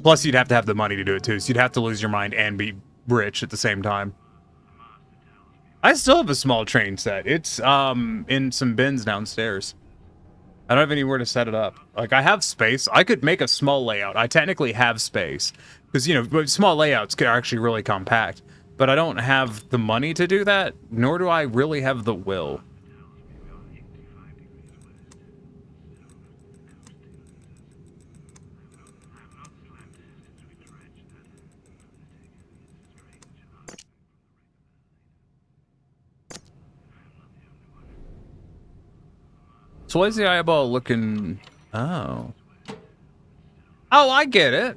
Plus, you'd have to have the money to do it too. So you'd have to lose your mind and be rich at the same time. I still have a small train set. It's in some bins downstairs. I don't have anywhere to set it up. Like, I have space. I could make a small layout. I technically have space. Because, you know, small layouts are actually really compact. But I don't have the money to do that, nor do I really have the will. So why is the eyeball looking... Oh. Oh, I get it.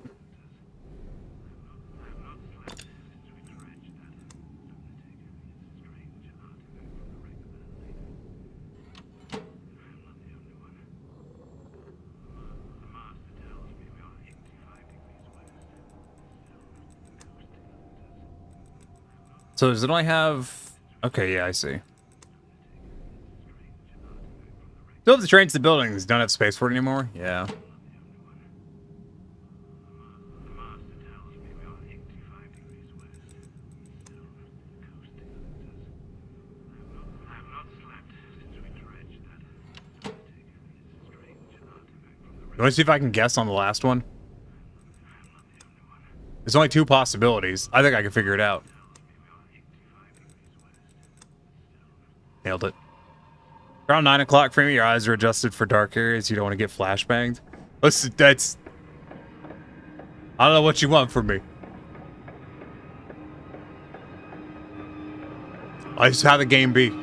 So does it only have... Okay, yeah, I see. Still have the trains to buildings. Don't have space for it anymore? Yeah. You want to see if I can guess on the last one? There's only 2 possibilities. I think I can figure it out. Nailed it. Around 9 o'clock for me, your eyes are adjusted for dark areas. You don't want to get flashbanged. Listen, that's... I don't know what you want from me. I just how the game be.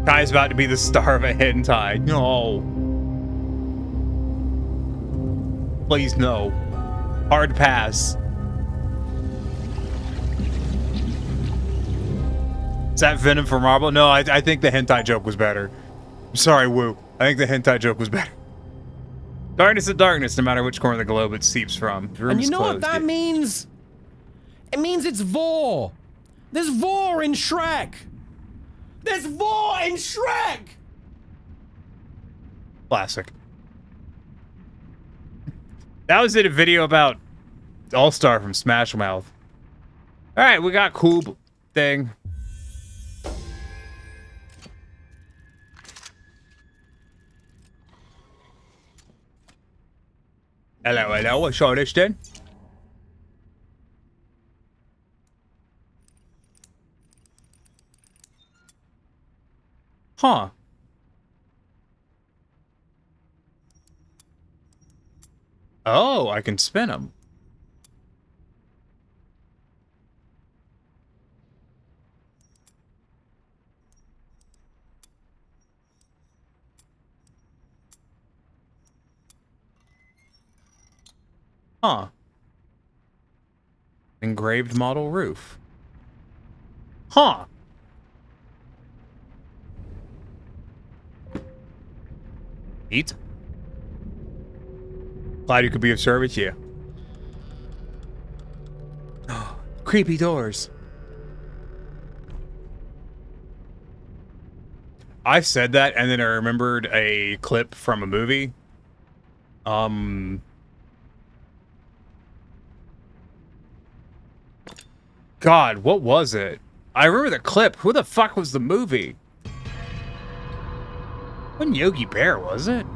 Kai's about to be the star of a hentai. No. Please, no. Hard pass. Is that Venom from Marble? No, I think the hentai joke was better. I'm sorry, Woo. I think the hentai joke was better. Darkness is darkness, no matter which corner of the globe it seeps from. And you know what that means? It means it's Vor. There's Vor in Shrek. There's Vor in Shrek! Classic. That was in a video about All-Star from Smash Mouth. Alright, we got Coob thing. Hello, what's all this then? Huh. Oh, I can spin them. Huh. Engraved model roof. Huh. Eat. Glad you could be of service, yeah. Creepy doors. I said that, and then I remembered a clip from a movie. God, what was it? I remember the clip. Who the fuck was the movie? Wasn't Yogi Bear, was it?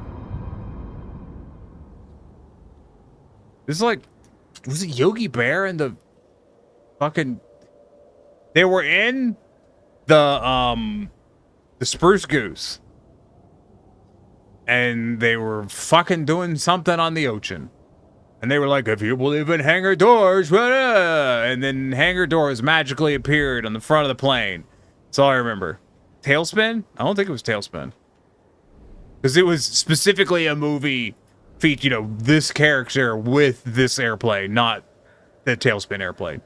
This is like, was it Yogi Bear and the fucking... They were in the Spruce Goose. And they were fucking doing something on the ocean. And they were like, if you believe in hangar doors, and then hangar doors magically appeared on the front of the plane. That's all I remember. Tailspin? I don't think it was Tailspin. Because it was specifically a movie feat, you know, this character with this airplane, not the Tailspin airplane.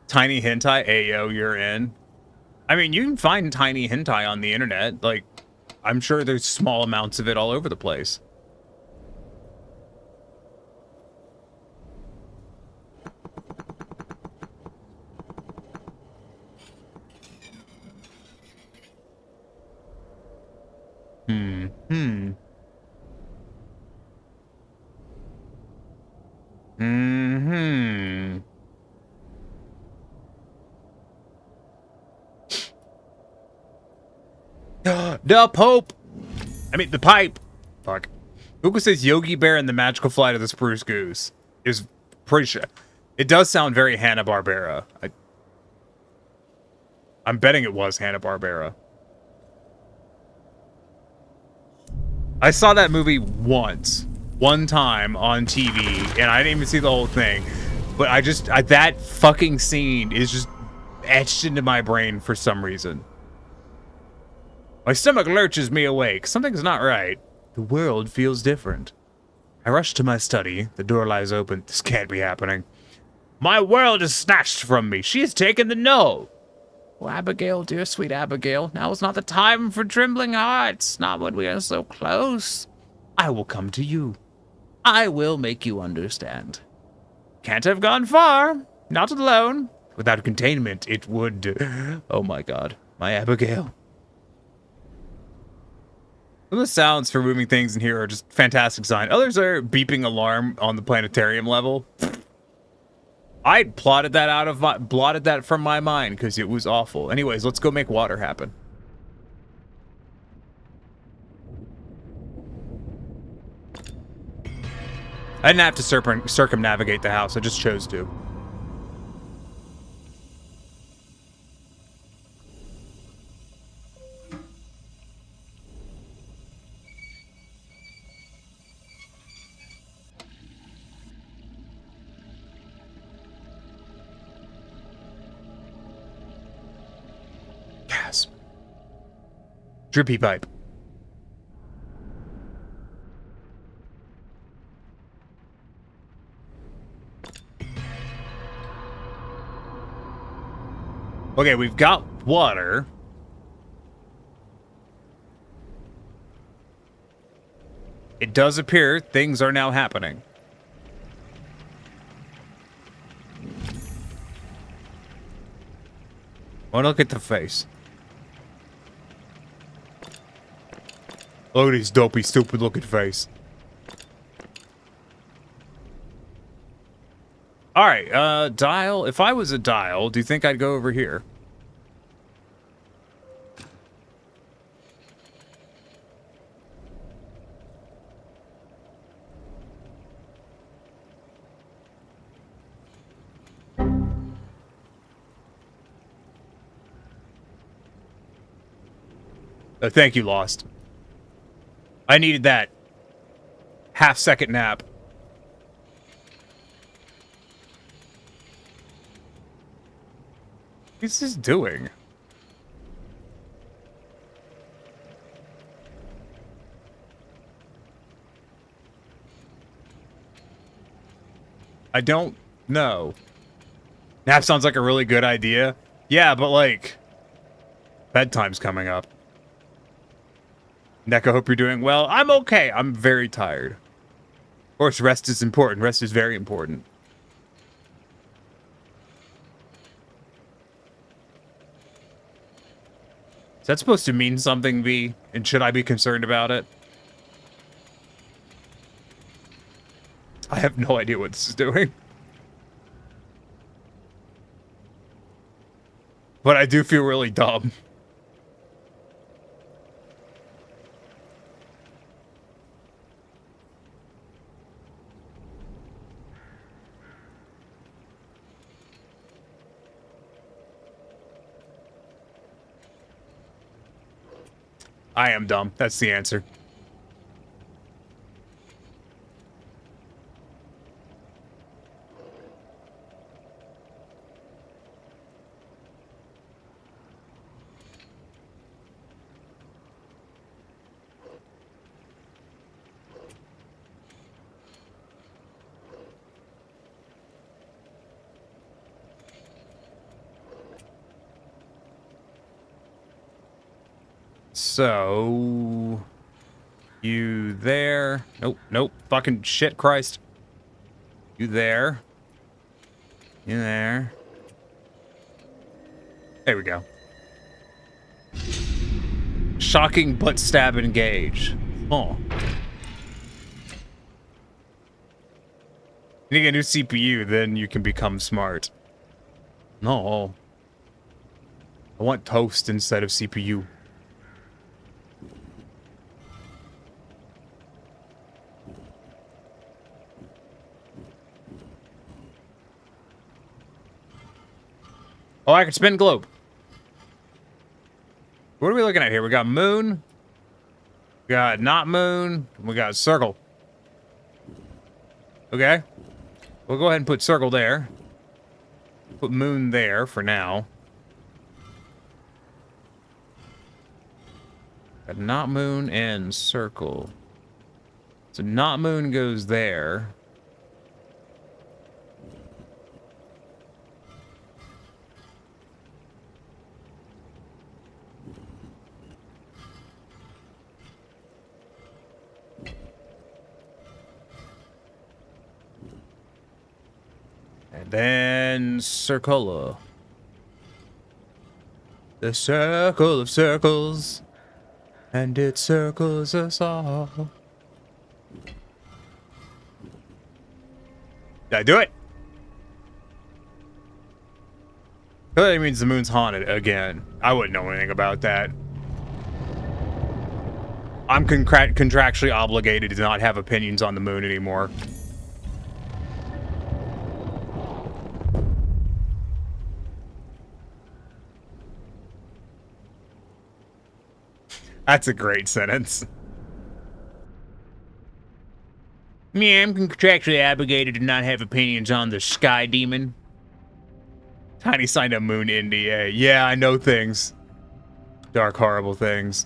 Tiny hentai, ayo, you're in. I mean, you can find tiny hentai on the internet. Like, I'm sure there's small amounts of it all over the place. The Pope! I mean, the pipe! Fuck. Google says Yogi Bear and the Magical Flight of the Spruce Goose. Is pretty sure. It does sound very Hanna-Barbera. I'm betting it was Hanna-Barbera. I saw that movie once. One time on TV, and I didn't even see the whole thing. But that fucking scene is just etched into my brain for some reason. My stomach lurches me awake. Something's not right. The world feels different. I rush to my study. The door lies open. This can't be happening. My world is snatched from me. She has taken the no. Oh, Abigail, dear sweet Abigail, now is not the time for trembling hearts. Not when we are so close. I will come to you. I will make you understand. Can't have gone far. Not alone. Without containment, it would... Oh my god. My Abigail. Some of the sounds for moving things in here are just fantastic design. Others are beeping alarm on the planetarium level. I blotted that from my mind because it was awful. Anyways, let's go make water happen. I didn't have to circumnavigate the house. I just chose to. Gasp. Drippy pipe. Okay, we've got water. It does appear things are now happening. Oh, look at the face. Look at his dopey, stupid looking face. Alright, dial. If I was a dial, do you think I'd go over here? Thank you, Lost. I needed that half-second nap. What's this doing? I don't know. Nap sounds like a really good idea. Yeah, but like, bedtime's coming up. Neko, hope you're doing well. I'm okay. I'm very tired. Of course, rest is important. Rest is very important. Is that supposed to mean something, V? And should I be concerned about it? I have no idea what this is doing. But I do feel really dumb. I am dumb. That's the answer. So, you there. Nope, nope. Fucking shit, Christ. You there. You there. There we go. Shocking butt stab engage. Oh. You need a new CPU, then you can become smart. No. I want toast instead of CPU. Oh, I can spin globe. What are we looking at here? We got moon. We got not moon. We got circle. Okay. We'll go ahead and put circle there. Put moon there for now. Got not moon and circle. So not moon goes there. And then circle. The circle of circles. And it circles us all. Did I do it? That means the moon's haunted again. I wouldn't know anything about that. I'm contractually obligated to not have opinions on the moon anymore. That's a great sentence. Yeah, I'm contractually obligated to not have opinions on the sky demon. Tiny signed a moon NDA. Yeah, I know things. Dark, horrible things.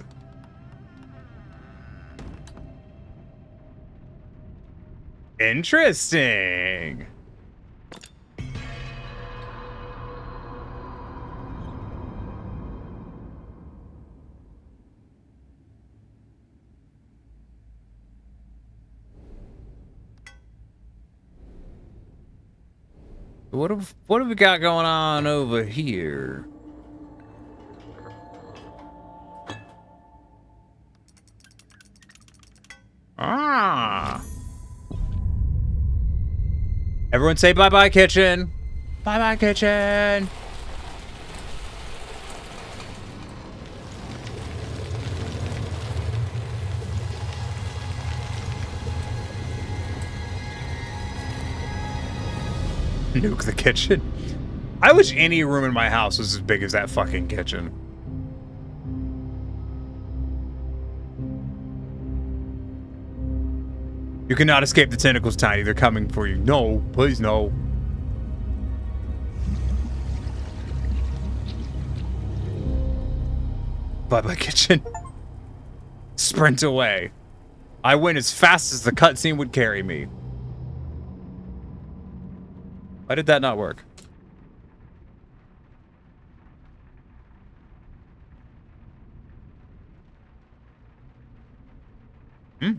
Interesting. What have we got going on over here? Ah. Everyone say bye-bye, kitchen. Bye-bye, kitchen. Nuke the kitchen. I wish any room in my house was as big as that fucking kitchen. You cannot escape the tentacles, Tiny. They're coming for you. No, please no. Bye-bye, kitchen. Sprint away. I went as fast as the cutscene would carry me. Why did that not work? Hmm?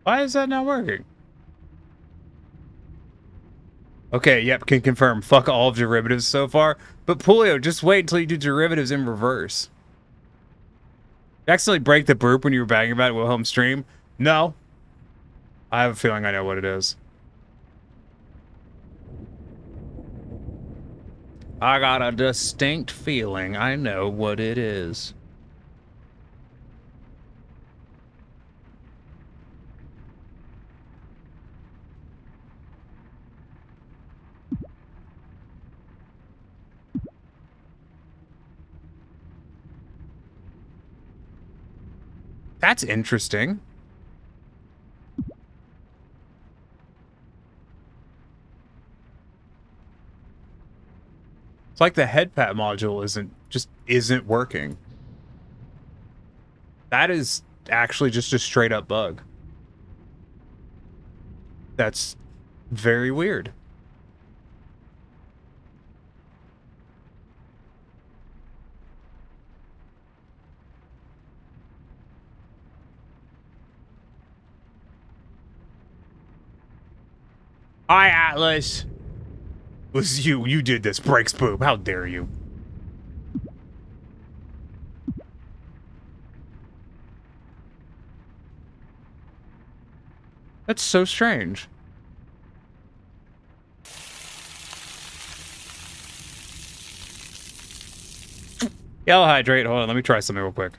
Why is that not working? Okay, yep, can confirm. Fuck all of derivatives so far. But Pulio, just wait until you do derivatives in reverse. You accidentally break the burp when you were banging about it Wilhelm stream? No. I have a feeling I know what it is. I got a distinct feeling I know what it is. That's interesting. It's like the headpat module isn't working. That is actually just a straight up bug. That's very weird. Hi, Atlas. It was you. You did this. Breaks boob. How dare you? That's so strange. Yellow hydrate. Hold on. Let me try something real quick.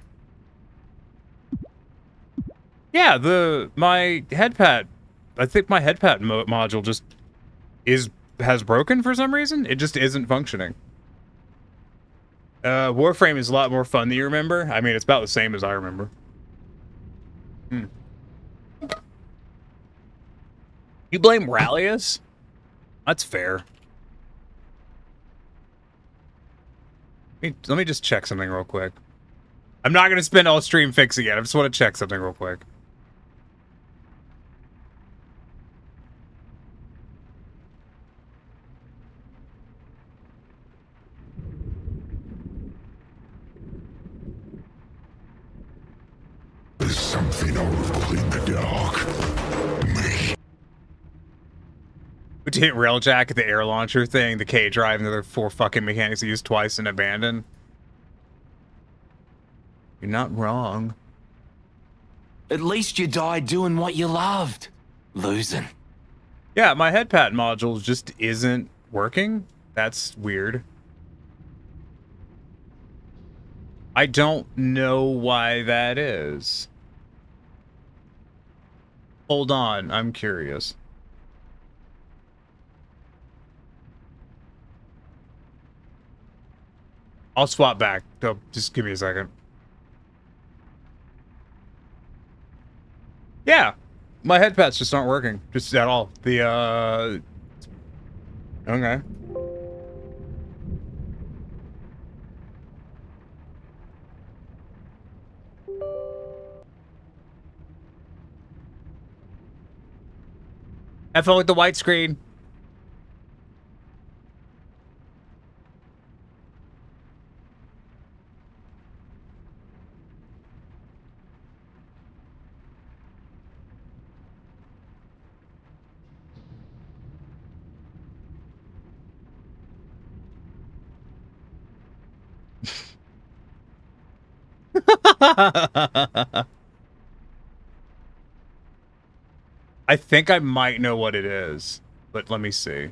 Yeah, my headpad. I think my headpad module just has broken for some reason. It just isn't functioning. Warframe is a lot more fun than you remember. I mean, it's about the same as I remember. You blame Rallius? That's fair. Let me just check something real quick. I'm not going to spend all stream fixing it. I just want to check something real quick. There's something horrible in the dark. Me. Would you hit Railjack at the air launcher thing, the K drive, and the other 4 fucking mechanics used twice and abandoned? You're not wrong. At least you died doing what you loved. Losing. Yeah, my headpat module just isn't working. That's weird. I don't know why that is. Hold on, I'm curious. I'll swap back. Just give me a second. Yeah, my headpads just aren't working. Just at all. Okay. Have fun with the white screen. I think I might know what it is, but let me see.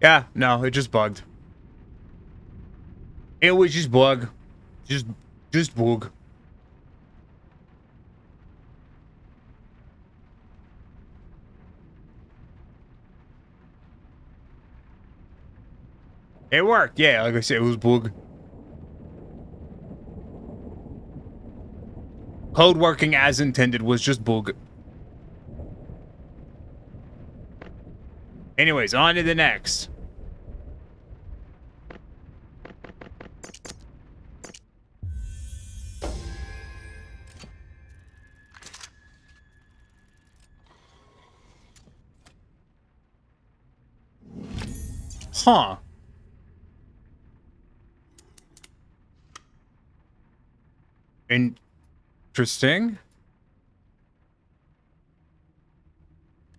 Yeah, no, it just bugged. It was just bug. Just bug. It worked, yeah, like I said, it was bug. Code working as intended was just bug. Anyways, on to the next. Huh. Interesting.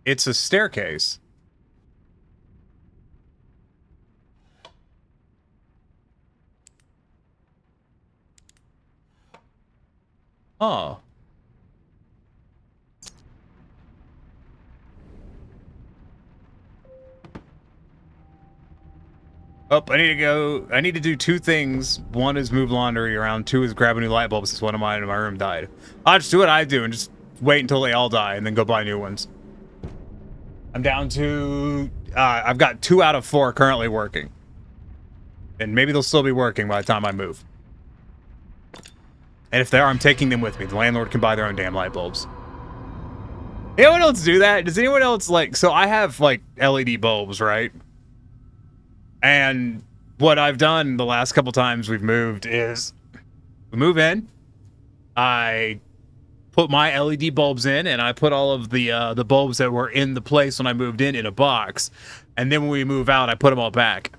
It's a staircase. Oh. Oh, I need to go. I need to do two things. One is move laundry around. Two is grab a new light bulb since one of mine in my room died. I'll just do what I do and just wait until they all die and then go buy new ones. I'm down to... I've got 2 out of 4 currently working. And maybe they'll still be working by the time I move. And if they are, I'm taking them with me. The landlord can buy their own damn light bulbs. Anyone else do that? Does anyone else, like... So I have, like, LED bulbs, right? And what I've done the last couple times we've moved is... We move in. I put my LED bulbs in, and I put all of the bulbs that were in the place when I moved in a box. And then when we move out, I put them all back.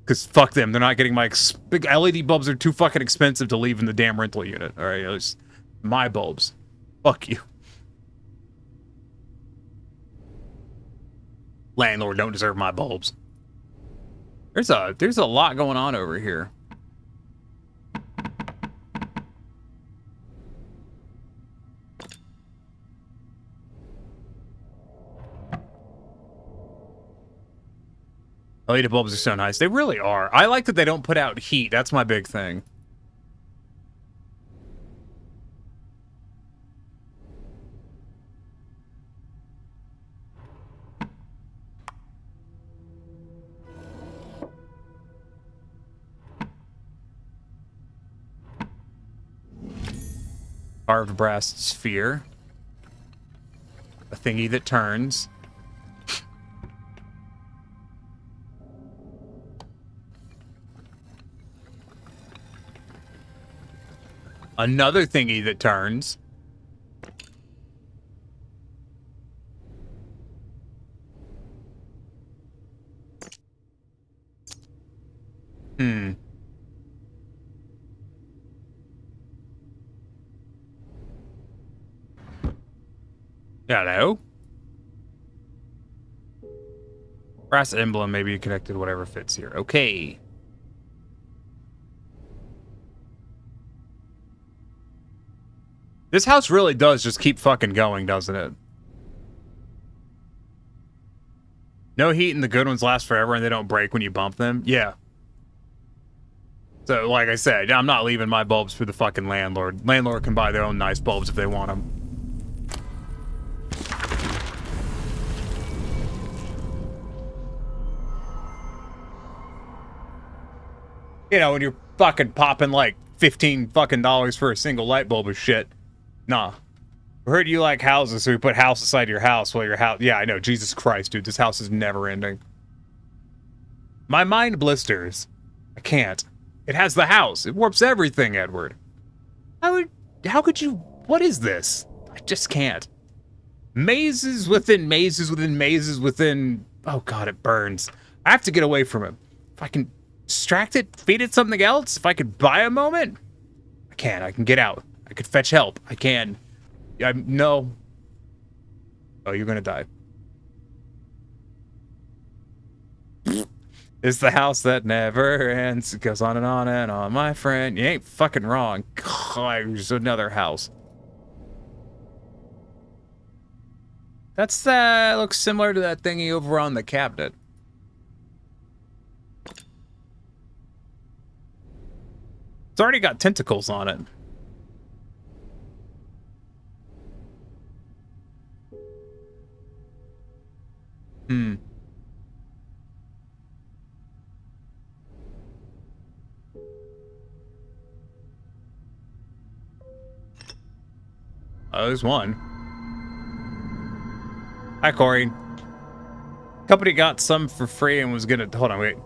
Because fuck them. They're not getting my... Big LED bulbs are too fucking expensive to leave in the damn rental unit. Alright, it's my bulbs. Fuck you. Landlord don't deserve my bulbs. There's a lot going on over here. LED bulbs are so nice. They really are. I like that they don't put out heat. That's my big thing. Carved brass sphere. A thingy that turns. Another thingy that turns. Hello? Brass emblem may be connected, whatever fits here. Okay. This house really does just keep fucking going, doesn't it? No heat and the good ones last forever and they don't break when you bump them? Yeah. So, like I said, I'm not leaving my bulbs for the fucking landlord. Landlord can buy their own nice bulbs if they want them. You know, when you're fucking popping like $15 fucking for a single light bulb or shit. Nah. I heard you like houses, so we put house inside your house while your house... Yeah, I know. Jesus Christ, dude. This house is never ending. My mind blisters. I can't. It has the house. It warps everything, Edward. How could you... What is this? I just can't. Mazes within mazes within mazes within... Oh, God, it burns. I have to get away from it. If I can distract it, feed it something else, if I could buy a moment, I can. I can get out. I could fetch help. I can. No. Oh, you're gonna die. It's the house that never ends. It goes on and on and on, my friend. You ain't fucking wrong. God, there's another house. That's looks similar to that thingy over on the cabinet. It's already got tentacles on it. Oh, there's one. Hi, Corey. Company got some for free and was gonna... Hold on, wait.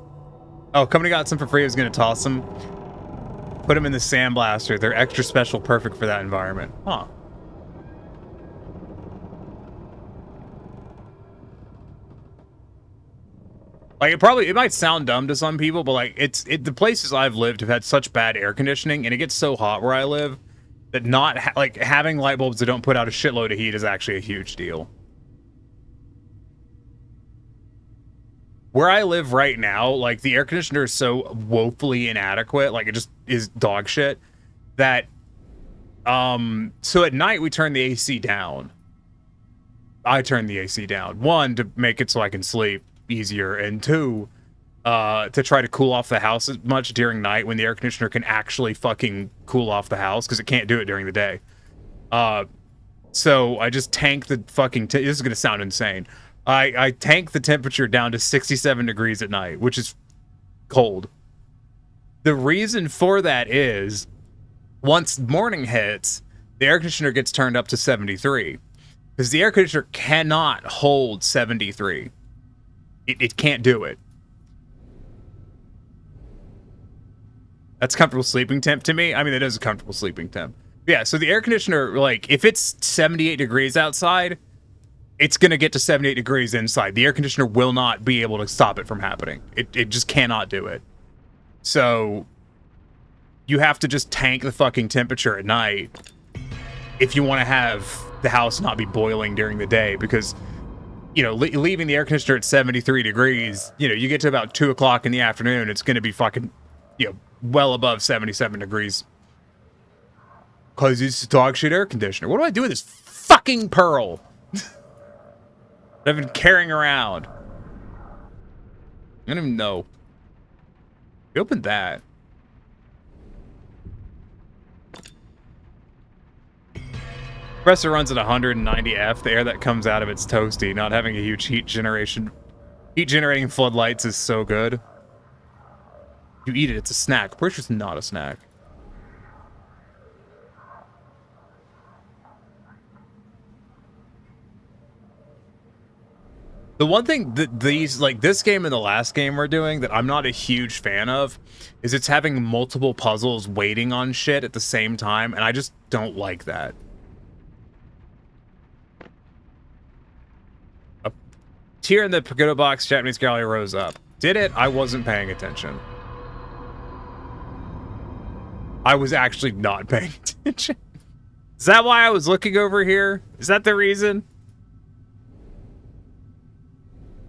Oh, company got some for free and was gonna toss them. Put them in the sandblaster. They're extra special, perfect for that environment. Huh. Like it might sound dumb to some people, but like the places I've lived have had such bad air conditioning, and it gets so hot where I live that not like having light bulbs that don't put out a shitload of heat is actually a huge deal. Where I live right now, like the air conditioner is so woefully inadequate, like it just is dog shit, that so at night we turn the AC down. I turn the AC down. One, to make it so I can sleep easier, and two, to try to cool off the house as much during night when the air conditioner can actually fucking cool off the house, because it can't do it during the day. So I just tank the fucking this is gonna sound insane. I tank the temperature down to 67 degrees at night, which is cold. The reason for that is once morning hits, the air conditioner gets turned up to 73, because the air conditioner cannot hold 73. It can't do it. That's comfortable sleeping temp to me. I mean, it is a comfortable sleeping temp. Yeah, so the air conditioner, like, if it's 78 degrees outside, it's going to get to 78 degrees inside. The air conditioner will not be able to stop it from happening. It just cannot do it. So you have to just tank the fucking temperature at night if you want to have the house not be boiling during the day, because, you know, leaving the air conditioner at 73 degrees, you know, you get to about 2 o'clock in the afternoon, it's going to be fucking, you know, well above 77 degrees. Because it's dog shit air conditioner. What do I do with this fucking pearl that I've been carrying around? I don't even know. You opened that. Compressor runs at 190 F. The air that comes out of it's toasty. Not having a huge heat generating floodlights is so good. You eat it, it's a snack. Pretty sure it's not a snack. The one thing that these, like this game and the last game we're doing, that I'm not a huge fan of is it's having multiple puzzles waiting on shit at the same time, and I just don't like that. A tear in the pagoda box, Japanese gallery rose up. Did it? I wasn't paying attention. I was actually not paying attention. Is that why I was looking over here? Is that the reason?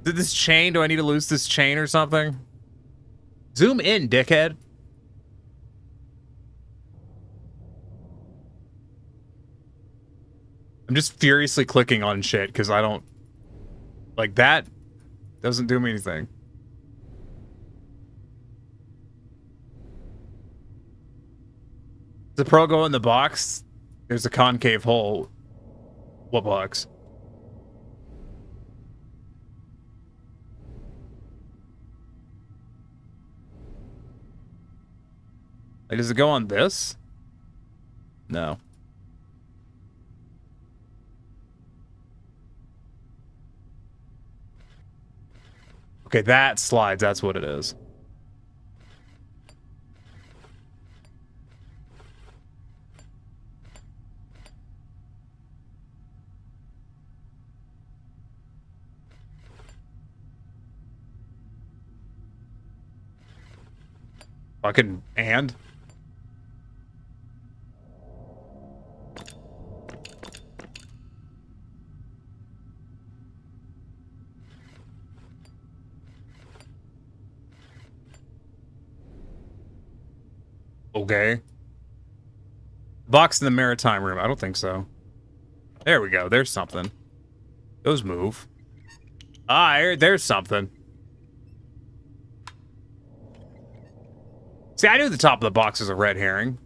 Did this chain? Do I need to loose this chain or something? Zoom in, dickhead. I'm just furiously clicking on shit because I don't... Like, that doesn't do me anything. Does the pearl go in the box? There's a concave hole. What box? Like, does it go on this? No. Okay, that slides. That's what it is. Fucking and? Okay. Box in the maritime room. I don't think so. There we go. There's something. Those move. Ah, there's something. See, I knew the top of the box was a red herring.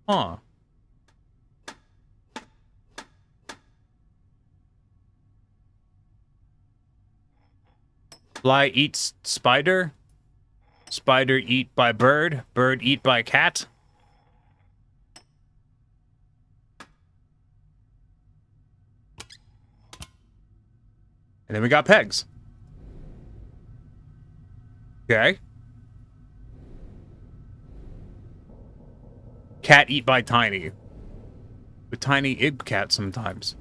Huh. Fly eats spider. Spider eat by bird. Bird eat by cat. And then we got pegs. Okay. Cat eat by Tiny. But Tiny ig cat sometimes.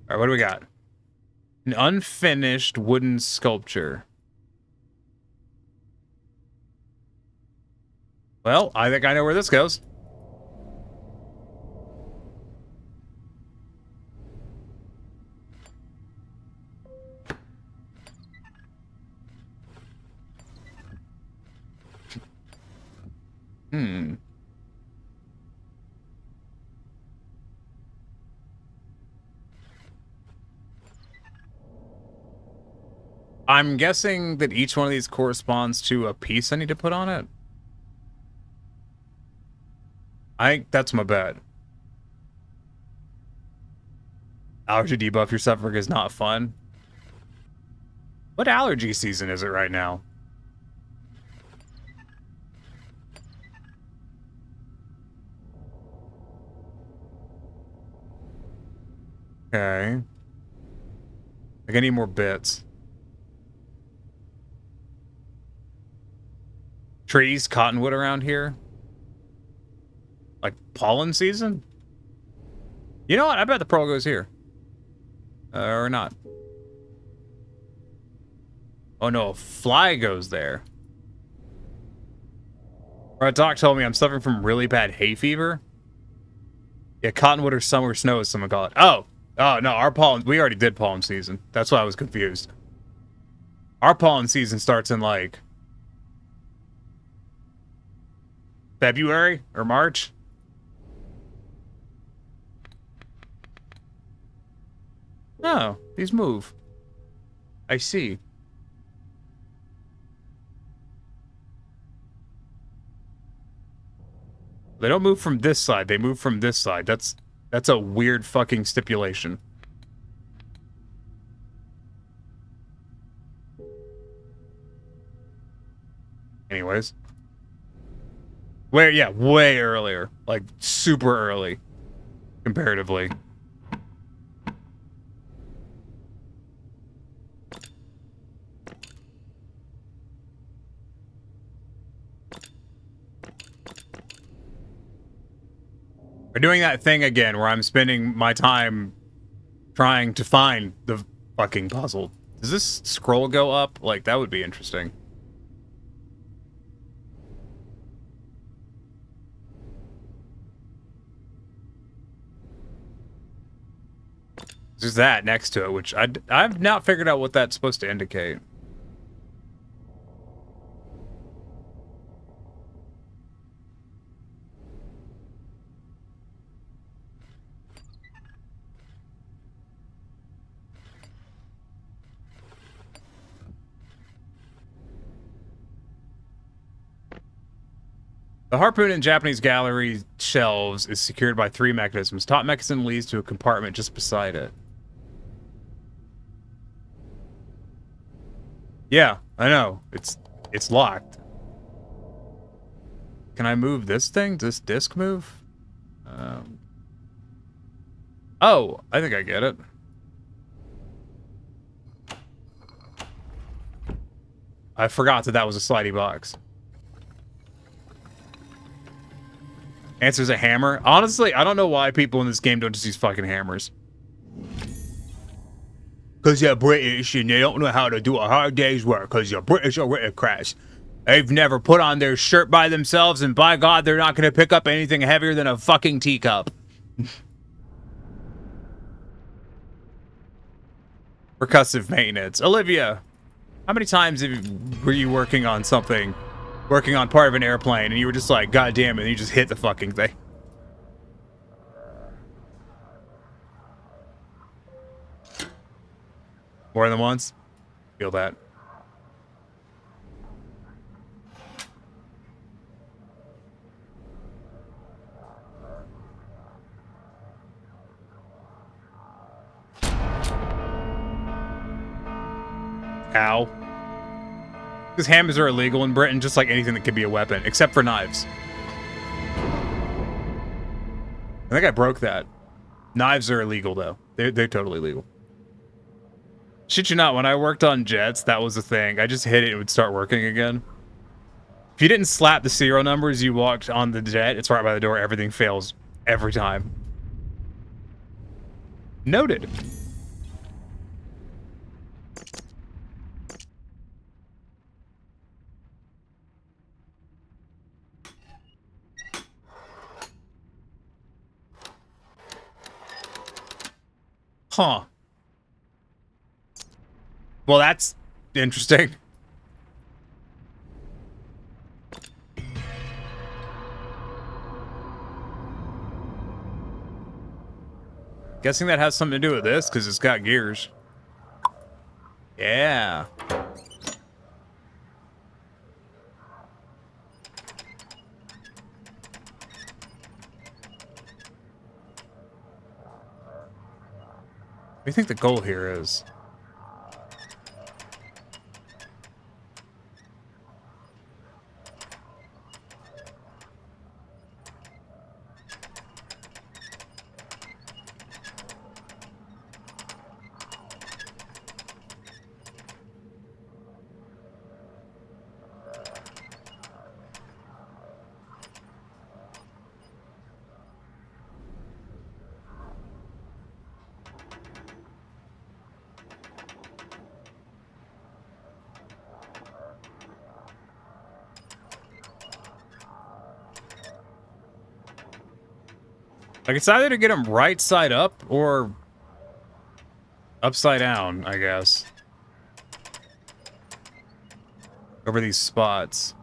All right, what do we got? An unfinished wooden sculpture. Well, I think I know where this goes. I'm guessing that each one of these corresponds to a piece I need to put on it. I think that's my bet. Allergy debuff you're suffering is not fun. What allergy season is it right now? Okay. Like I need more bits. Trees, cottonwood around here? Like pollen season? You know what? I bet the pearl goes here. Or not. Oh no, a fly goes there. Right, Doc told me I'm suffering from really bad hay fever. Yeah, cottonwood or summer snow, as someone call it. Oh! Oh, no, our pollen... We already did pollen season. That's why I was confused. Our pollen season starts in, like... February? Or March? Oh, these move. I see. They don't move from this side. They move from this side. That's a weird fucking stipulation. Anyways. Yeah, way earlier. Like, super early. Comparatively. We're doing that thing again where I'm spending my time trying to find the fucking puzzle. Does this scroll go up? Like, that would be interesting. There's that next to it, which I've not figured out what that's supposed to indicate. The harpoon in Japanese gallery shelves is secured by 3 mechanisms. Top mechanism leads to a compartment just beside it. Yeah, I know. It's locked. Can I move this thing? Does this disc move? Oh, I think I get it. I forgot that was a slidey box. Answer's a hammer. Honestly, I don't know why people in this game don't just use fucking hammers. Because you're British and they don't know how to do a hard day's work because you're British aristocrats. They've never put on their shirt by themselves and by God, they're not going to pick up anything heavier than a fucking teacup. Percussive maintenance. Olivia, how many times were you working on something, working on part of an airplane, and you were just like, God damn it, and you just hit the fucking thing? More than once? Feel that. Ow. Because hammers are illegal in Britain, just like anything that could be a weapon, except for knives. I think I broke that. Knives are illegal, though. They're totally legal. Shit you not, when I worked on jets, that was the thing. I just hit it and it would start working again. If you didn't slap the serial numbers you walked on the jet, it's right by the door, everything fails every time. Noted. Huh. Well, that's interesting. Guessing that has something to do with this, because it's got gears. Yeah. What do you think the goal here is? Like, it's either to get them right side up or upside down, I guess. Over these spots.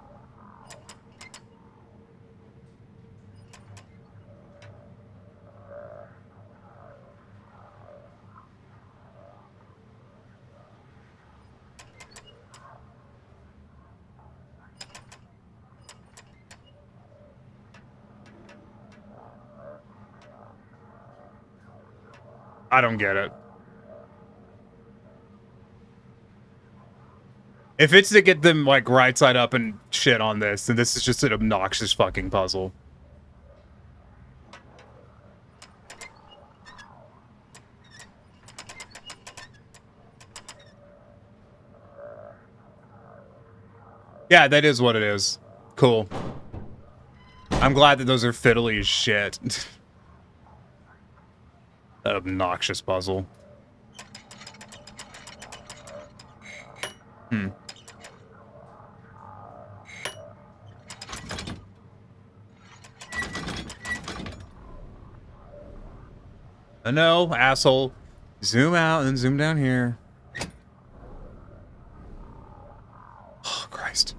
I don't get it. If it's to get them, like, right side up and shit on this, then this is just an obnoxious fucking puzzle. Yeah, that is what it is. Cool. I'm glad that those are fiddly as shit. That obnoxious puzzle. Hmm. No, asshole. Zoom out and then zoom down here. Oh, Christ.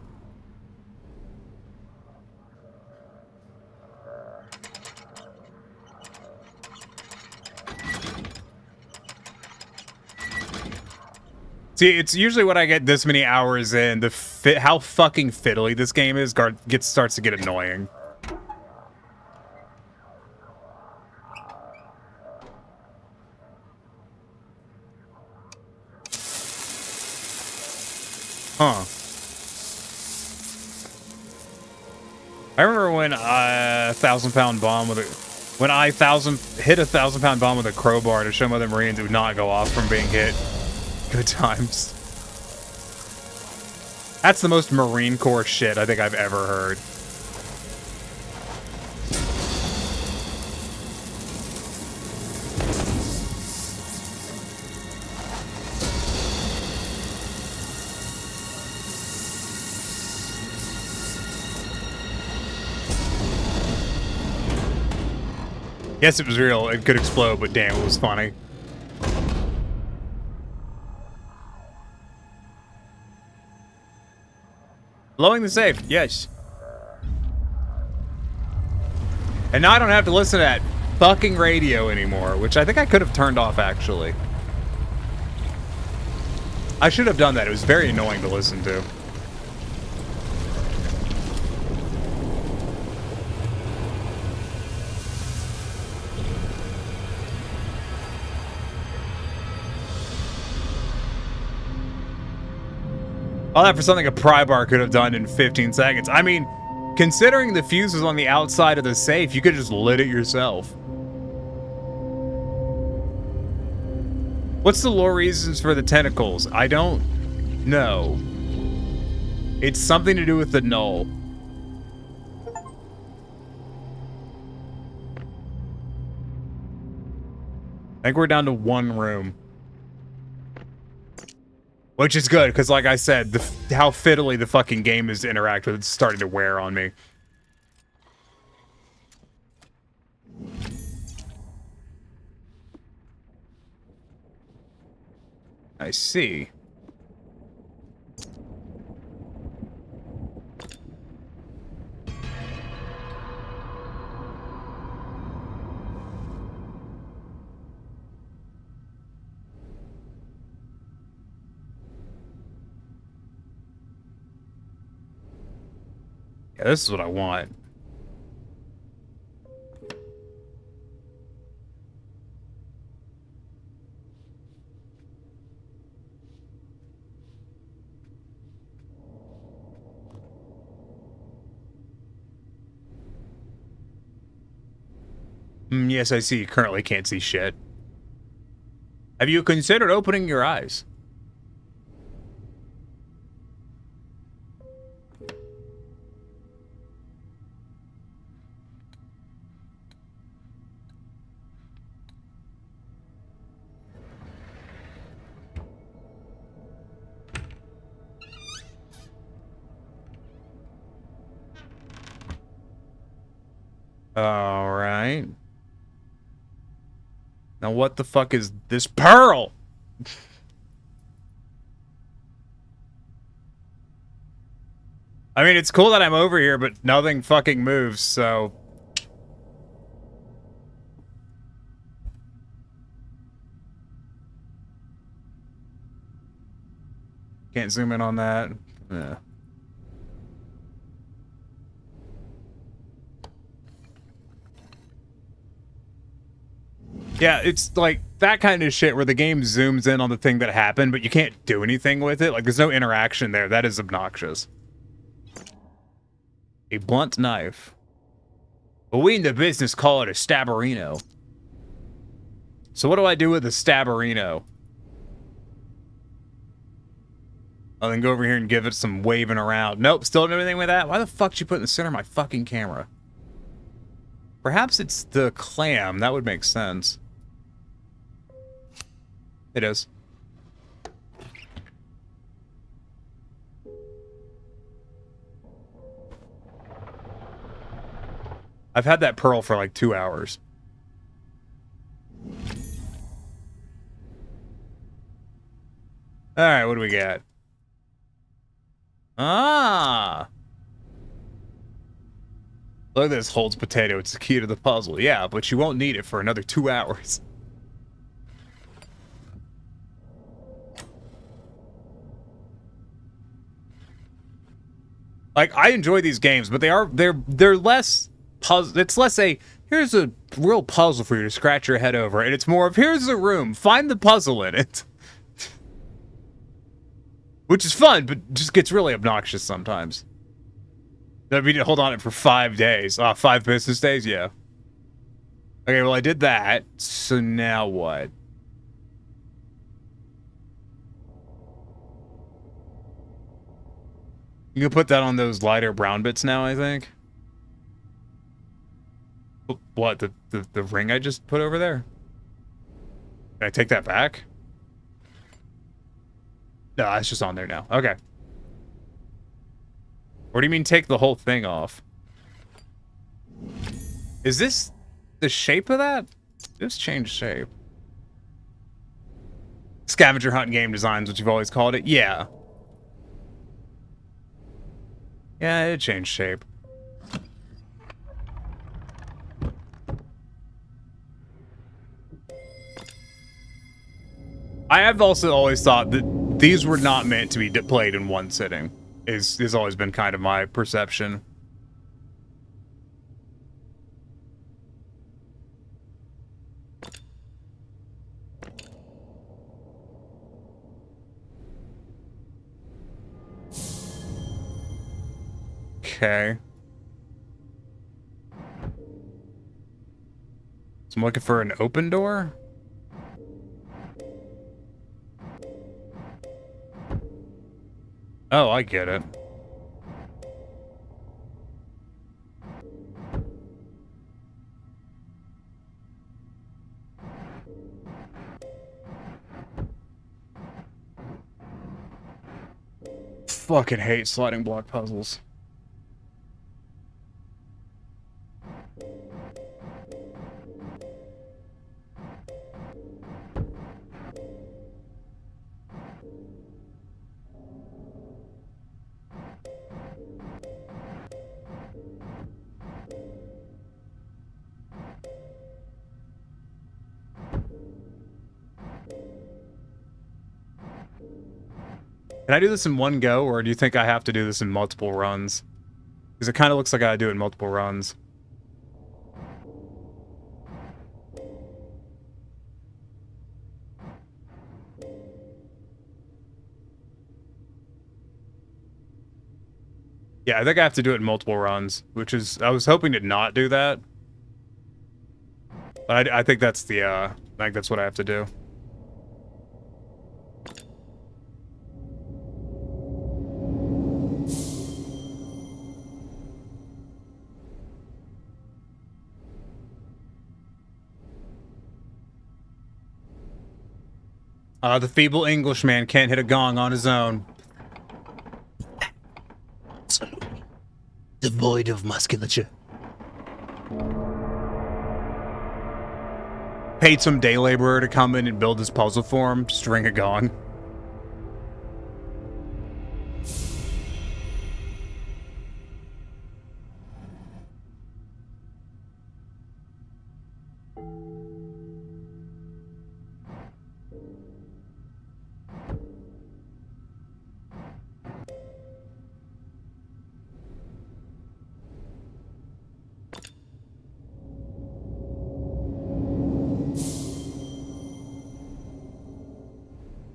See, it's usually when I get this many hours in, how fucking fiddly this game is starts to get annoying. Huh. I remember when hit a 1,000-pound bomb with a crowbar to show other Marines it would not go off from being hit. Good times. That's the most Marine Corps shit I think I've ever heard. Yes, it was real. It could explode, but damn, it was funny. Blowing the safe, yes. And now I don't have to listen to that fucking radio anymore, which I think I could have turned off, actually. I should have done that. It was very annoying to listen to. All that for something a pry bar could have done in 15 seconds. I mean, considering the fuse was on the outside of the safe, you could just lit it yourself. What's the lore reasons for the tentacles? I don't know. It's something to do with the null. I think we're down to one room. Which is good, because like I said, how fiddly the fucking game is to interact with, it's starting to wear on me. I see. Yeah, this is what I want. Yes, I see. You currently can't see shit. Have you considered opening your eyes? All right. Now what the fuck is this pearl? I mean, it's cool that I'm over here, but nothing fucking moves, so... Can't zoom in on that. Yeah. Yeah, it's like that kind of shit where the game zooms in on the thing that happened, but you can't do anything with it. Like, there's no interaction there. That is obnoxious. A blunt knife. But we in the business call it a stabberino. So what do I do with a stabberino? I'll then go over here and give it some waving around. Nope, still don't do anything with that. Why the fuck did you put it in the center of my fucking camera? Perhaps it's the clam. That would make sense. It is. I've had that pearl for like 2 hours. Alright, what do we got? Ah! Look at this, holds potato. It's the key to the puzzle. Yeah, but you won't need it for another 2 hours. Like, I enjoy these games, but they're less puzzle. It's less a, here's a real puzzle for you to scratch your head over, and it's more of, here's a room, find the puzzle in it. Which is fun, but just gets really obnoxious sometimes. I mean, hold on it for 5 days. 5 business days? Yeah. Okay, well, I did that, so now what? You can put that on those lighter brown bits now, I think. What, the ring I just put over there? Can I take that back? No, it's just on there now. Okay. What do you mean take the whole thing off? Is this the shape of that? Just change shape. Scavenger hunt game designs, what you've always called it? Yeah. Yeah, it changed shape. I have also always thought that these were not meant to be played in one sitting. Has always been kind of my perception. Okay. So I'm looking for an open door? Oh, I get it. Fucking hate sliding block puzzles. Can I do this in one go, or do you think I have to do this in multiple runs? Because it kind of looks like I gotta do it in multiple runs. Yeah, I think I have to do it in multiple runs, which is... I was hoping to not do that. But I think that's the, I think that's what I have to do. The feeble Englishman can't hit a gong on his own. Devoid of musculature. Paid some day laborer to come in and build this puzzle for him, just to ring a gong.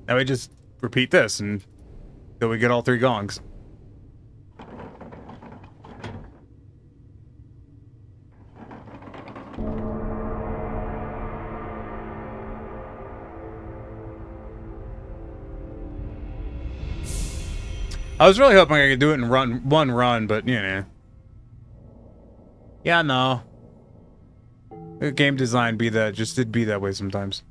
Now we just repeat this and until we get all 3 gongs. I was really hoping I could do it in one run, but you know. Yeah, no. The game design be that way sometimes.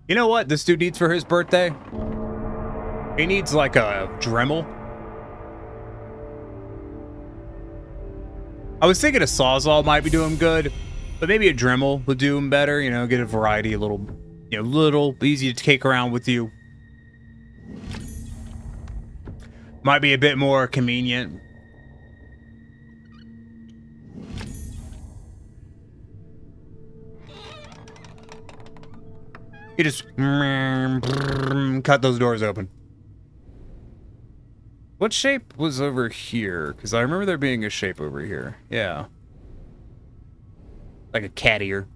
You know what this dude needs for his birthday? He needs like a Dremel. I was thinking a Sawzall might be doing good, but maybe a Dremel would do him better. You know, get a variety, a little, you know, little easy to take around with you. Might be a bit more convenient. You just cut those doors open. What shape was over here? Because I remember there being a shape over here. Yeah. Like a cat ear.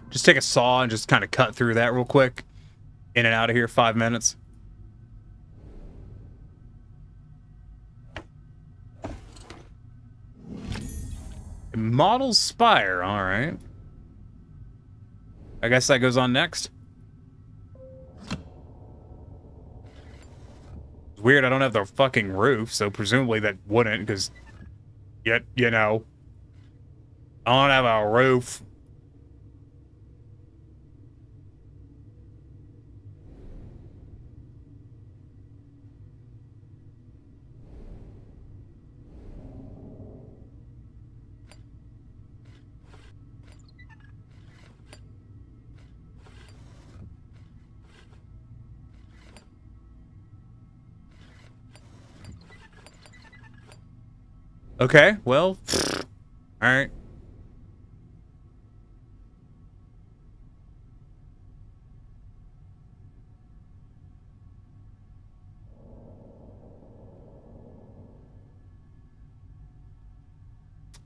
Just take a saw and just kind of cut through that real quick. In and out of here, 5 minutes. Model Spire, alright. I guess that goes on next. It's weird, I don't have the fucking roof, so presumably that wouldn't, because... Yet, you know... I don't have a roof. Okay, well, all right.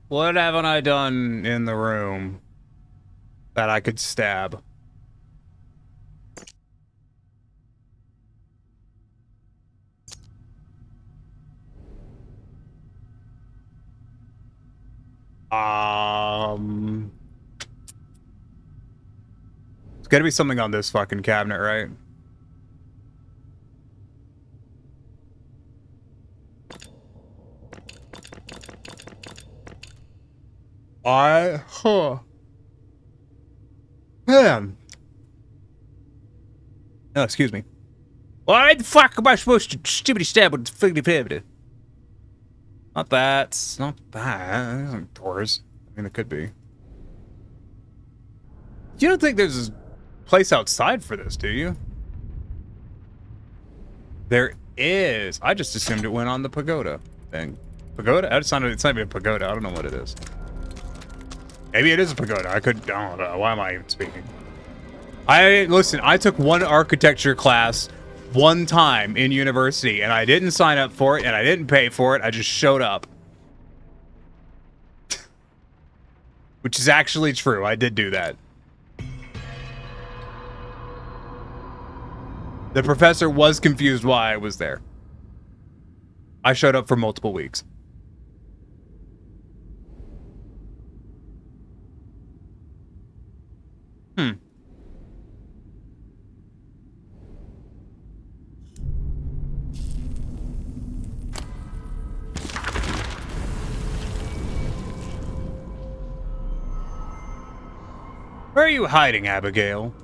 What haven't I done in the room that I could stab? It's gotta be something on this fucking cabinet, right? Man. Oh, excuse me. Why the fuck am I supposed to stupidly stab with figgity fibbity? Not that. Not that. These aren't doors. I mean, it could be. You don't think there's a place outside for this, do you? There is. I just assumed it went on the pagoda thing. Pagoda? It's not even a pagoda. I don't know what it is. Maybe it is a pagoda. I don't know. Why am I even speaking? Listen, I took one architecture class one time in university, and I didn't sign up for it, and I didn't pay for it. I just showed up. Which is actually true. I did do that. The professor was confused why I was there. I showed up for multiple weeks. Where are you hiding, Abigail?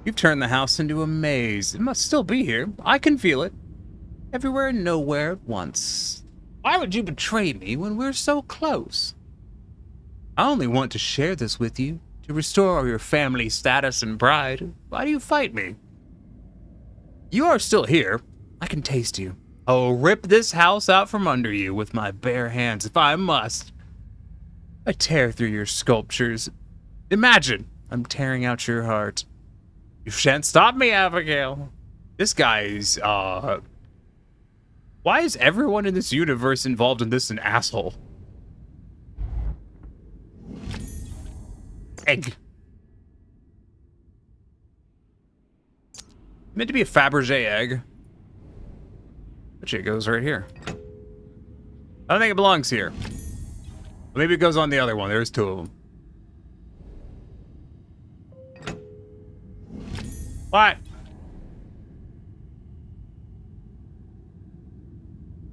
You've turned the house into a maze. It must still be here. I can feel it. Everywhere and nowhere at once. Why would you betray me when we're so close? I only want to share this with you, to restore your family status and pride. Why do you fight me? You are still here. I can taste you. I'll rip this house out from under you with my bare hands if I must. I tear through your sculptures. Imagine I'm tearing out your heart. You shan't stop me, Abigail. This guy's, why is everyone in this universe involved in this an asshole? Egg. Meant to be a Fabergé egg. But it goes right here. I don't think it belongs here. Maybe it goes on the other one. There's two of them. What?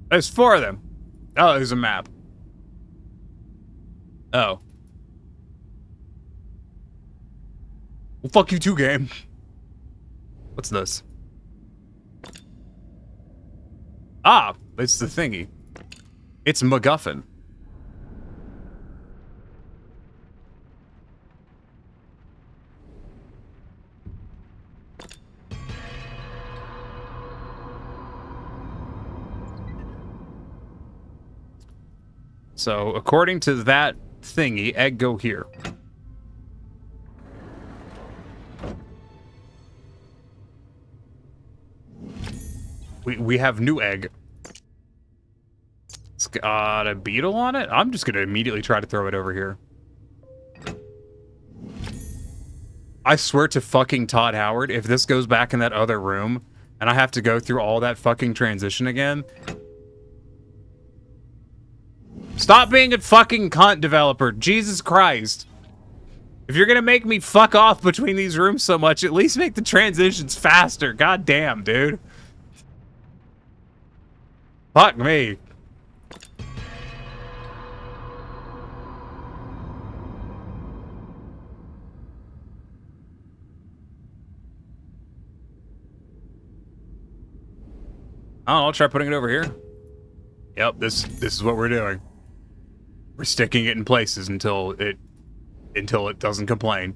There's four of them. Oh, there's a map. Oh. Well, fuck you too, game. What's this? Ah, it's the thingy. It's MacGuffin. So, according to that thingy, egg go here. We have new egg. It's got a beetle on it? I'm just gonna immediately try to throw it over here. I swear to fucking Todd Howard, if this goes back in that other room, and I have to go through all that fucking transition again... Stop being a fucking cunt, developer. Jesus Christ. If you're gonna make me fuck off between these rooms so much, at least make the transitions faster. God damn, dude. Fuck me. I'll try putting it over here. Yep, this is what we're doing. We're sticking it in places until it doesn't complain.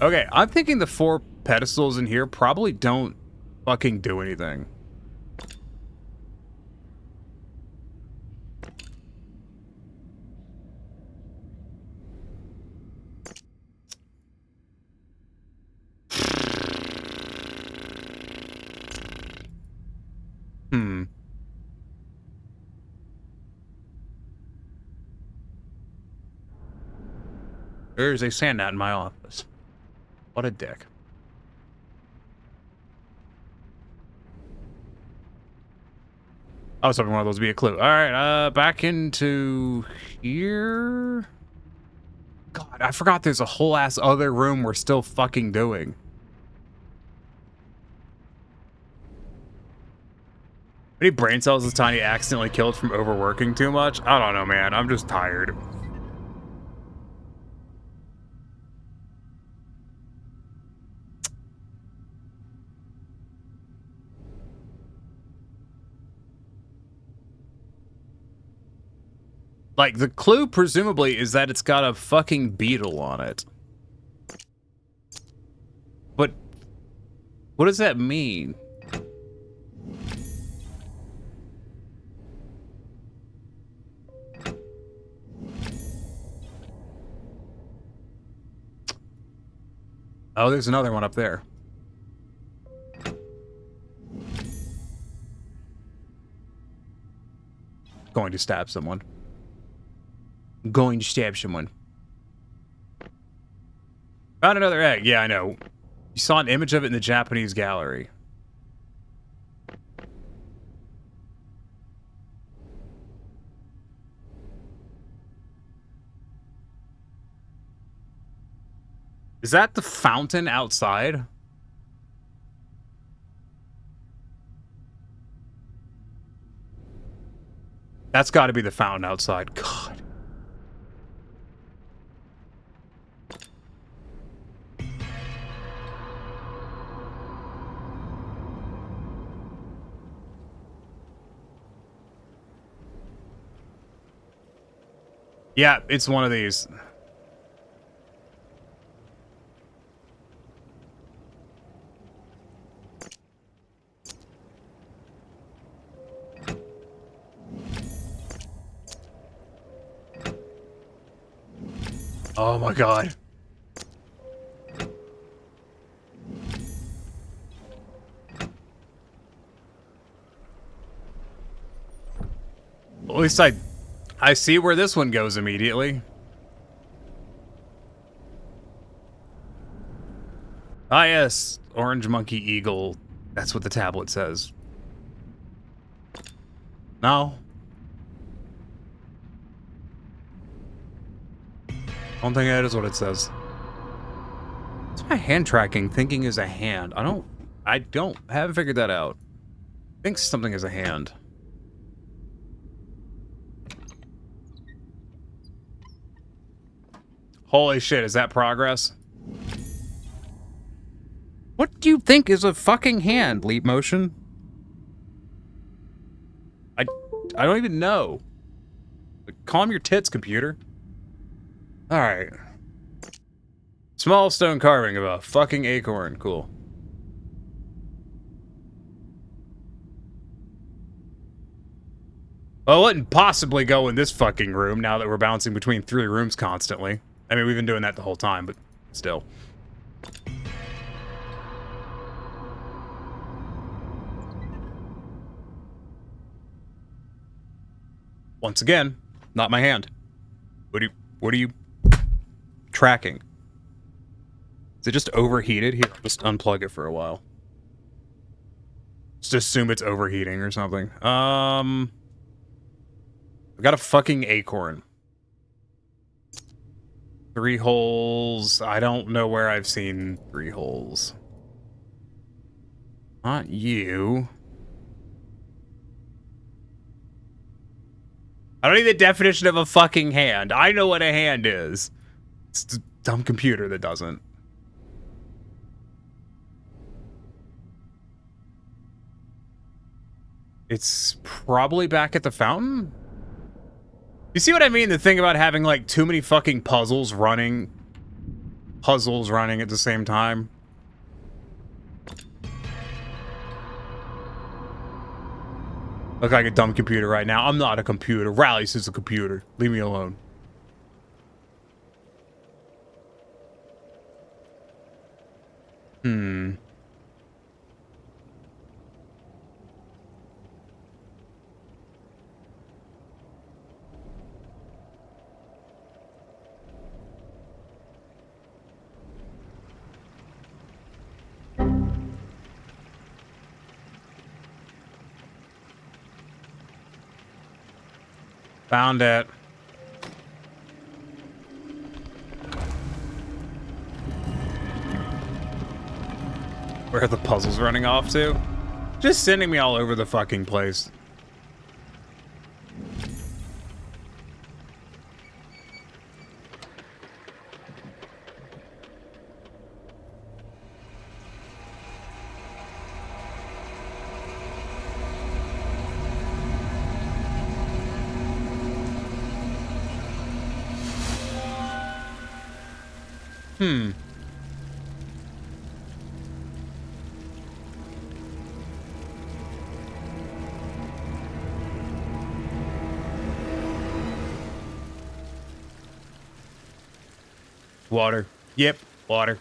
Okay, I'm thinking the 4 pedestals in here probably don't fucking do anything. Hmm. There's a sand gnat in my office. What a dick. I was hoping one of those would be a clue. Alright, back into here. God, I forgot there's a whole ass other room we're still fucking doing. How many brain cells is Tiny accidentally killed from overworking too much? I don't know, man. I'm just tired. Like, the clue, presumably, is that it's got a fucking beetle on it. But what does that mean? Oh, there's another one up there. Going to stab someone. Going to stab someone. Found another egg. Yeah, I know. You saw an image of it in the Japanese gallery. Is that the fountain outside? That's got to be the fountain outside. God. Yeah, it's one of these. Oh my god. At least I see where this one goes immediately. Ah yes, orange monkey eagle. That's what the tablet says. No. I don't think that is what it says. What's my hand tracking thinking is a hand? Haven't figured that out. I think something is a hand. Holy shit, is that progress? What do you think is a fucking hand, Leap Motion? I don't even know. Calm your tits, computer. Alright. Small stone carving of a fucking acorn. Cool. Well, it wouldn't possibly go in this fucking room now that we're bouncing between 3 rooms constantly. I mean, we've been doing that the whole time, but still. Once again, not my hand. What are you tracking? Is it just overheated? Here, I'll just unplug it for a while. Just assume it's overheating or something. I've got a fucking acorn. 3 holes. I don't know where I've seen 3 holes. Not you. I don't need the definition of a fucking hand. I know what a hand is. It's a dumb computer that doesn't. It's probably back at the fountain? You see what I mean? The thing about having, like, too many fucking puzzles running puzzles running at the same time. Look like a dumb computer right now. I'm not a computer. Rally's is a computer. Leave me alone. Hmm. Found it. Where are the puzzles running off to? Just sending me all over the fucking place. Hmm. Water. Yep, water.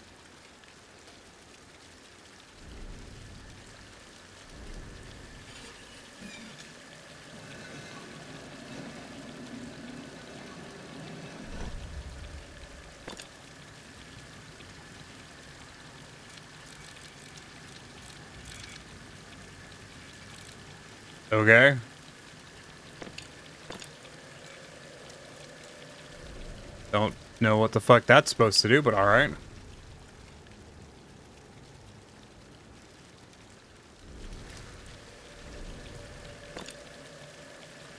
Okay. Don't know what the fuck that's supposed to do, but alright.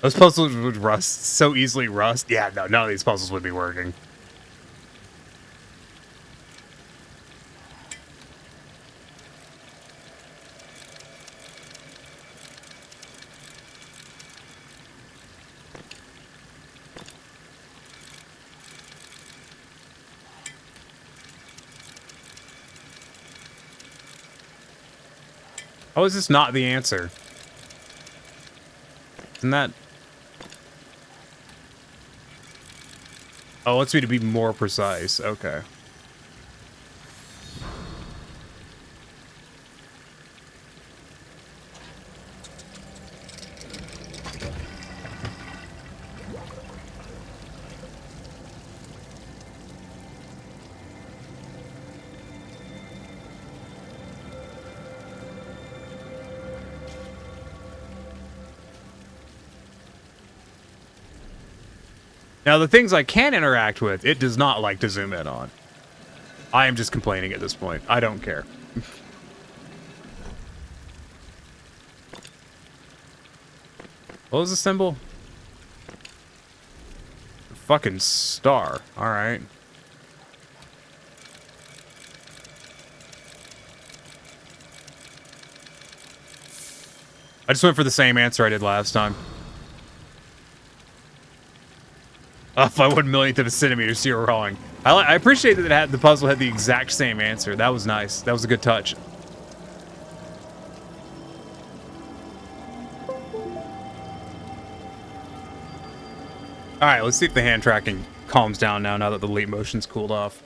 Those puzzles would rust so easily rust. Yeah, no, none of these puzzles would be working. How is this not the answer? Isn't that... Oh, it wants me to be more precise. Okay. Now, the things I can interact with, it does not like to zoom in on. I am just complaining at this point. I don't care. What was the symbol? Fucking star. Alright. I just went for the same answer I did last time. By 1/1,000,000th of a centimeter, so you're wrong. I appreciate that it had, the puzzle had the exact same answer. That was nice. That was a good touch. Alright, let's see if the hand tracking calms down now that the leap motion's cooled off.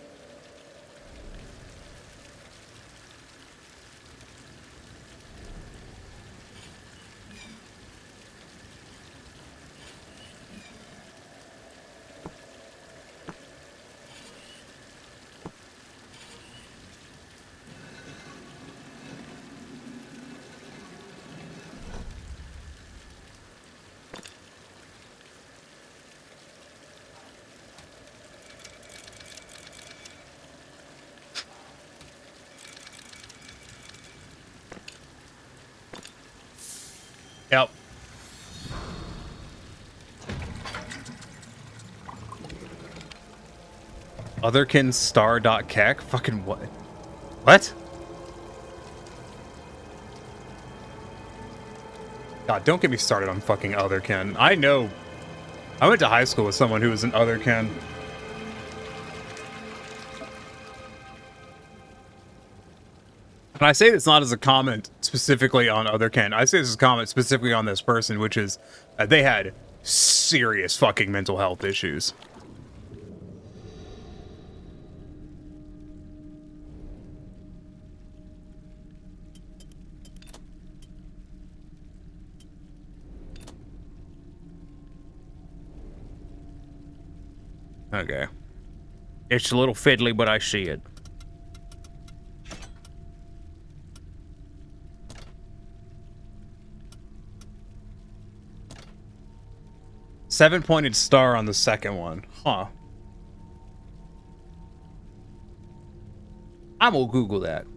Yep. Otherkin star.kek? Fucking what? What? God, don't get me started on fucking Otherkin. I know. I went to high school with someone who was an Otherkin. And I say this not as a comment specifically on other Ken. I say this as a comment specifically on this person, which is they had serious fucking mental health issues. Okay. It's a little fiddly, but I see it. Seven-pointed star on the second one. Huh. I'm gonna Google that.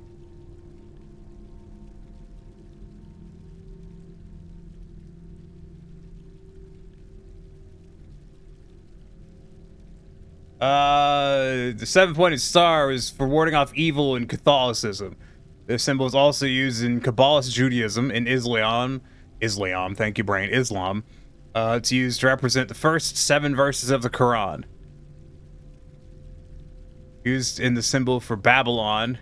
The seven-pointed star is for warding off evil in Catholicism. This symbol is also used in Kabbalist Judaism and Islam, thank you, brain, Islam. It's used to represent the first 7 verses of the Quran. Used in the symbol for Babylon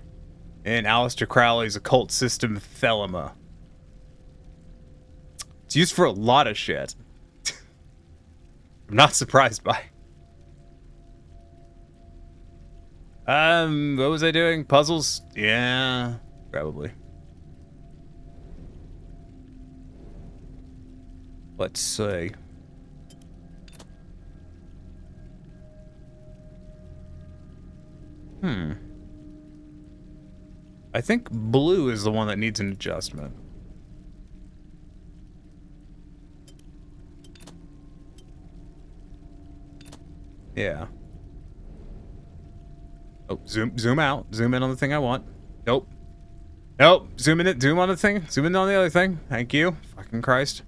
in Aleister Crowley's occult system Thelema. It's used for a lot of shit. I'm not surprised by. What was I doing? Puzzles? Yeah, probably. Let's see. I think blue is the one that needs an adjustment. Yeah. Oh, zoom out. Zoom in on the thing I want. Nope. Nope. Zoom in. Zoom on the thing. Zoom in on the other thing. Thank you. Fucking Christ.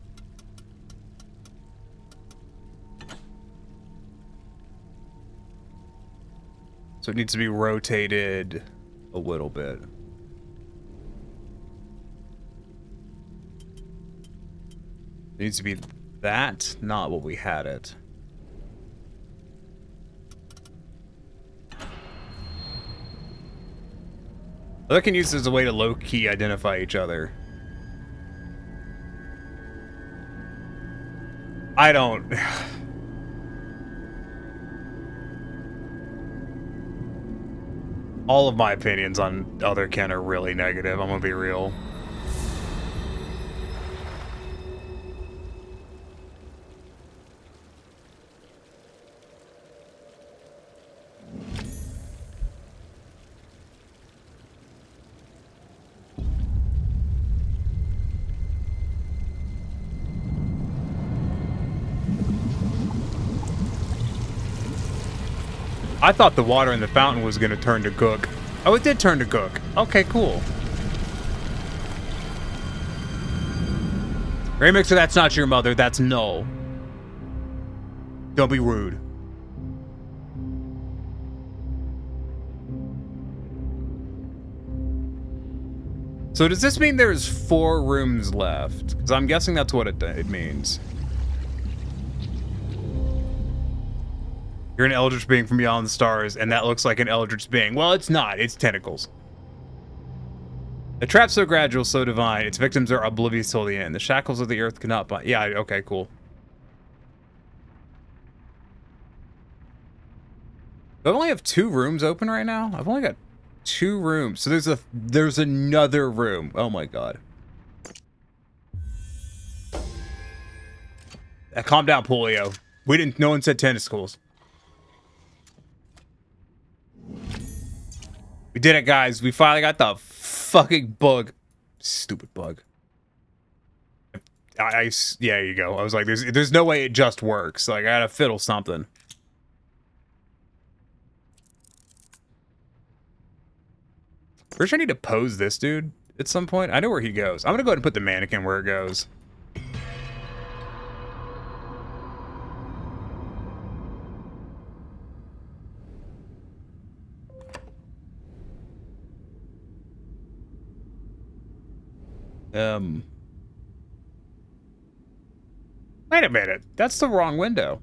So it needs to be rotated a little bit. It needs to be that, not what we had it. I can use this as a way to low-key identify each other. I don't... All of my opinions on other Ken are really negative, I'm gonna be real. I thought the water in the fountain was gonna turn to gook. Oh, it did turn to gook. Okay, cool. Remixer, that's not your mother. That's no. Don't be rude. So does this mean there's 4 rooms left? Because I'm guessing that's what it means. You're an eldritch being from beyond the stars, and that looks like an eldritch being. Well, it's not. It's tentacles. A trap so gradual, so divine, its victims are oblivious till the end. The shackles of the earth cannot bind. Yeah, okay, cool. I only have 2 rooms open right now? I've only got 2 rooms. So there's another room. Oh my god. Calm down, Polio. No one said tennis schools. We did it, guys. We finally got the fucking bug. Stupid bug. Yeah, there you go. I was like, there's no way it just works. Like, I gotta fiddle something. Pretty sure I need to pose this dude at some point. I know where he goes. I'm gonna go ahead and put the mannequin where it goes. Wait a minute. That's the wrong window.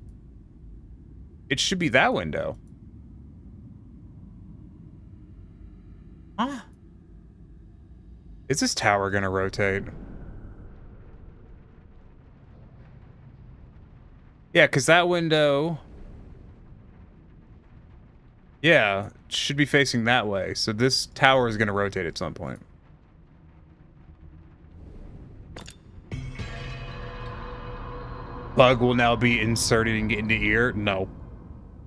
It should be that window. Huh? Is this tower gonna rotate? Yeah, because that window... Yeah, should be facing that way. So this tower is gonna rotate at some point. Bug will now be inserted and get into ear? No.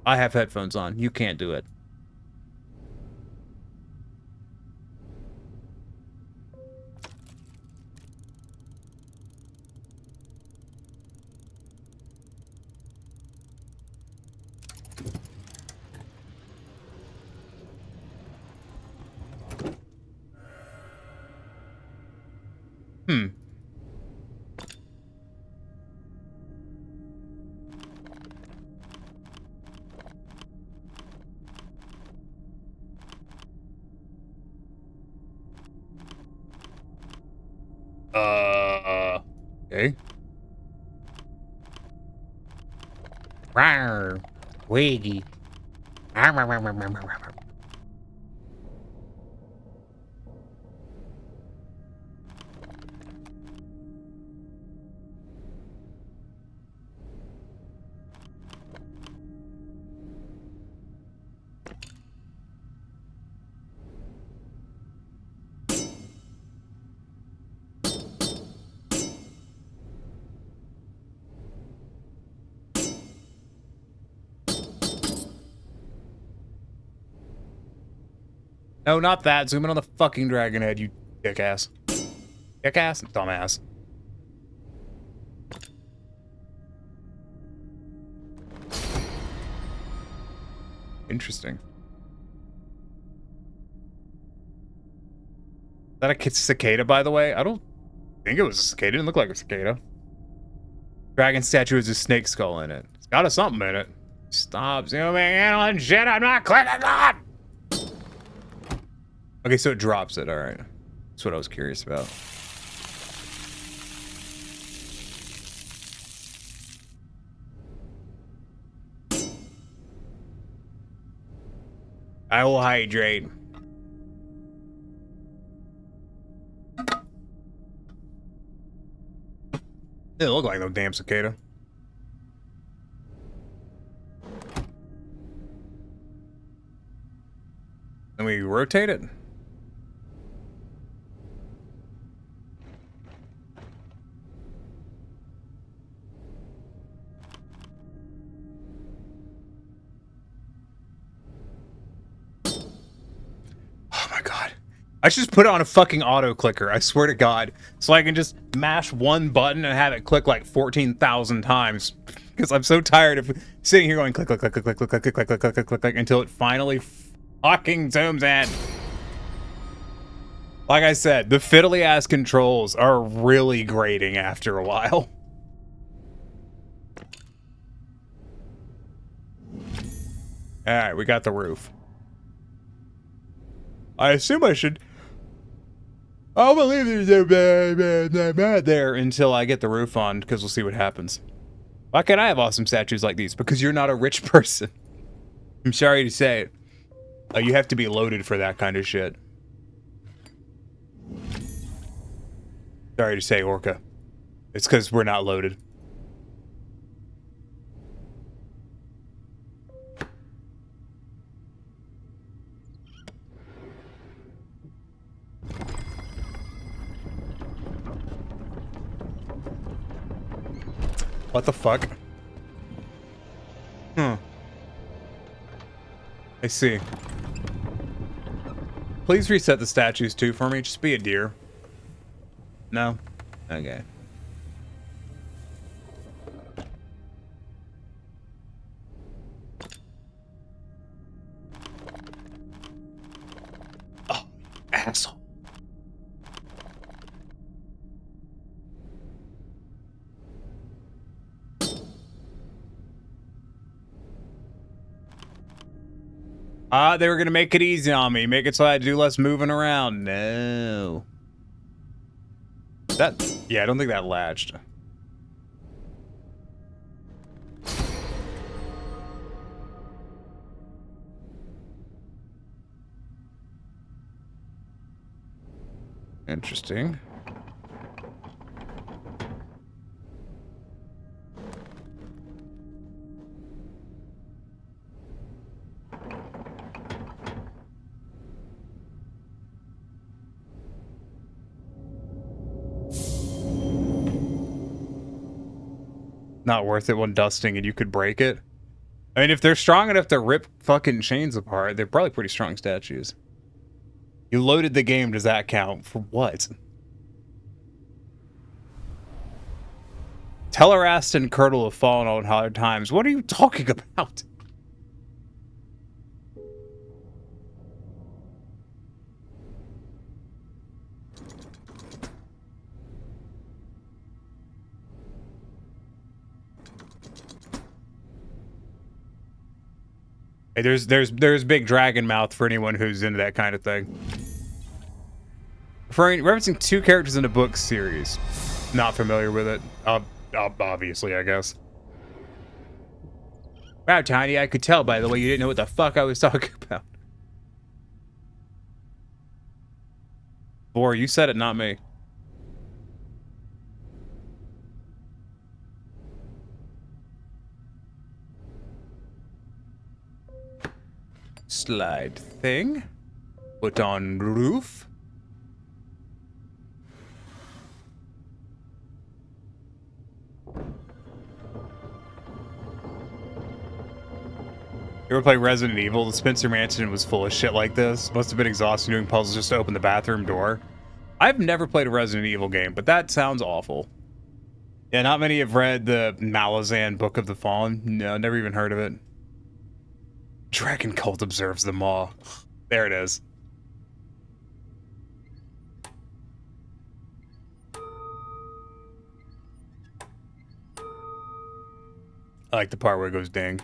I have headphones on. You can't do it. Hmm. Okay. Rawr. Wiggy. No, not that. Zoom in on the fucking dragon head, you dickass. Dickass? Dumbass. Interesting. Is that a cicada, by the way? I don't think it was a cicada. It didn't look like a cicada. Dragon statue has a snake skull in it. It's got a something in it. Stop zooming in on shit I'm not clicking on! Okay, so it drops it. Alright. That's what I was curious about. I will hydrate. They look like no damn cicada. Then we rotate it. Oh my god. I should just put it on a fucking auto clicker, I swear to god. So I can just mash one button and have it click like 14,000 times. Because I'm so tired of sitting here going click, click, click, click, click, click, click, click, click, click, click, click, click, until it finally fucking zooms in. Like I said, the fiddly ass controls are really grating after a while. Alright, we got the roof. I assume I should... I'll believe there's no bad there until I get the roof on, because we'll see what happens. Why can't I have awesome statues like these? Because you're not a rich person. I'm sorry to say it. You have to be loaded for that kind of shit. Sorry to say, Orca. It's because we're not loaded. What the fuck? I see. Please reset the statues too for me. Just be a deer. No? Okay. Oh, asshole. They were gonna make it easy on me. Make it so I had to do less moving around. No. Yeah, I don't think that latched. Interesting. Not worth it when dusting and you could break it. I mean, if they're strong enough to rip fucking chains apart, they're probably pretty strong statues. You loaded the game, does that count? For what? Telerast and Curdle have fallen on hard times. What are you talking about? Hey, there's big dragon mouth for anyone who's into that kind of thing. Referencing 2 characters in a book series. Not familiar with it. Obviously, I guess. Wow, Tiny, I could tell by the way you didn't know what the fuck I was talking about. Boar, you said it, not me. Slide thing. Put on roof. You ever play Resident Evil? The Spencer Mansion was full of shit like this. Must have been exhausting doing puzzles just to open the bathroom door. I've never played a Resident Evil game, but that sounds awful. Yeah, not many have read the Malazan Book of the Fallen. No, never even heard of it. Dragon Cult observes them all. There it is. I like the part where it goes ding.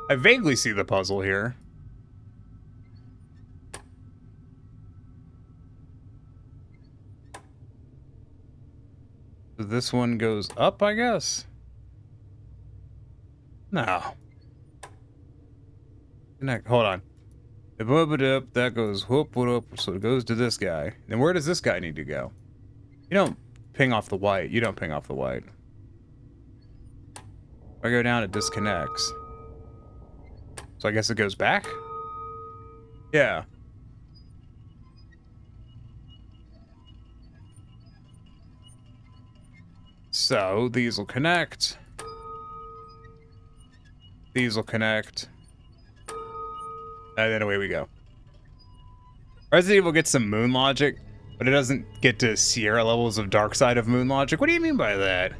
I vaguely see the puzzle here. So this one goes up, I guess? No. Hold on. That goes whoop, whoop, so it goes to this guy. Then where does this guy need to go? You don't ping off the white. You don't ping off the white. If I go down, it disconnects. So I guess it goes back? Yeah. So these will connect. These will connect. And then away we go. Resident Evil gets some moon logic, but it doesn't get to Sierra levels of dark side of moon logic. What do you mean by that?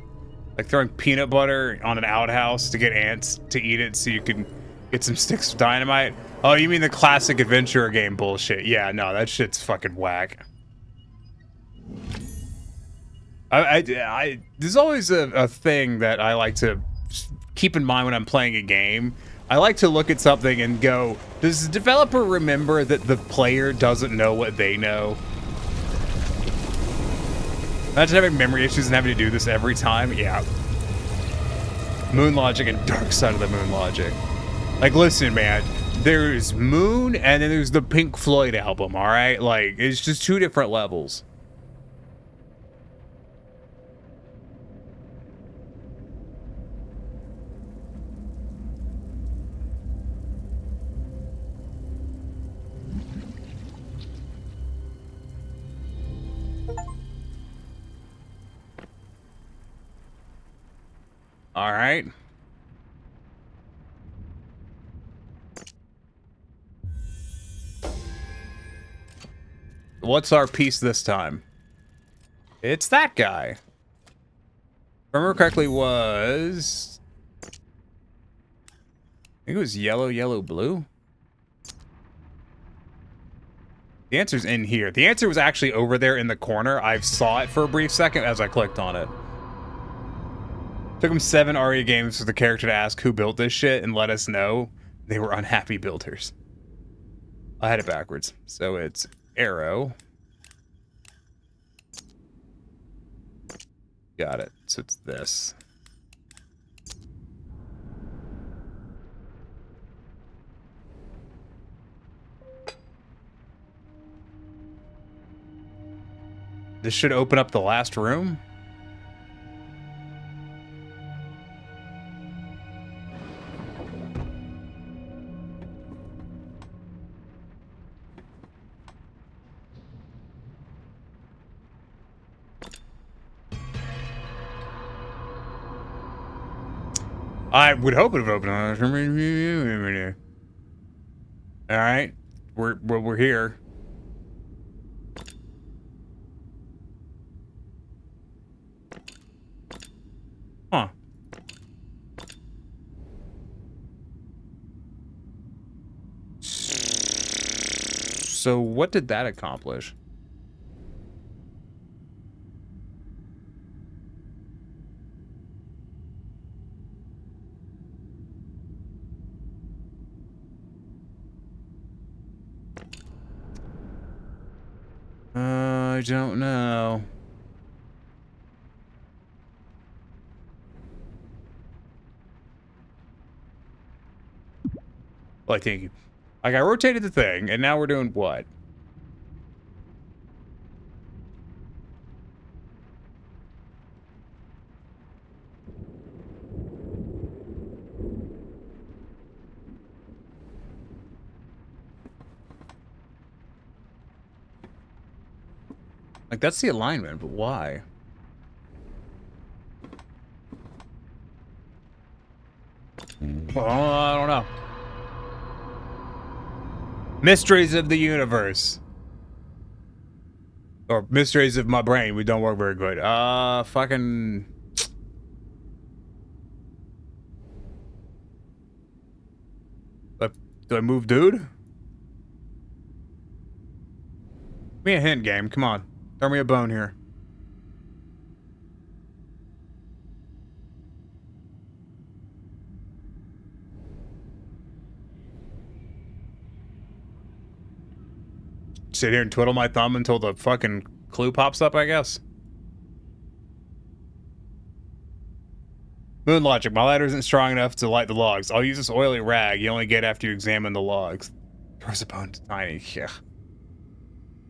Like throwing peanut butter on an outhouse to get ants to eat it so you can get some sticks of dynamite? Oh, you mean the classic adventure game bullshit. Yeah, no, that shit's fucking whack. There's always a thing that I like to keep in mind when I'm playing a game. I like to look at something and go, does the developer remember that the player doesn't know what they know? Imagine having memory issues and having to do this every time. Yeah. Moon logic and dark side of the moon logic. Like, listen, man, there's Moon and then there's the Pink Floyd album, all right? Like, it's just 2 different levels. All right. What's our piece this time? It's that guy. If I remember correctly, was... I think it was yellow, yellow, blue. The answer's in here. The answer was actually over there in the corner. I saw it for a brief second as I clicked on it. Took him 7 ARIA games for the character to ask who built this shit and let us know they were unhappy builders. I had it backwards. So it's arrow. Got it. So it's this. This should open up the last room. I would hope it would open. All right, we're here. Huh. So what did that accomplish? I don't know. Well, I think like I rotated the thing, and now we're doing what? Like, that's the alignment, but why? Well, I don't know. Mysteries of the universe. Or mysteries of my brain. We don't work very good. Fucking... Do I move, dude? Give me a hint, game. Come on. Throw me a bone here. Sit here and twiddle my thumb until the fucking clue pops up, I guess. Moon logic. My ladder isn't strong enough to light the logs. I'll use this oily rag you only get after you examine the logs. Throws a bone to Tiny. Yeah.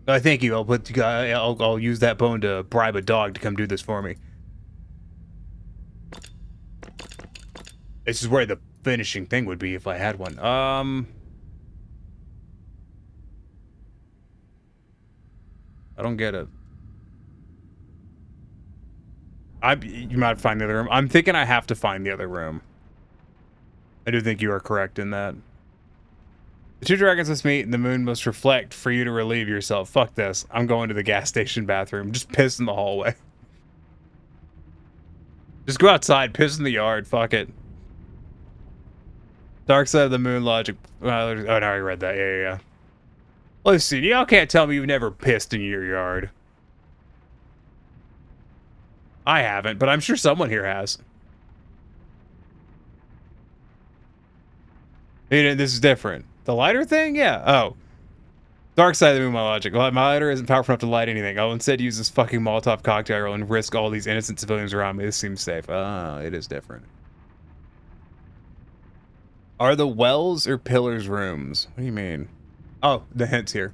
Thank you. I'll use that bone to bribe a dog to come do this for me. This is where the finishing thing would be if I had one. I don't get it. You might find the other room. I'm thinking I have to find the other room. I do think you are correct in that. The two dragons must meet and the moon must reflect for you to relieve yourself. Fuck this. I'm going to the gas station bathroom. Just piss in the hallway. Just go outside, piss in the yard. Fuck it. Dark side of the moon logic. Oh, no, I already read that. Yeah. Listen, y'all can't tell me you've never pissed in your yard. I haven't, but I'm sure someone here has. This is different. The lighter thing? Yeah. Oh. Dark side of the moon, my logic. Well, my lighter isn't powerful enough to light anything. I'll instead use this fucking Molotov cocktail and risk all these innocent civilians around me. This seems safe. It is different. Are the wells or pillars rooms? What do you mean? Oh, the hint's here.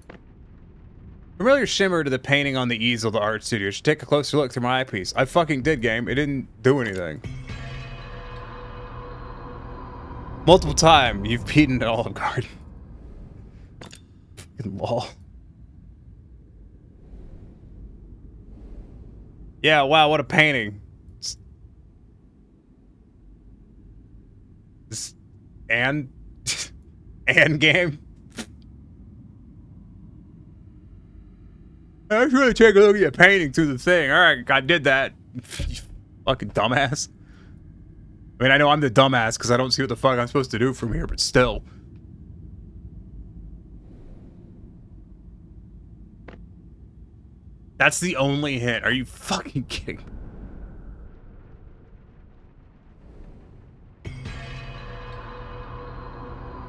Familiar shimmer to the painting on the easel of the art studio. Should take a closer look through my eyepiece. I fucking did, game. It didn't do anything. Multiple times, you've beaten an Olive Garden. Fucking wall. Yeah, wow, what a painting. This and game. I was really taking a look at your painting through the thing. Alright, I did that. Fucking dumbass. I mean, I know I'm the dumbass because I don't see what the fuck I'm supposed to do from here, but still. That's the only hint. Are you fucking kidding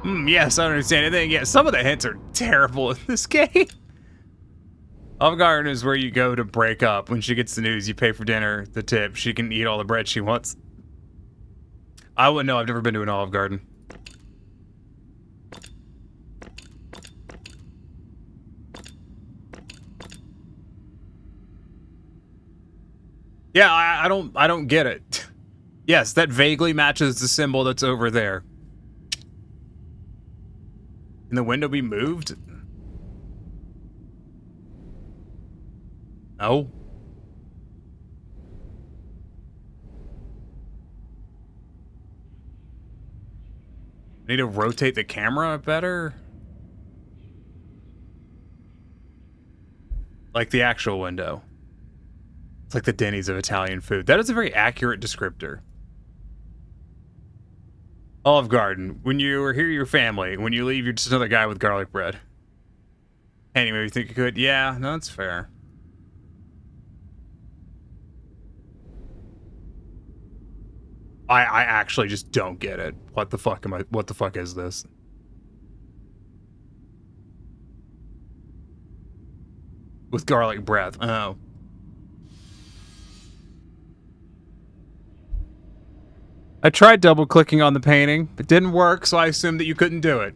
me? Yes, I don't understand anything. Yeah, some of the hints are terrible in this game. Olive Garden is where you go to break up. When she gets the news, you pay for dinner, the tip. She can eat all the bread she wants. I wouldn't know. I've never been to an Olive Garden. Yeah, I don't get it. Yes, that vaguely matches the symbol that's over there. Can the window be moved? No. Need to rotate the camera better? Like the actual window. It's like the Denny's of Italian food. That is a very accurate descriptor. Olive Garden. When you are here, your family. When you leave, you're just another guy with garlic bread. Anyway, you think you could? Yeah, no, that's fair. I actually just don't get it. What the fuck what the fuck is this? With garlic breath. Oh. I tried double clicking on the painting. It didn't work, so I assumed that you couldn't do it.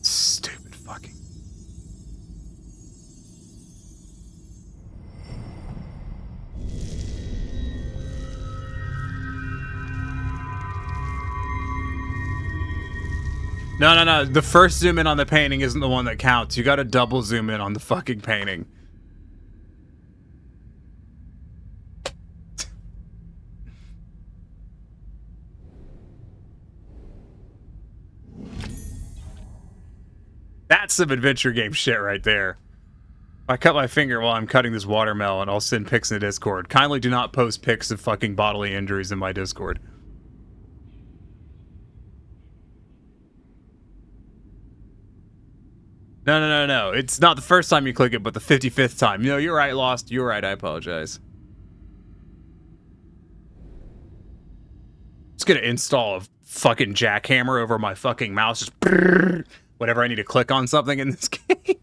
Stupid fucking. No. The first zoom in on the painting isn't the one that counts. You gotta double zoom in on the fucking painting. That's some adventure game shit right there. If I cut my finger while I'm cutting this watermelon, I'll send pics in the Discord. Kindly do not post pics of fucking bodily injuries in my Discord. No. It's not the first time you click it, but the 55th time. No, you're right, Lost. You're right, I apologize. Just gonna install a fucking jackhammer over my fucking mouse. Just brrr, whenever I need to click on something in this game.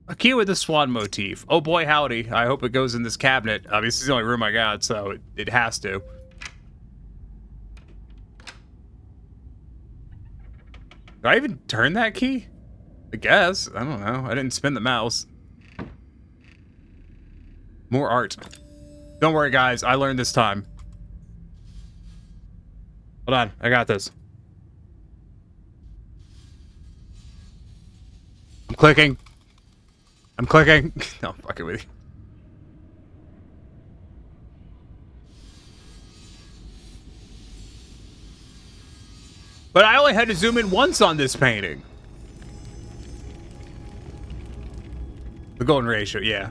A key with the swan motif. Oh boy, howdy. I hope it goes in this cabinet. Obviously, it's the only room I got, so it has to. Did I even turn that key? I guess. I don't know. I didn't spin the mouse. More art. Don't worry, guys. I learned this time. Hold on. I got this. I'm clicking. I'm clicking. No, I'm fucking with you. But I only had to zoom in once on this painting. The golden ratio, yeah.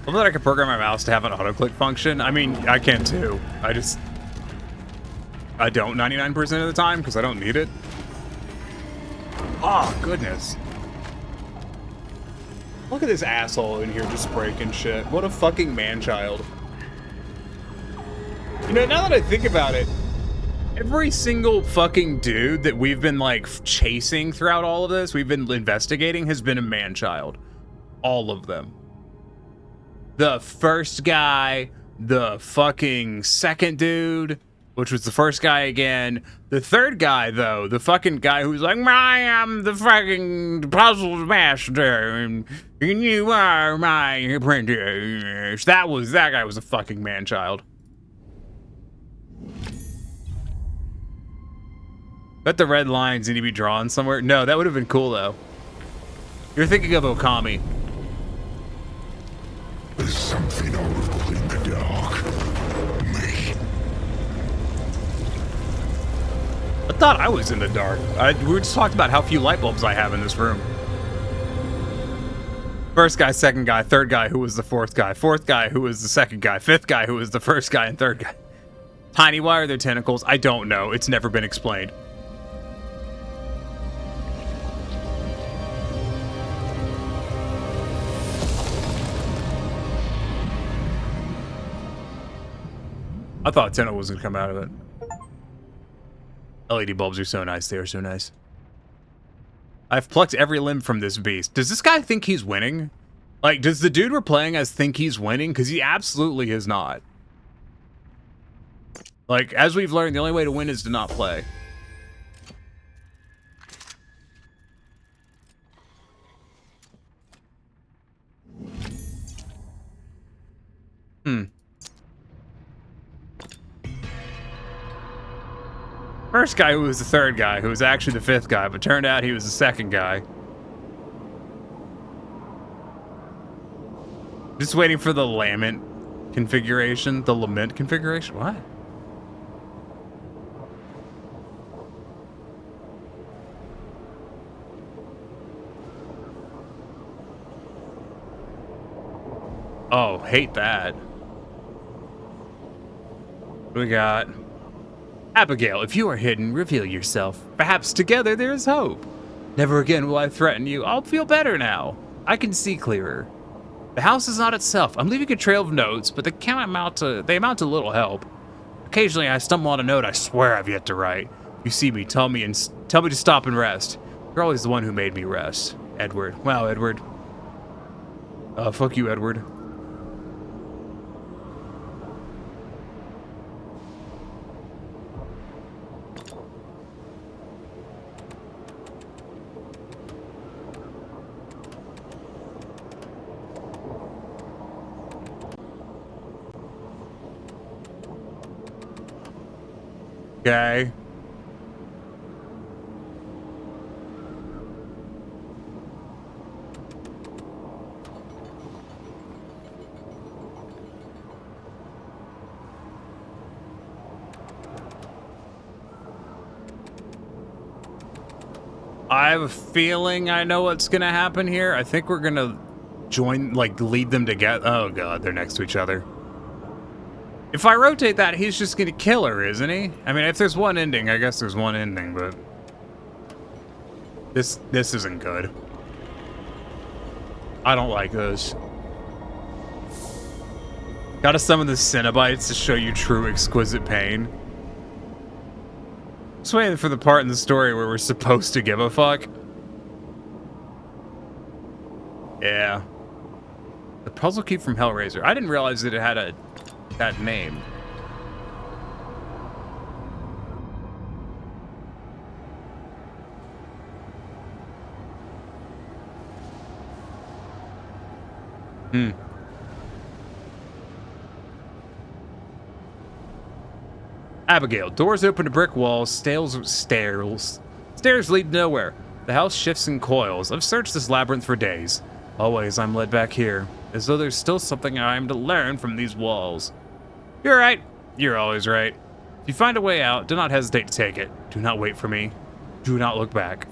I love that I can program my mouse to have an auto-click function. I mean, I can too. I don't 99% of the time because I don't need it. Oh, goodness. Look at this asshole in here just breaking shit. What a fucking man-child. You know, now that I think about it, every single fucking dude that we've been, like, chasing throughout all of this, we've been investigating, has been a man-child. All of them. The first guy, the fucking second dude, which was the first guy again. The third guy, though, the fucking guy who's like, I am the fucking puzzle master, and you are my apprentice. That guy was a fucking man-child. Bet the red lines need to be drawn somewhere. No, that would have been cool, though. You're thinking of Okami. There's something horrible in the dark. Me. I thought I was in the dark. We just talked about how few light bulbs I have in this room. First guy, second guy, third guy who was the fourth guy who was the second guy, fifth guy who was the first guy, and third guy. Tiny, why are there tentacles? I don't know. It's never been explained. I thought a tentacle was going to come out of it. LED bulbs are so nice. They are so nice. I've plucked every limb from this beast. Does this guy think he's winning? Like, does the dude we're playing as think he's winning? Because he absolutely is not. Like, as we've learned, the only way to win is to not play. First guy who was the third guy, who was actually the fifth guy, but turned out he was the second guy. Just waiting for the lament configuration. The lament configuration? What? Oh, hate that. We got Abigail. If you are hidden, reveal yourself. Perhaps together there is hope. Never again will I threaten you. I'll feel better now. I can see clearer. The house is not itself. I'm leaving a trail of notes, but they amount to little help. Occasionally I stumble on a note I swear I've yet to write. If you see me, tell me to stop and rest. You're always the one who made me rest. Edward. Wow, Edward. Fuck you, Edward. Okay. I have a feeling I know what's gonna happen here. I think we're gonna lead them together. Oh god, they're next to each other. If I rotate that, he's just gonna kill her, isn't he? I mean, if there's one ending, I guess there's one ending, but this isn't good. I don't like this. Gotta summon the Cenobites to show you true exquisite pain. Just waiting for the part in the story where we're supposed to give a fuck. Yeah. The puzzle key from Hellraiser. I didn't realize that it had that name. Abigail. Doors open to brick walls. Stairs lead nowhere. The house shifts in coils. I've searched this labyrinth for days. Always I'm led back here, as though there's still something I am to learn from these walls. You're right. You're always right. If you find a way out, do not hesitate to take it. Do not wait for me. Do not look back.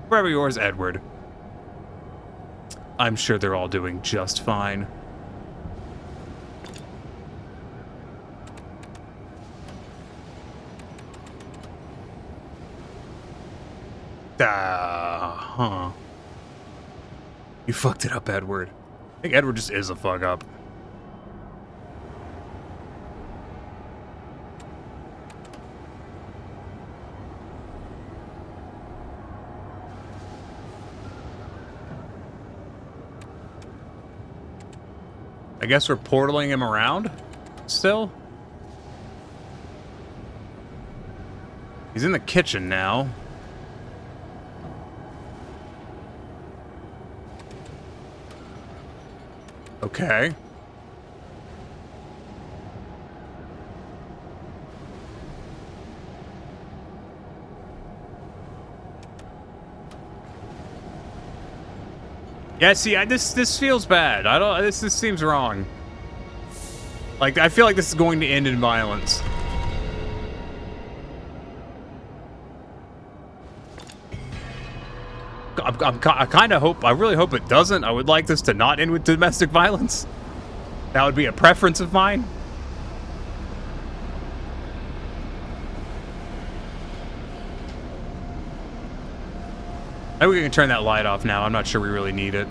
Forever yours, Edward. I'm sure they're all doing just fine. You fucked it up, Edward. I think Edward just is a fuck up. I guess we're portaling him around still. He's in the kitchen now. Okay. Yeah, see, this feels bad. This seems wrong. Like, I feel like this is going to end in violence. I kind of hope, I really hope it doesn't. I would like this to not end with domestic violence. That would be a preference of mine. Maybe we can turn that light off now. I'm not sure we really need it.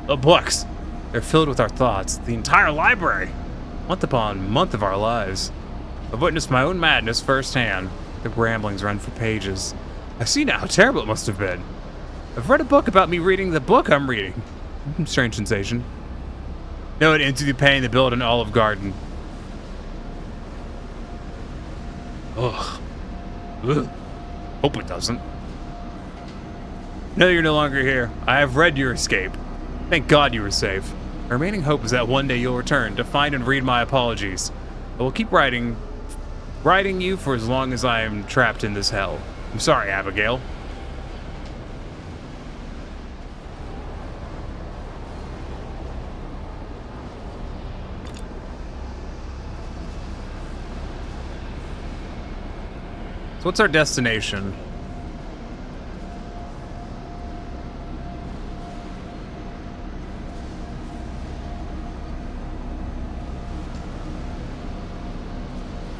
The books. They're filled with our thoughts. The entire library. Month upon month of our lives. I've witnessed my own madness firsthand. The ramblings run for pages. I see now how terrible it must have been. I've read a book about me reading the book I'm reading. Strange sensation. No, it ends with you paying the bill at an Olive Garden. Ugh. Ugh. Hope it doesn't. No, you're no longer here. I have read your escape. Thank God you were safe. My remaining hope is that one day you'll return to find and read my apologies. I will keep writing you for as long as I am trapped in this hell. I'm sorry, Abigail. So what's our destination?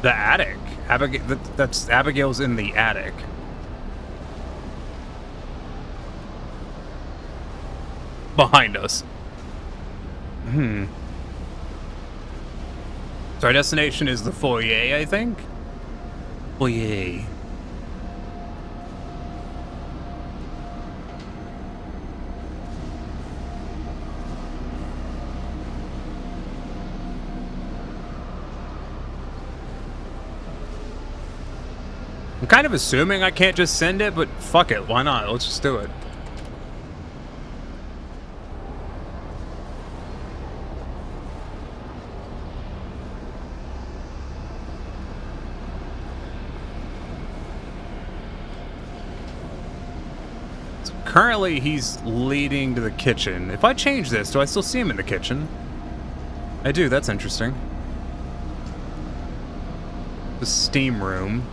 The attic. That's Abigail's in the attic. Behind us. So our destination is the foyer, I think? Foyer. I'm kind of assuming I can't just send it, but fuck it, why not? Let's just do it. So currently, he's leading to the kitchen. If I change this, do I still see him in the kitchen? I do, that's interesting. The steam room.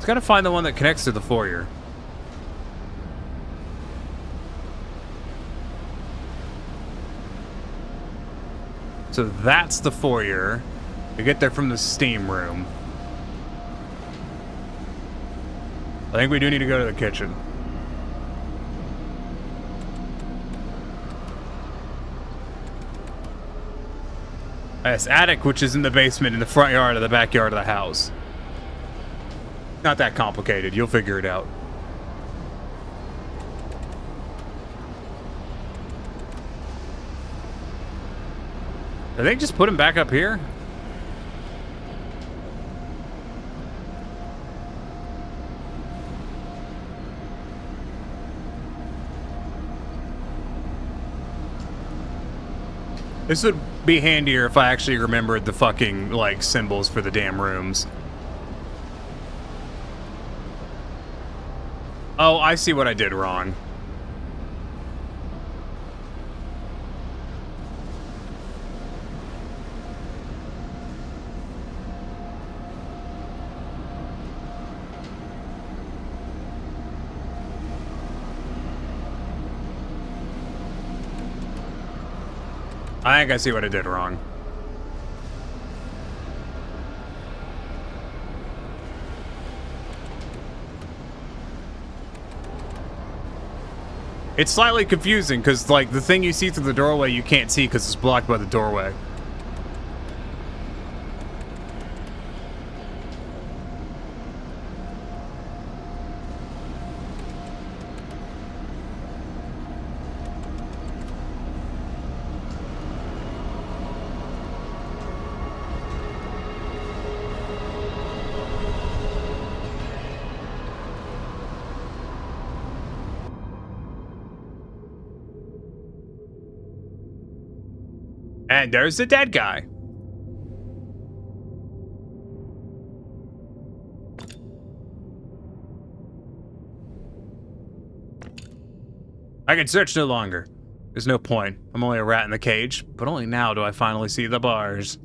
Gotta find the one that connects to the foyer. So that's the foyer. You get there from the steam room. I think we do need to go to the kitchen. Yes, attic, which is in the basement in the front yard of the backyard of the house. Not that complicated. You'll figure it out. Did they just put him back up here? This would be handier if I actually remembered the fucking, like, symbols for the damn rooms. Oh, I see what I did wrong. I think I see what I did wrong. It's slightly confusing because, like, the thing you see through the doorway you can't see because it's blocked by the doorway. And there's the dead guy. I can search no longer. There's no point. I'm only a rat in the cage, but only now do I finally see the bars.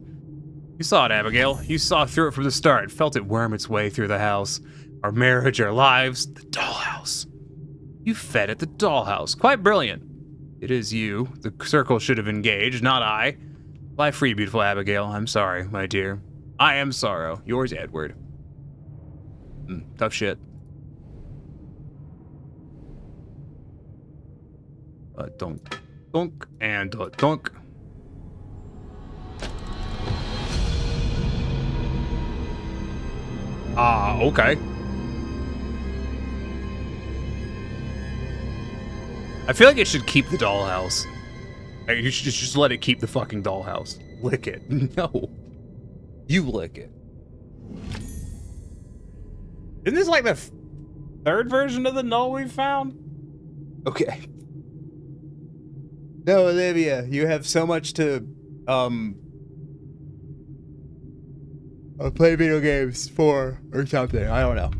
You saw it, Abigail. You saw through it from the start. Felt it worm its way through the house. Our marriage, our lives, the dollhouse. You fed at the dollhouse. Quite brilliant. It is you. The circle should have engaged, not I. Fly free, beautiful Abigail. I'm sorry, my dear. I am sorrow. Yours, Edward. Tough shit. Dunk. Dunk and dunk. Ah, okay. I feel like it should keep the dollhouse. You should just let it keep the fucking dollhouse. Lick it. No. You lick it. Isn't this like the third version of the null we found? Okay. No, Olivia, you have so much to, play video games for or something. I don't know.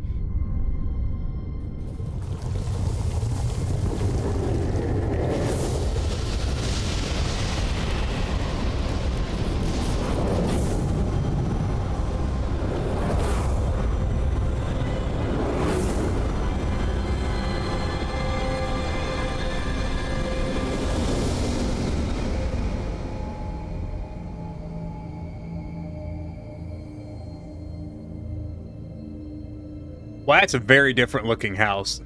Well, that's a very different looking house.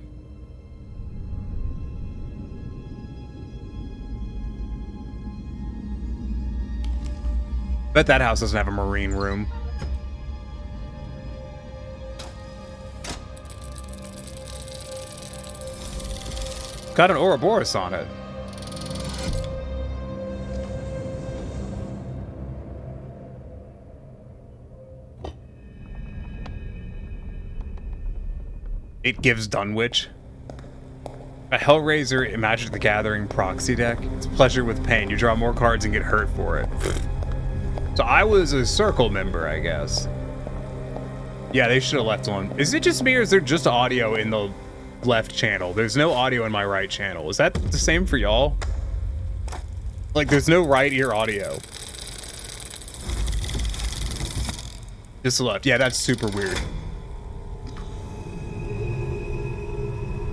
Bet that house doesn't have a marine room. Got an Ouroboros on it. It gives Dunwich. A Hellraiser Imagine the Gathering proxy deck. It's pleasure with pain. You draw more cards and get hurt for it. So I was a circle member, I guess. Yeah, they should have left one. Is it just me or is there just audio in the left channel? There's no audio in my right channel. Is that the same for y'all? Like, there's no right ear audio. Just left. Yeah, that's super weird.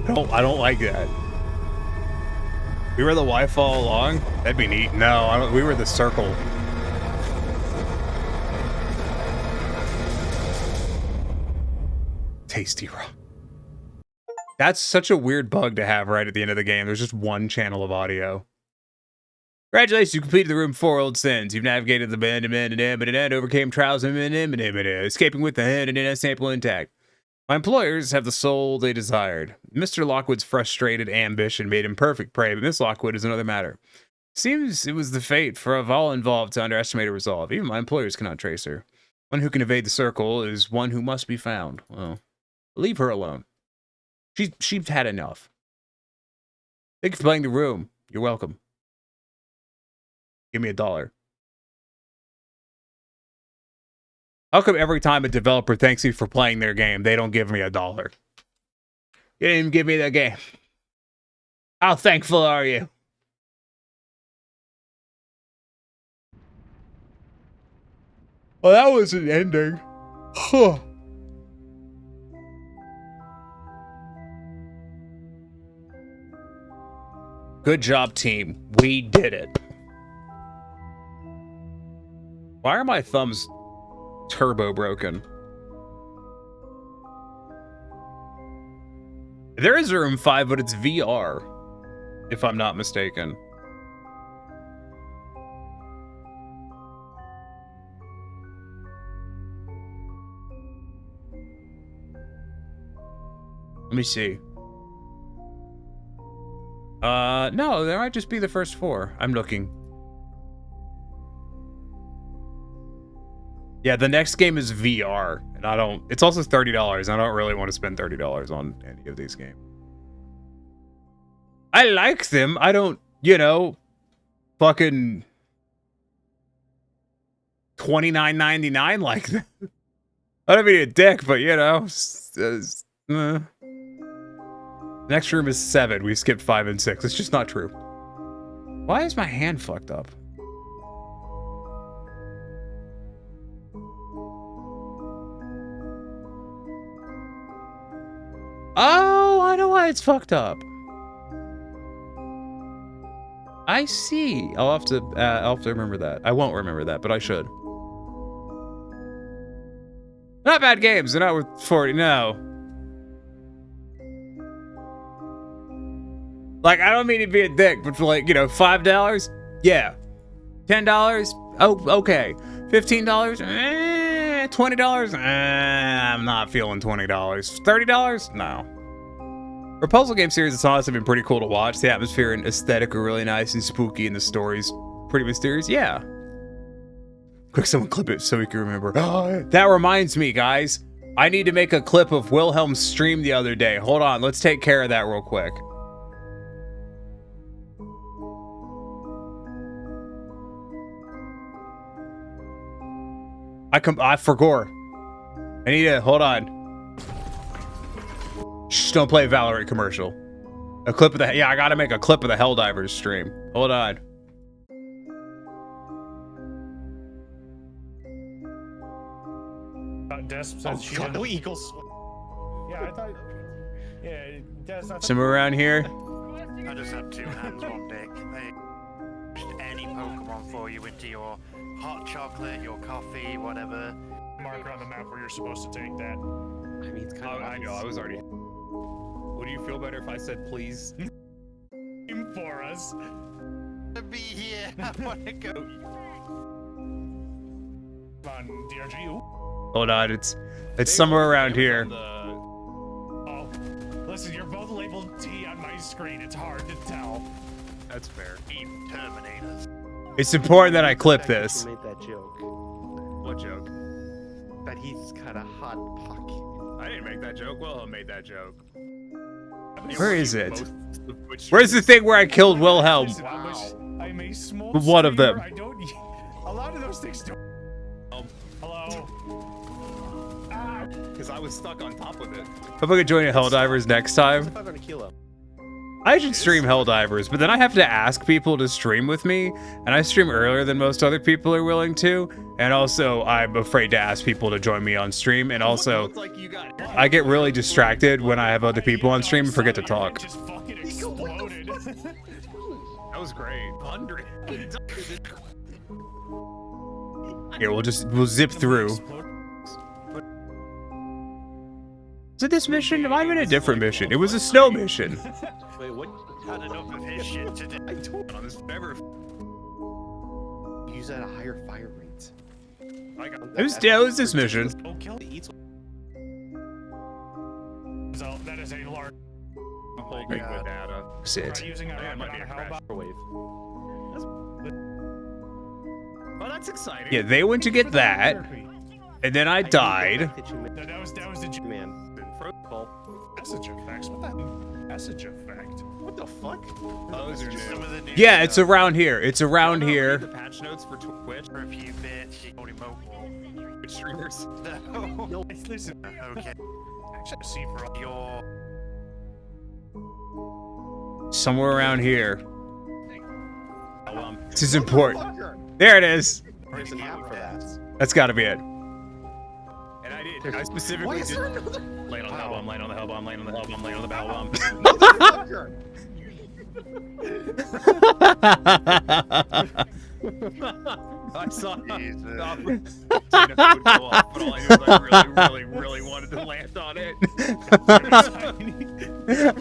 I don't like that. We were the wife all along? That'd be neat. No, I don't, we were the circle. Tasty raw. That's such a weird bug to have right at the end of the game. There's just one channel of audio. Congratulations, you completed the room 4 old sins. You've navigated the bend and overcame trials and escaping with the head and a sample intact. My employers have the soul they desired. Mr. Lockwood's frustrated ambition made him perfect prey, but Miss Lockwood is another matter. Seems it was the fate of all involved to underestimate her resolve. Even my employers cannot trace her. One who can evade the circle is one who must be found. Well, leave her alone. She's had enough. Thank you for playing the room. You're welcome. Give me $1. How come every time a developer thanks you for playing their game, they don't give me $1? You didn't even give me the game. How thankful are you? Well, that was an ending. Huh. Good job, team. We did it. Why are my thumbs turbo broken? There is a room 5, but it's VR, if I'm not mistaken. Let me see. No, there might just be the first 4. I'm looking. Yeah, the next game is VR, and I don't... It's also $30. I don't really want to spend $30 on any of these games. I like them. I don't, you know, fucking $29.99 like that. I don't mean a dick, but, you know... Next room is 7. We skipped 5 and 6. It's just not true. Why is my hand fucked up? Oh, I know why it's fucked up. I see. I'll have to remember that. I won't remember that, but I should. Not bad games. They're not worth 40. No. Like, I don't mean to be a dick, but for like, you know, $5? Yeah. $10? Oh, okay. $15? $20? I'm not feeling $20. $30? No. For puzzle game series, it's honestly been pretty cool to watch. The atmosphere and aesthetic are really nice and spooky, and the story's pretty mysterious. Yeah. Quick, someone clip it so we can remember. That reminds me, guys. I need to make a clip of Wilhelm's stream the other day. Hold on, let's take care of that real quick. I forgot. I need to, hold on. Shh, don't play Valorant commercial. A clip of the, yeah, I gotta make a clip of the Helldivers stream. Hold on. Des says she didn't know equals. Yeah, I thought. Yeah, Des. Somewhere around here. I just had two hands, one dick. They pushed any Pokemon for you into your hot chocolate, your coffee, whatever. Marker on the map where you're supposed to take that. I mean, it's kind of. I know. I was already. Would you feel better if I said please? For us. To be here, I want to go. On DRG. Hold on, it's somewhere around here. Oh, listen, you're both labeled T on my screen. It's hard to tell. That's fair. Team Terminators. It's important that I clip this. You made that joke. What joke? That he's got a hot pocket. I didn't make that joke. Wilhelm made that joke. Where is it? Where's the thing where I killed Wilhelm? Listen, I'm a small One of them. streamer. I don't. A lot of those things don't. Hello. Because I was stuck on top of it. If I could join Helldivers next time. 500 kilo. I should stream Helldivers, but then I have to ask people to stream with me, and I stream earlier than most other people are willing to, and also I'm afraid to ask people to join me on stream, and also I get really distracted when I have other people on stream and forget to talk. Just fucking exploded. That was great. 100. Here, we'll zip through. Is it this mission? Am I in a different mission? It was a snow mission. Wait, what? Had enough of his shit today. I told on this never. Use at a higher fire rate. It was this mission. Oh, kill the eats. So that is a large. Whole big with data. Sit. Using a Wave. Oh, that's exciting. Yeah, they went to get that, and then I died. That was the man. Message effects. What the message effect? What the fuck? Those are Some of the new Yeah, it's around here. It's around here. The patch notes for Twitch. For a few bits, you only Twitch streamers. No, listen. Okay. Actually, see for all your. Somewhere around here. This is important. There it is. There's an app for that. That's got to be it. And I did. I specifically did. Land on the hell bomb. Land on the hell bomb. Land on the hell bomb. Land on the bell bomb. I saw it would go off, but all I knew was I really wanted to land on it.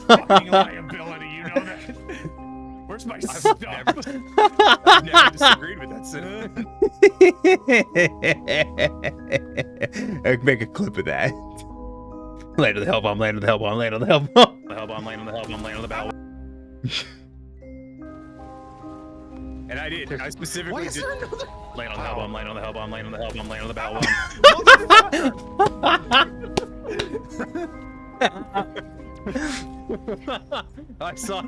fucking liability, you know that? Where's my stuff? I've never disagreed with that sentiment. I can make a clip of that. Land on the hell bomb, land on the hell bomb, land on the hell bomb. The hell bomb, land on the hell bomb, land on the bell. And I did. I specifically did. Land on the hell bomb, land on the hell bomb, land on the hell bomb, land on the bell bomb. I saw.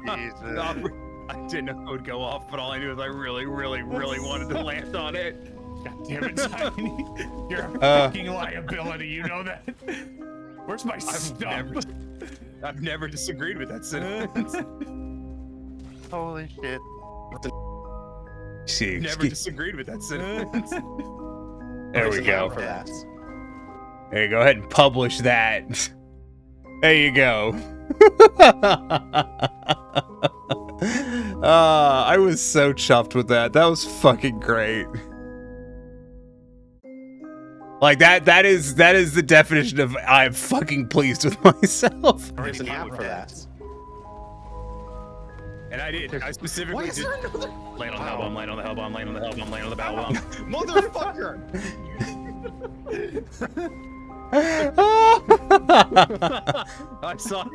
I didn't know it would go off, but all I knew is I really wanted to land on it. God damn it, Tiny. You're a fucking liability, you know that? Where's my stuff? I've never disagreed with that sentence. Holy shit. See, never disagreed with that sentence. There we go. For that. There you go. Ahead and publish that. There you go. I was so chuffed with that. That was fucking great. Like that is the definition of I'm fucking pleased with myself. There's an app for that. And I did. I specifically did. Land on the hell bomb, land on the hell bomb, land on the hell bomb, land on the hell bomb. Motherfucker! I saw.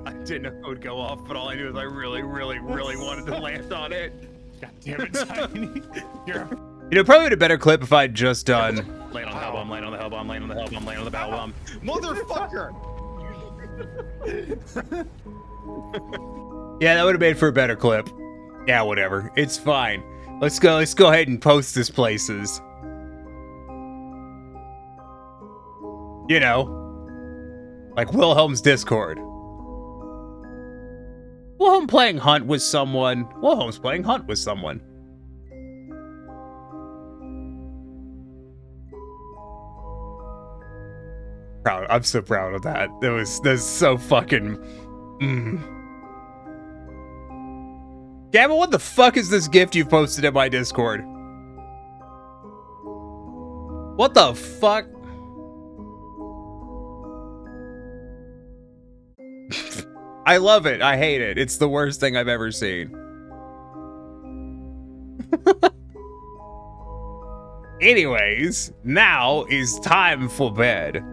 I didn't know it would go off, but all I knew is I really wanted to land on it. God damn it, Tiny. You know, probably would a better clip if I'd just done land on the hell bomb, land on the hell bomb, land on the hell bomb, land on the hell bomb. Motherfucker! Yeah, that would have made for a better clip. Yeah, whatever. It's fine. Let's go ahead and post this places. You know, like Wilhelm's Discord. Wilhelm playing Hunt with someone. Wilhelm's playing Hunt with someone. Proud. I'm so proud of that. That's so fucking. Gavin, what the fuck is this gift you've posted in my Discord? What the fuck? I love it. I hate it. It's the worst thing I've ever seen. Anyways, now is time for bed.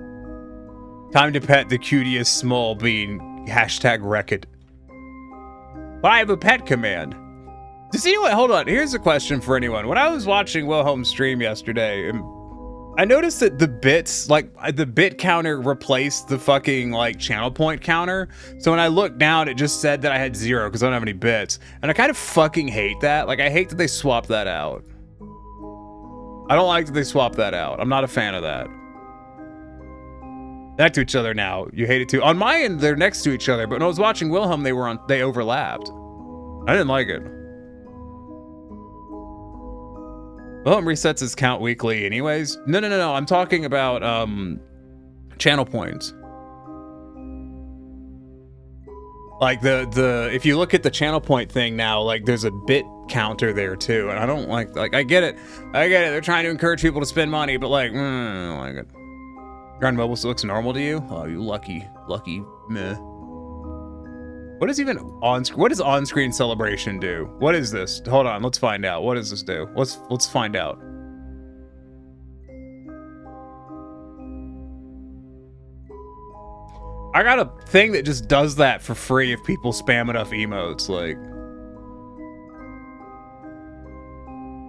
Time to pet the cutest small bean. #Wreckit. But I have a pet command. Does anyone, hold on, here's a question for anyone. When I was watching Wilhelm's stream yesterday, I noticed that the bits, like the bit counter replaced the fucking like channel point counter. So when I looked down, it just said that I had 0 because I don't have any bits. And I kind of fucking hate that. Like I hate that they swapped that out. I don't like that they swapped that out. I'm not a fan of that. They're next to each other now. You hate it too. On my end, they're next to each other, but when I was watching Wilhelm, they overlapped. I didn't like it. Wilhelm resets his count weekly anyways. No. I'm talking about channel points. Like the if you look at the channel point thing now, like there's a bit counter there too, and I don't like I get it. They're trying to encourage people to spend money, but like I don't like it. Ground mobile still looks normal to you? Oh, you lucky meh. What is even on screen? What does on-screen celebration do? What is this? Hold on, let's find out. What does this do? Let's find out. I got a thing that just does that for free if people spam enough emotes. Like,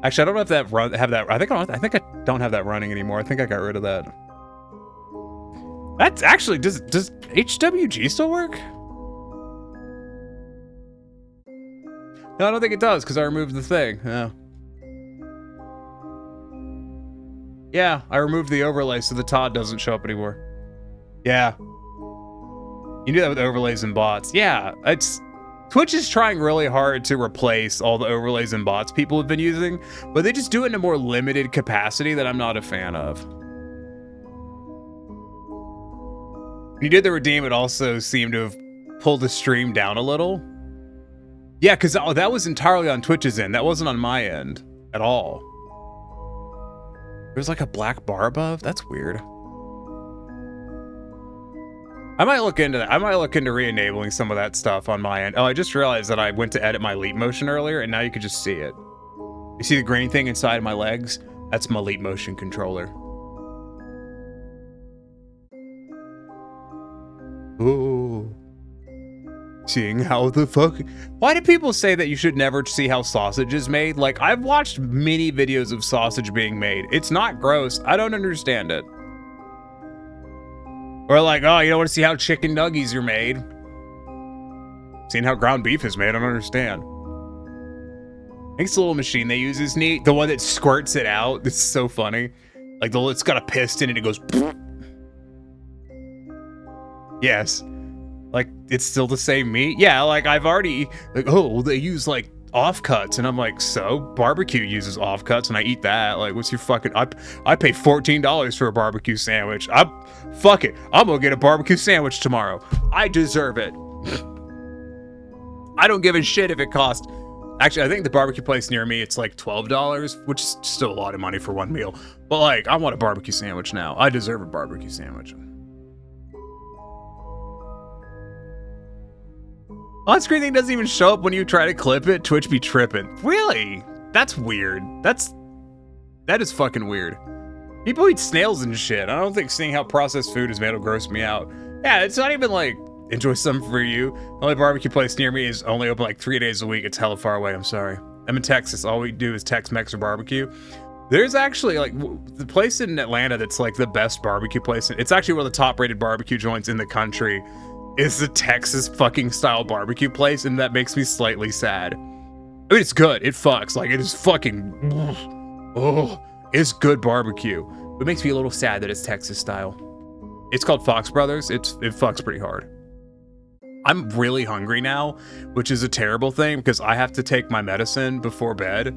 actually, I don't know if that have that. I think I don't have that running anymore. I think I got rid of that. That's actually does HWG still work? No, I don't think it does because I removed the thing. Yeah, I removed the overlay so the Todd doesn't show up anymore. Yeah. You do that with overlays and bots. Yeah, Twitch is trying really hard to replace all the overlays and bots people have been using, but they just do it in a more limited capacity that I'm not a fan of. When you did the redeem, it also seemed to have pulled the stream down a little. Yeah, because that was entirely on Twitch's end. That wasn't on my end at all. There's like a black bar above? That's weird. I might look into that. I might look into re-enabling some of that stuff on my end. Oh, I just realized that I went to edit my leap motion earlier, and now you can just see it. You see the green thing inside my legs? That's my leap motion controller. Ooh. Seeing how the fuck... Why do people say that you should never see how sausage is made? Like, I've watched many videos of sausage being made. It's not gross. I don't understand it. Or like, oh, you don't want to see how chicken nuggies are made. Seeing how ground beef is made, I don't understand. I think it's the little machine they use is neat. The one that squirts it out. It's so funny. Like, it's got a piston and it goes... Yes. Like, it's still the same meat? Yeah, like, I've already... Like, oh, they use, like, offcuts, and I'm like, so barbecue uses offcuts, and I eat that. Like, what's your fucking? I pay $14 for a barbecue sandwich. Fuck it. I'm gonna get a barbecue sandwich tomorrow. I deserve it. I don't give a shit if it costs. Actually, I think the barbecue place near me, it's like $12, which is still a lot of money for one meal. But like, I want a barbecue sandwich now. I deserve a barbecue sandwich. On-screen thing doesn't even show up when you try to clip it. Twitch be tripping. Really? That's weird. That is fucking weird. People eat snails and shit. I don't think seeing how processed food is made will gross me out. Yeah, it's not even like, enjoy something for you. The only barbecue place near me is only open like 3 days a week. It's hella far away. I'm sorry. I'm in Texas. All we do is Tex-Mex or barbecue. There's actually like the place in Atlanta that's like the best barbecue place. It's actually one of the top rated barbecue joints in the country. Is the Texas fucking style barbecue place, and that makes me slightly sad. I mean, it's good. It fucks. Like, it is fucking... Oh, it's good barbecue. It makes me a little sad that it's Texas style. It's called Fox Brothers. It fucks pretty hard. I'm really hungry now, which is a terrible thing because I have to take my medicine before bed.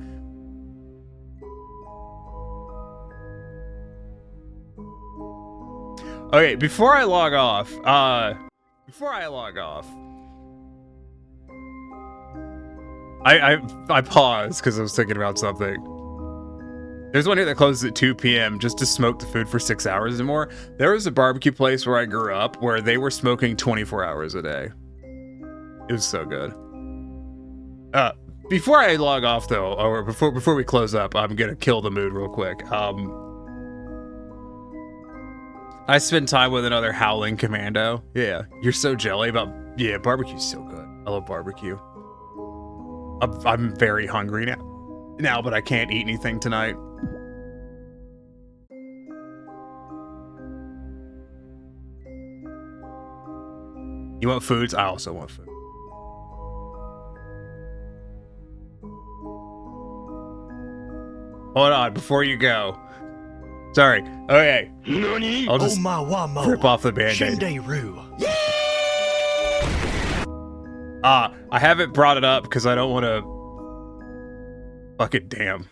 Okay, before I log off, I paused because I was thinking about something. There's one here that closes at 2 p.m. just to smoke the food for 6 hours and more. There was a barbecue place where I grew up where they were smoking 24 hours a day. It was so good. Before I log off though, or before we close up, I'm gonna kill the mood real quick. I spend time with another howling commando. Yeah, you're so jelly about... Yeah, barbecue's so good. I love barbecue. I'm very hungry now, but I can't eat anything tonight. You want foods? I also want food. Hold on, before you go. Sorry. Okay. I'll just rip off the Band-Aid. I haven't brought it up because I don't want to... Fucking damn.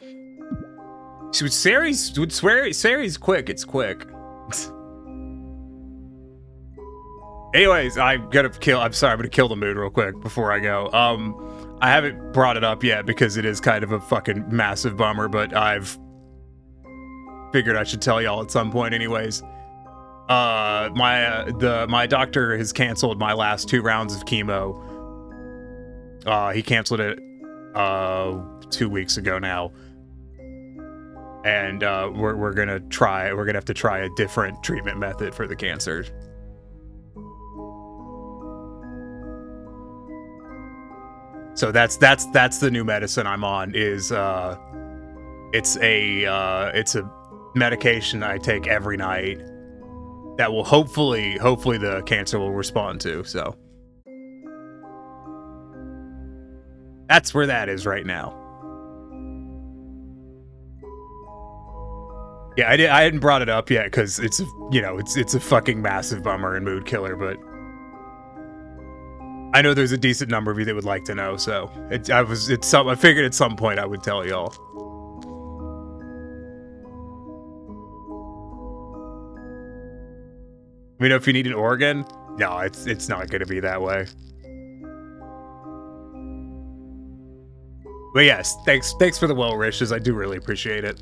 Sari's quick. It's quick. Anyways, I'm gonna kill the mood real quick before I go. I haven't brought it up yet because it is kind of a fucking massive bummer, but I've figured I should tell y'all at some point anyways. My doctor has canceled my last 2 rounds of chemo. He canceled it 2 weeks ago now. And we're gonna have to try a different treatment method for the cancer. So that's the new medicine I'm on. Is it's a medication I take every night that will hopefully the cancer will respond to. So that's where that is right now. Yeah, I hadn't brought it up yet because it's a fucking massive bummer and mood killer, but I know there's a decent number of you that would like to know, so I figured at some point I would tell y'all. Let me know if you need an organ. No, it's not gonna be that way. But yes, thanks for the well wishes. I do really appreciate it.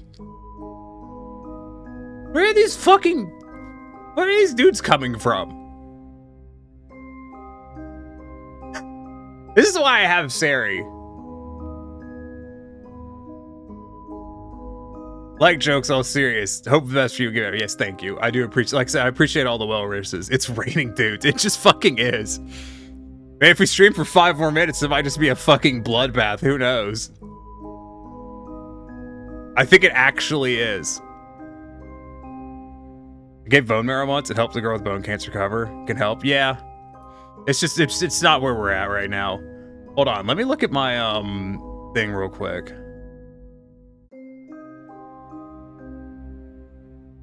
Where are these dudes coming from? This is why I have Sari. Like jokes, all serious. Hope the best for you. Yes, thank you. I do appreciate. Like I said, I appreciate all the well wishes. It's raining, dude. It just fucking is. Man, if we stream for 5 more minutes, it might just be a fucking bloodbath. Who knows? I think it actually is. I gave bone marrow once. It helps a girl with bone cancer recover. Can help. Yeah. It's not where we're at right now. Hold on. Let me look at my thing real quick.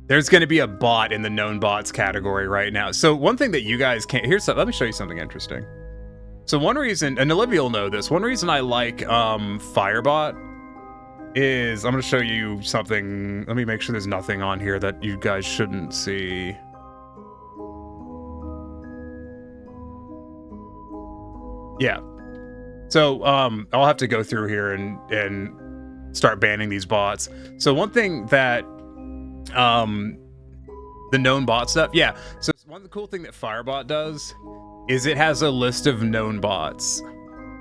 There's going to be a bot in the known bots category right now. So one thing that you guys can't... let me show you something interesting. So one reason, and Olivia will know this, one reason I like Firebot is, I'm going to show you something. Let me make sure there's nothing on here that you guys shouldn't see. Yeah. So I'll have to go through here and start banning these bots. So one thing that the known bot stuff, yeah. So one of the cool thing that Firebot does is it has a list of known bots.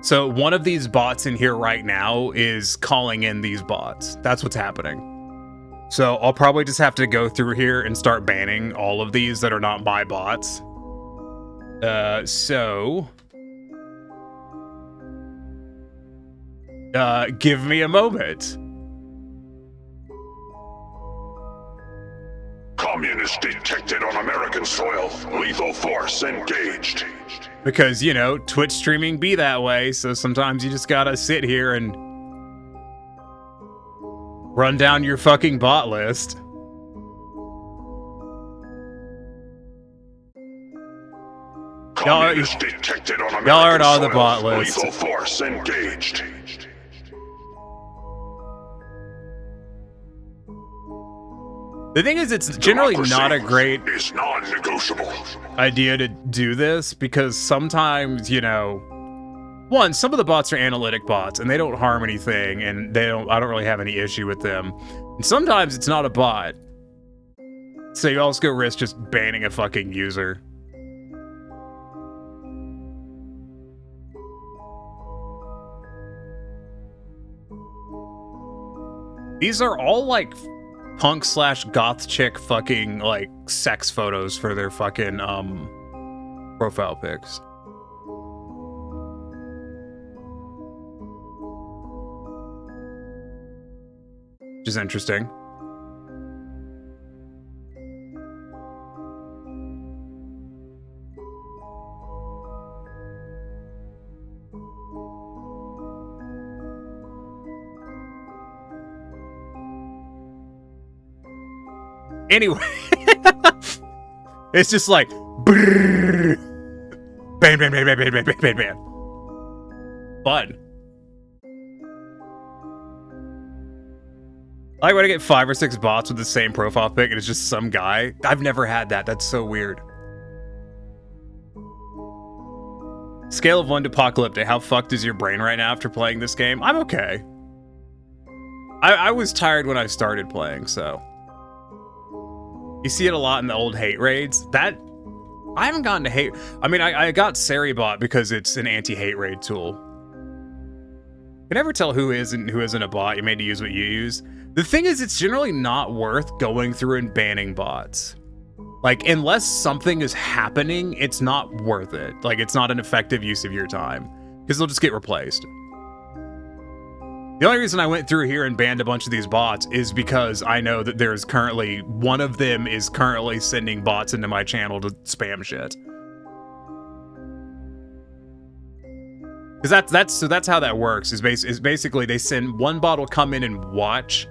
So one of these bots in here right now is calling in these bots. That's what's happening. So I'll probably just have to go through here and start banning all of these that are not my bots. Give me a moment. Communist detected on American soil. Lethal force engaged. Because, you know, Twitch streaming be that way, so sometimes you just gotta sit here and run down your fucking bot list. Communist detected on American y'all aren't on soil. the bot list. Lethal force engaged. The thing is, it's generally not a great is non-negotiable idea to do this because sometimes, you know, one, some of the bots are analytic bots and they don't harm anything and I don't really have any issue with them. And sometimes it's not a bot. So you also risk just banning a fucking user. These are all like punk/goth chick fucking like sex photos for their fucking profile pics. Which is interesting. Anyway, it's just like brrr, bang, bang, bang, bang, bang, bang, bang, bang, bang. Fun. I like when I get 5 or 6 bots with the same profile pic and it's just some guy. I've never had that. That's so weird. Scale of 1 to apocalyptic. How fucked is your brain right now after playing this game? I'm okay. I was tired when I started playing, so. You see it a lot in the old hate raids. That I haven't gotten to hate. I mean, I got Seribot because it's an anti-hate raid tool. You can never tell who is and who isn't a bot. You made to use what you use. The thing is, it's generally not worth going through and banning bots. Like, unless something is happening, it's not worth it. Like, it's not an effective use of your time because they'll just get replaced. The only reason I went through here and banned a bunch of these bots is because I know that there's currently, one of them is currently sending bots into my channel to spam shit. Because that's how that works, is basically they send, one bot will come in and watch,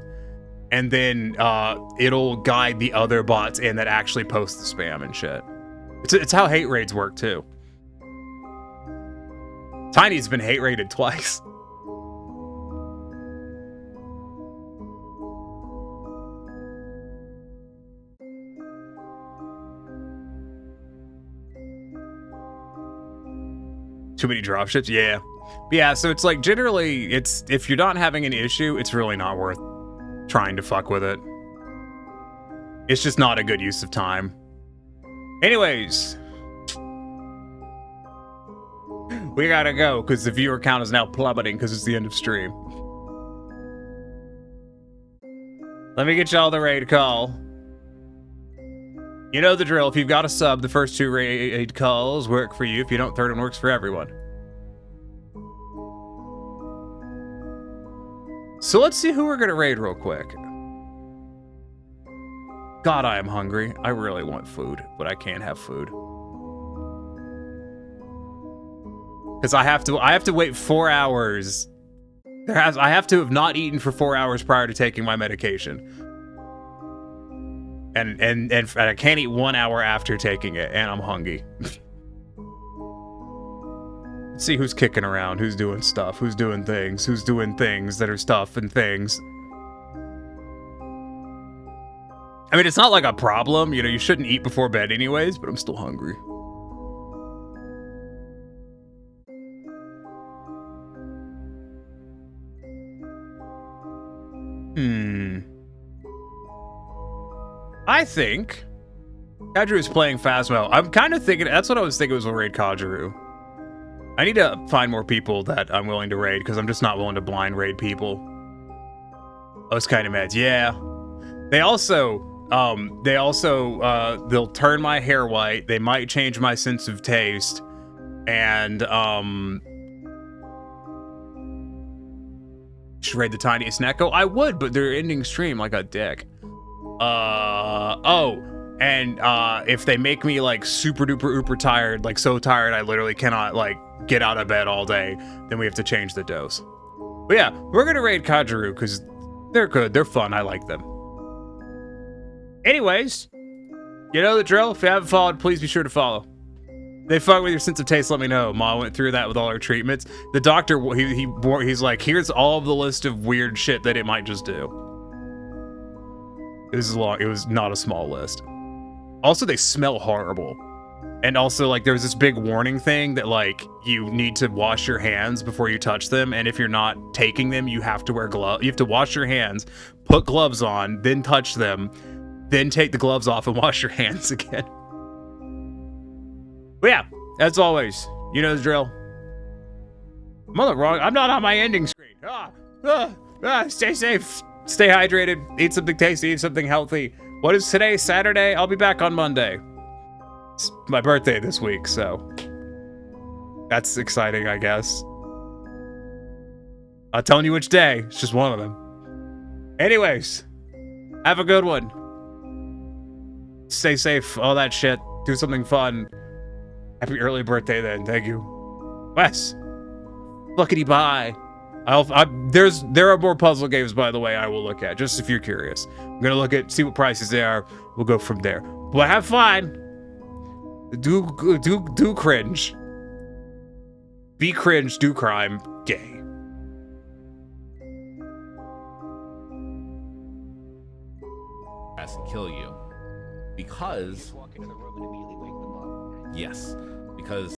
and then it'll guide the other bots in that actually post the spam and shit. It's how hate raids work too. Tiny's been hate raided twice. Too many dropships? Yeah. But yeah, so it's like generally, it's if you're not having an issue, it's really not worth trying to fuck with it. It's just not a good use of time. Anyways. We gotta go, because the viewer count is now plummeting because it's the end of stream. Let me get y'all the raid call. You know the drill. If you've got a sub, the first 2 raid calls work for you. If you don't, third one works for everyone. So let's see who we're going to raid real quick. God, I am hungry. I really want food, but I can't have food. Because I have to wait 4 hours. I have to have not eaten for 4 hours prior to taking my medication. And I can't eat 1 hour after taking it, and I'm hungry. Let's see who's kicking around, who's doing stuff, who's doing things that are stuff and things. I mean, it's not like a problem, you know, you shouldn't eat before bed anyways, but I'm still hungry. I think Kajiru is playing Phasmo. I'm kind of thinking, that's what I was thinking was we'll raid Kajiru. I need to find more people that I'm willing to raid, because I'm just not willing to blind raid people. I was kind of mad. Yeah. They'll turn my hair white. They might change my sense of taste. And, should raid the tiniest Neko? I would, but they're ending stream like a dick. If they make me like super duper uber tired, like so tired I literally cannot like get out of bed all day, then we have to change the dose. But yeah, we're gonna raid Kajiru because they're good, they're fun, I like them. Anyways, you know the drill. If you haven't followed, please be sure to follow. They fuck with your sense of taste, let me know. Ma went through that with all her treatments. The doctor, he's like, here's all of the list of weird shit that it might just do. It was long. It was not a small list. Also, they smell horrible. And also, like, there's this big warning thing that, like, you need to wash your hands before you touch them. And if you're not taking them, you have to wear gloves. You have to wash your hands, put gloves on, then touch them, then take the gloves off and wash your hands again. But yeah, as always, you know the drill. I'm not on my ending screen. Stay safe. Stay hydrated, eat something tasty, eat something healthy. What is today? Saturday? I'll be back on Monday. It's my birthday this week, so that's exciting, I guess. Not telling you which day, it's just one of them. Anyways, have a good one. Stay safe, all that shit. Do something fun. Happy early birthday then, thank you. Wes, fuckity bye. There are more puzzle games, by the way, I will look at, just if you're curious. I'm gonna see what prices they are. We'll go from there. But have fun. Do cringe. Be cringe, do crime, gay. And kill you. Because... Yes. Because